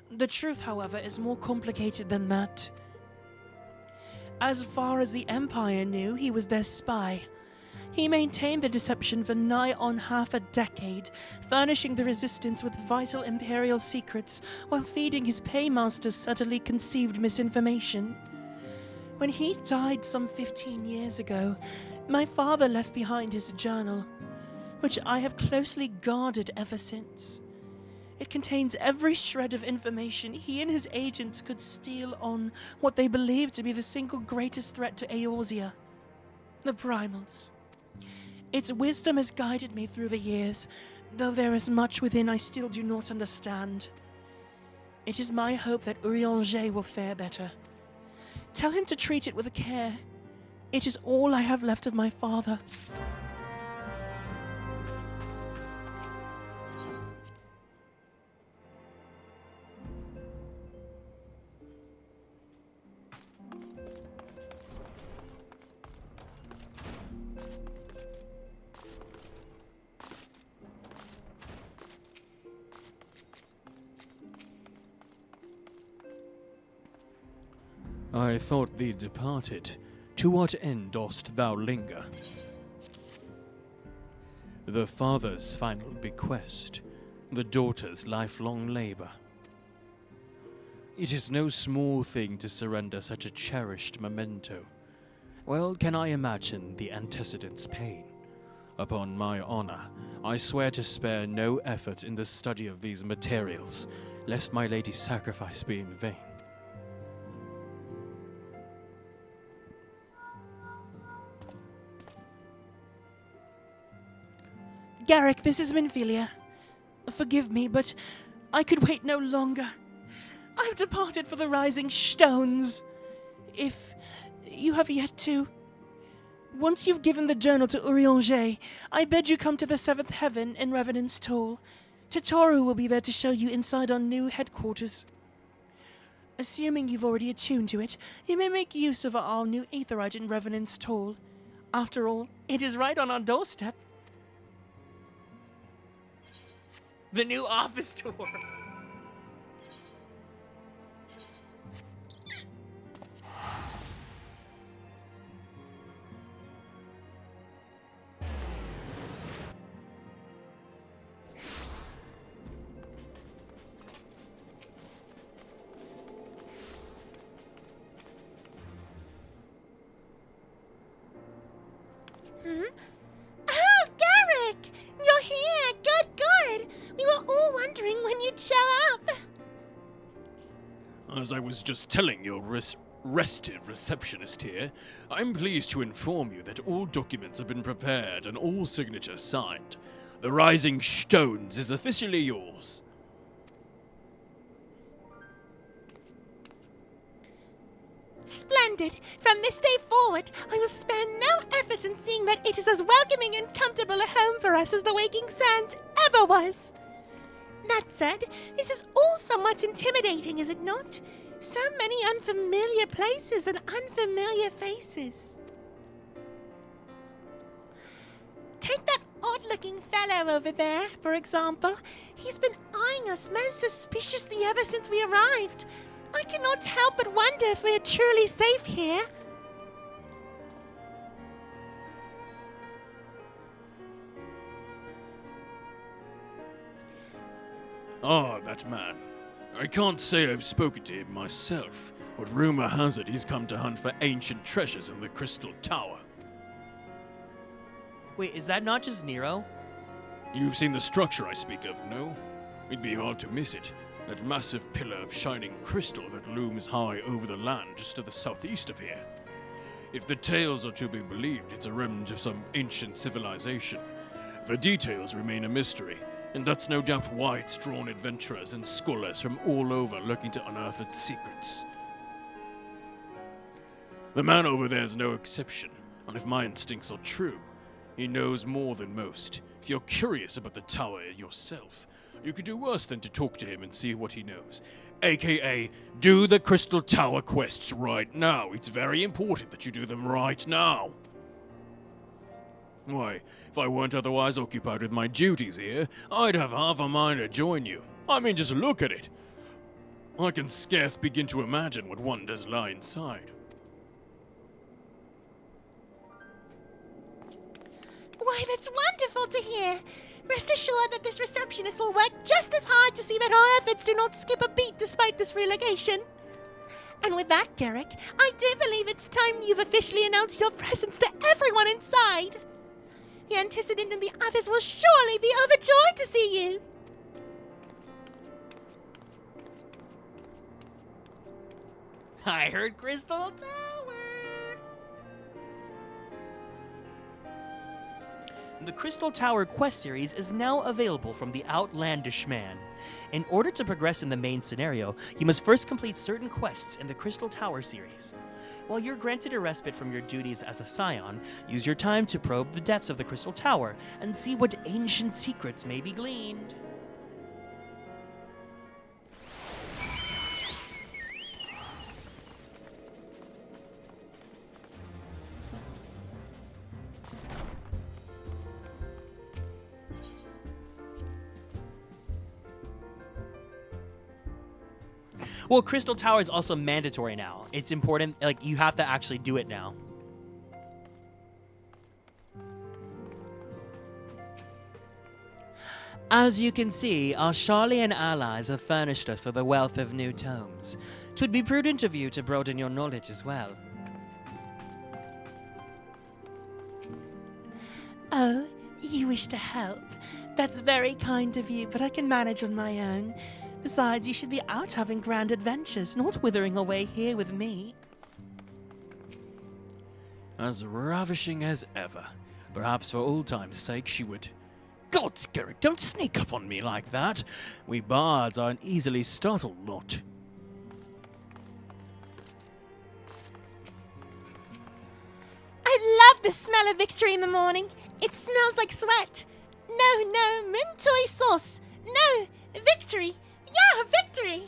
B: The truth, however, is more complicated than that. As far as the Empire knew, he was their spy. He maintained the deception for nigh on half a decade, furnishing the resistance with vital Imperial secrets while feeding his paymasters subtly conceived misinformation. When he died some 15 years ago, my father left behind his journal, which I have closely guarded ever since. It contains every shred of information he and his agents could steal on what they believed to be the single greatest threat to Eorzea, the Primals. Its wisdom has guided me through the years, though there is much within I still do not understand. It is my hope that Urianger will fare better. Tell him to treat it with care. It is all I have left of my father.
D: I thought thee departed. To what end dost thou linger? The father's final bequest, the daughter's lifelong labor. It is no small thing to surrender such a cherished memento. Well can I imagine the antecedent's pain. Upon my honor, I swear to spare no effort in the study of these materials, lest my lady's sacrifice be in vain.
B: Garrick, this is Minfilia. Forgive me, but I could wait no longer. I've departed for the rising stones. If you have yet to. Once you've given the journal to Urianger, I bid you come to the seventh heaven in Revenant's Toll. Tataru will be there to show you inside our new headquarters. Assuming you've already attuned to it, you may make use of our new aetherite in Revenant's Toll. After all, it is right on our doorstep.
A: The new office tour.
G: Oh, Garrick! You're here! Good, good! We were all wondering when you'd show up.
D: As I was just telling your restive receptionist here, I'm pleased to inform you that all documents have been prepared and all signatures signed. The Rising Stones is officially yours.
G: Splendid! From this day forward, I will spare no effort in seeing that it is as welcoming and comfortable a home for us as the Waking Sands ever was. That said, this is all somewhat intimidating, is it not? So many unfamiliar places and unfamiliar faces. Take that odd-looking fellow over there, for example. He's been eyeing us most suspiciously ever since we arrived. I cannot help but wonder if we are truly safe here.
D: Ah, that man. I can't say I've spoken to him myself, but rumor has it he's come to hunt for ancient treasures in the Crystal Tower.
A: Wait, is that not just Nero?
D: You've seen the structure I speak of, no? It'd be hard to miss it. That massive pillar of shining crystal that looms high over the land just to the southeast of here. If the tales are to be believed, it's a remnant of some ancient civilization. The details remain a mystery, and that's no doubt why it's drawn adventurers and scholars from all over looking to unearth its secrets. The man over there's no exception, and if my instincts are true, he knows more than most. If you're curious about the tower yourself, you could do worse than to talk to him and see what he knows. AKA, do the Crystal Tower quests right now. It's very important that you do them right now. Why, if I weren't otherwise occupied with my duties here, I'd have half a mind to join you. I mean, just look at it. I can scarce begin to imagine what wonders lie inside.
G: Why, that's wonderful to hear. Rest assured that this receptionist will work just as hard to see that our efforts do not skip a beat despite this relegation. And with that, Garrick, I do believe it's time you've officially announced your presence to everyone inside. The antecedent and the others will surely be overjoyed to see you.
A: I heard Crystal Tower. The Crystal Tower quest series is now available from the Outlandish Man. In order to progress in the main scenario, you must first complete certain quests in the Crystal Tower series. While you're granted a respite from your duties as a scion, use your time to probe the depths of the Crystal Tower and see what ancient secrets may be gleaned. Well, Crystal Tower is also mandatory now. It's important, like, you have to actually do it now. As you can see, our Charlian allies have furnished us with a wealth of new tomes. 'Twould be prudent of you to broaden your knowledge as well.
B: Oh, you wish to help? That's very kind of you, but I can manage on my own. Besides, you should be out having grand adventures, not withering away here with me.
D: As ravishing as ever. Perhaps for old time's sake she would... Gods, Garrick, don't sneak up on me like that. We bards are an easily startled lot.
G: I love the smell of victory in the morning. It smells like sweat. No, mint soy sauce. No, victory. Yeah, victory.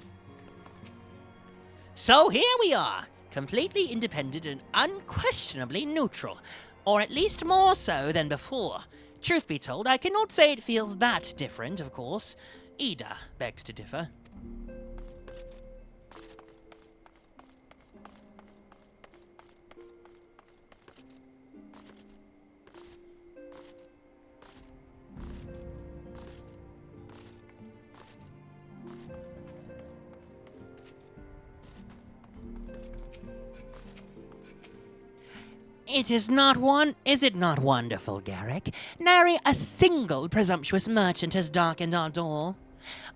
E: So here we are, completely independent and unquestionably neutral. Or at least more so than before. Truth be told, I cannot say it feels that different, of course. Ida begs to differ. Is it not wonderful, Garrick? Nary a single presumptuous merchant has darkened our door.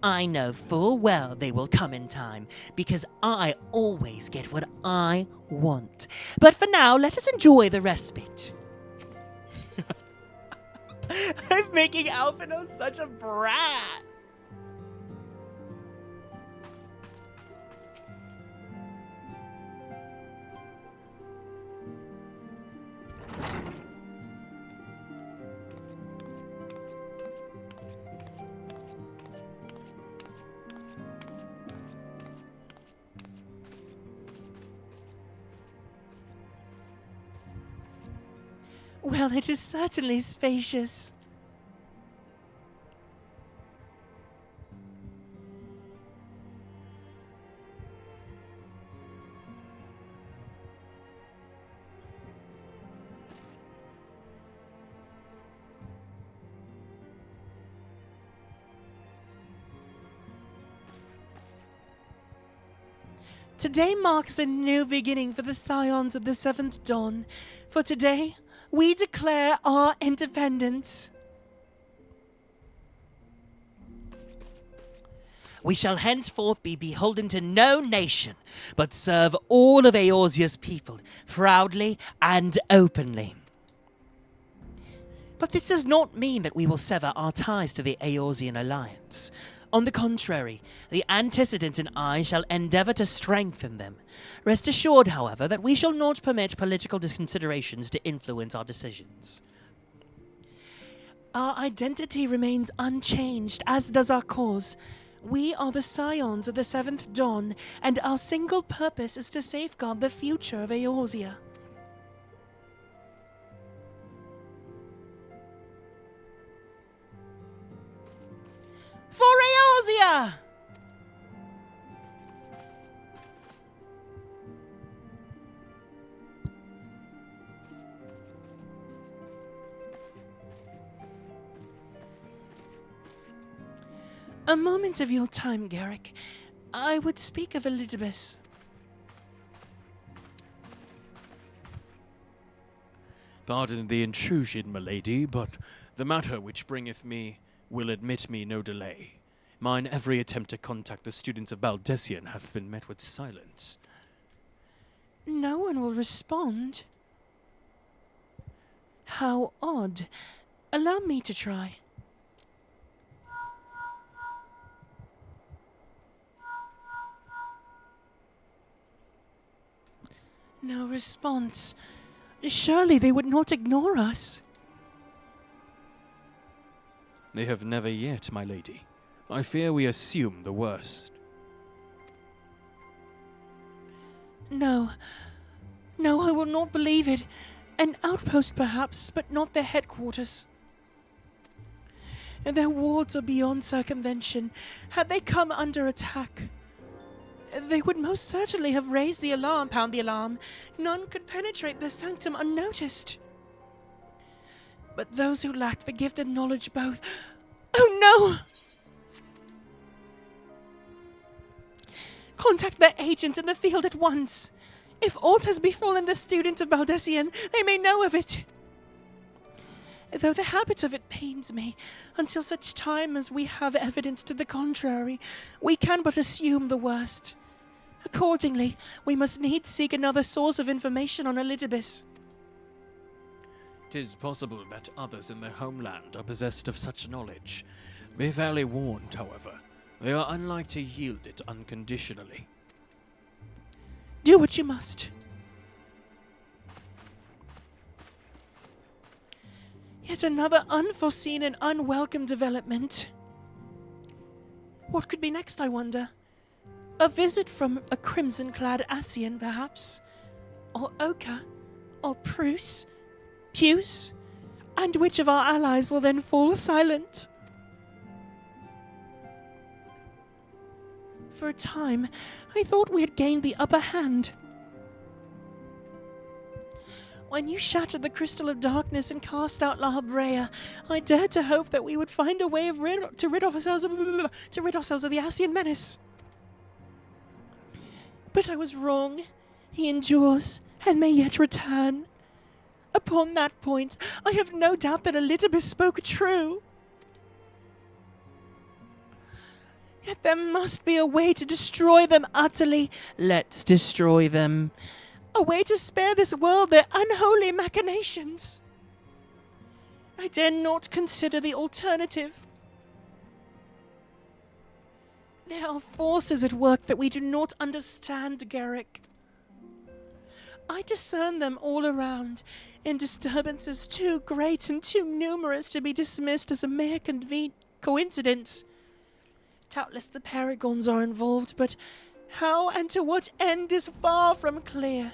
E: I know full well they will come in time, because I always get what I want. But for now, let us enjoy the respite.
A: I'm making Alphino such a brat.
B: Well, it is certainly spacious. Today marks a new beginning for the Scions of the Seventh Dawn. For today, we declare our independence.
E: We shall henceforth be beholden to no nation, but serve all of Eorzea's people, proudly and openly. But this does not mean that we will sever our ties to the Eorzean alliance. On the contrary, the antecedent and I shall endeavor to strengthen them. Rest assured, however, that we shall not permit political considerations to influence our decisions.
B: Our identity remains unchanged, as does our cause. We are the Scions of the Seventh Dawn, and our single purpose is to safeguard the future of Eorzea.
E: For Eorzea!
B: A moment of your time, Garrick. I would speak of Elizabeth.
D: Pardon the intrusion, milady, but the matter which bringeth me will admit me no delay. Mine every attempt to contact the students of Baldessian hath been met with silence.
B: No one will respond. How odd. Allow me to try. No response. Surely they would not ignore us.
D: They have never yet, my lady. I fear we assume the worst.
B: No. No, I will not believe it. An outpost perhaps, but not their headquarters. And their wards are beyond circumvention. Had they come under attack? they would most certainly have raised the alarm, pound the alarm. None could penetrate their sanctum unnoticed. But those who lacked the gift and knowledge both... Oh no! Contact their agent in the field at once. If aught has befallen the student of Baldessian, they may know of it. Though the habit of it pains me, until such time as we have evidence to the contrary, we can but assume the worst. Accordingly, we must needs seek another source of information on Elidibus.
D: 'Tis possible that others in their homeland are possessed of such knowledge. Be fairly warned, however. They are unlike to yield it unconditionally.
B: Do what you must. Yet another unforeseen and unwelcome development. What could be next, I wonder? A visit from a crimson-clad Asian, perhaps? Or Oka? Or Prus? Puce? And which of our allies will then fall silent? For a time, I thought we had gained the upper hand. When you shattered the crystal of darkness and cast out La Habrea, I dared to hope that we would find a way of to rid ourselves of the Asian menace. But I was wrong. He endures and may yet return. Upon that point, I have no doubt that Elidibus spoke true. Yet there must be a way to destroy them utterly. Let's destroy them. A way to spare this world their unholy machinations. I dare not consider the alternative. There are forces at work that we do not understand, Garrick. I discern them all around, in disturbances too great and too numerous to be dismissed as a mere coincidence. Doubtless the paragons are involved, but how and to what end is far from clear.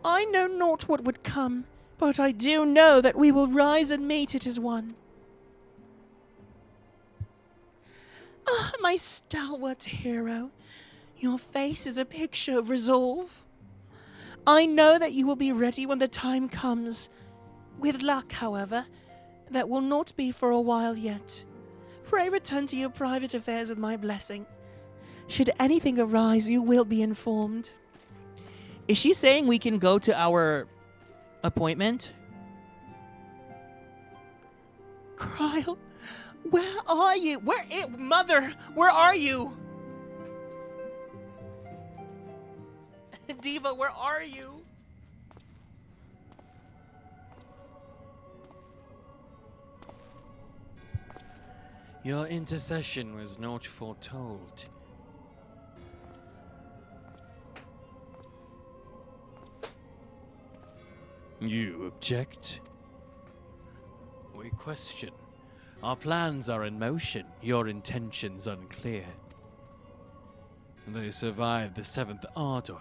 B: I know not what would come, but I do know that we will rise and meet it as one. Ah, my stalwart hero, your face is a picture of resolve. I know that you will be ready when the time comes. With luck, however, that will not be for a while yet. Pray return to your private affairs with my blessing. Should anything arise, you will be informed.
A: Is she saying we can go to our appointment?
B: Kryle, where are you? Mother, where are you? Diva, where are you?
D: Your intercession was not foretold. You object? We question. Our plans are in motion, your intentions unclear. They survived the 7th Ardor,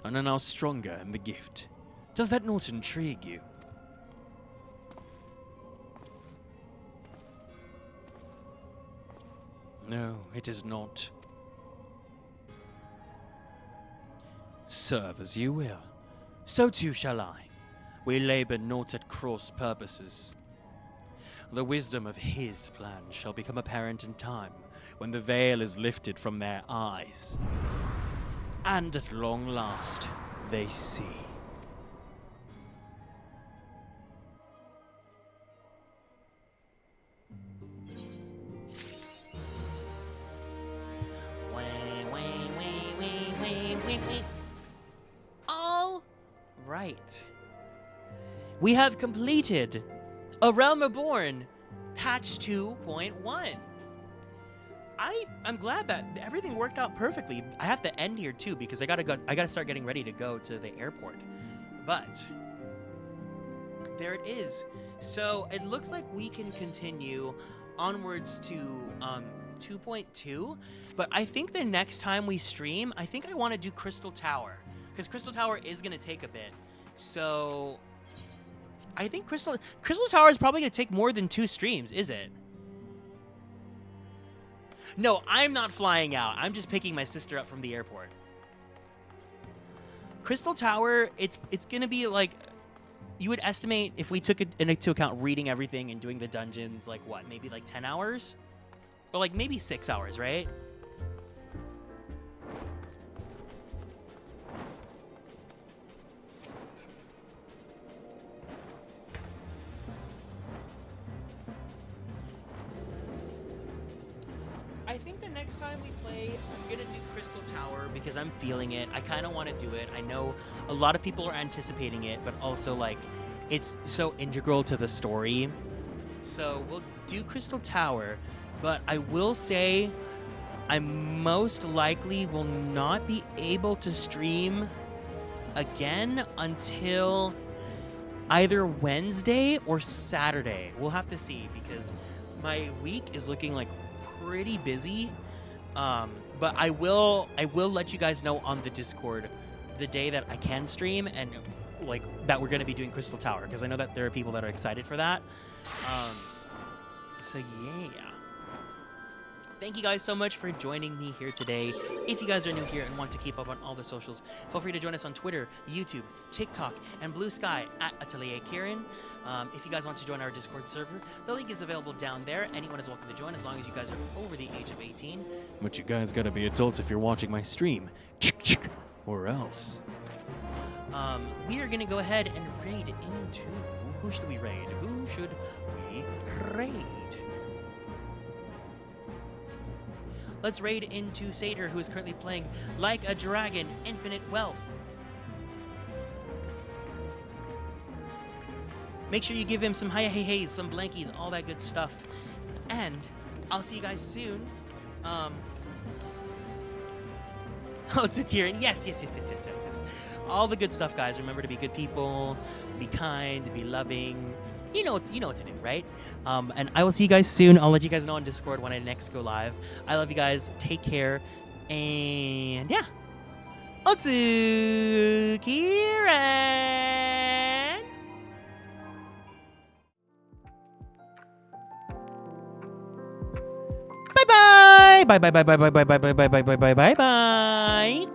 D: and are now stronger in the gift. Does that not intrigue you? No, it is not. Serve as you will. So too shall I. We labor not at cross purposes. The wisdom of his plan shall become apparent in time, when the veil is lifted from their eyes. And at long last, they see.
A: All right. We have completed A Realm Reborn, patch 2.1. I'm glad that everything worked out perfectly. I have to end here too because I gotta start getting ready to go to the airport. But there it is. So it looks like we can continue onwards to 2.2. But I think the next time we stream, I think I want to do Crystal Tower because Crystal Tower is gonna take a bit. So I think Crystal Tower is probably gonna take more than 2 streams, is it? No, I'm not flying out. I'm just picking my sister up from the airport. Crystal Tower, it's gonna be like, you would estimate if we took it into account reading everything and doing the dungeons, like what, maybe like 10 hours? Or like maybe 6 hours, right? I think the next time we play, I'm gonna do Crystal Tower because I'm feeling it. I kind of want to do it. I know a lot of people are anticipating it, but also like it's so integral to the story. So we'll do Crystal Tower, but I will say I most likely will not be able to stream again until either Wednesday or Saturday. We'll have to see because my week is looking like pretty busy, but I will let you guys know on the Discord the day that I can stream and like that we're going to be doing Crystal Tower because I know that there are people that are excited for that. So yeah. Thank you guys so much for joining me here today. If you guys are new here and want to keep up on all the socials, feel free to join us on Twitter, YouTube, TikTok, and Blue Sky at Atelier Kieran. If you guys want to join our Discord server, the link is available down there. Anyone is welcome to join as long as you guys are over the age of 18.
D: But you guys gotta be adults if you're watching my stream. Or else.
A: We are going to go ahead and raid into... Who should we raid? Who should we raid? Let's raid into Satyr, who is currently playing Like a Dragon, Infinite Wealth. Make sure you give him some hi-hey-heys, some blankies, all that good stuff. And I'll see you guys soon. Oh, to Kieran. Yes. All the good stuff, guys. Remember to be good people, be kind, be loving. You know what to do, right? And I will see you guys soon. I'll let you guys know on Discord when I next go live. I love you guys. Take care. And yeah. Otsu Kieran. Bye-bye. Bye.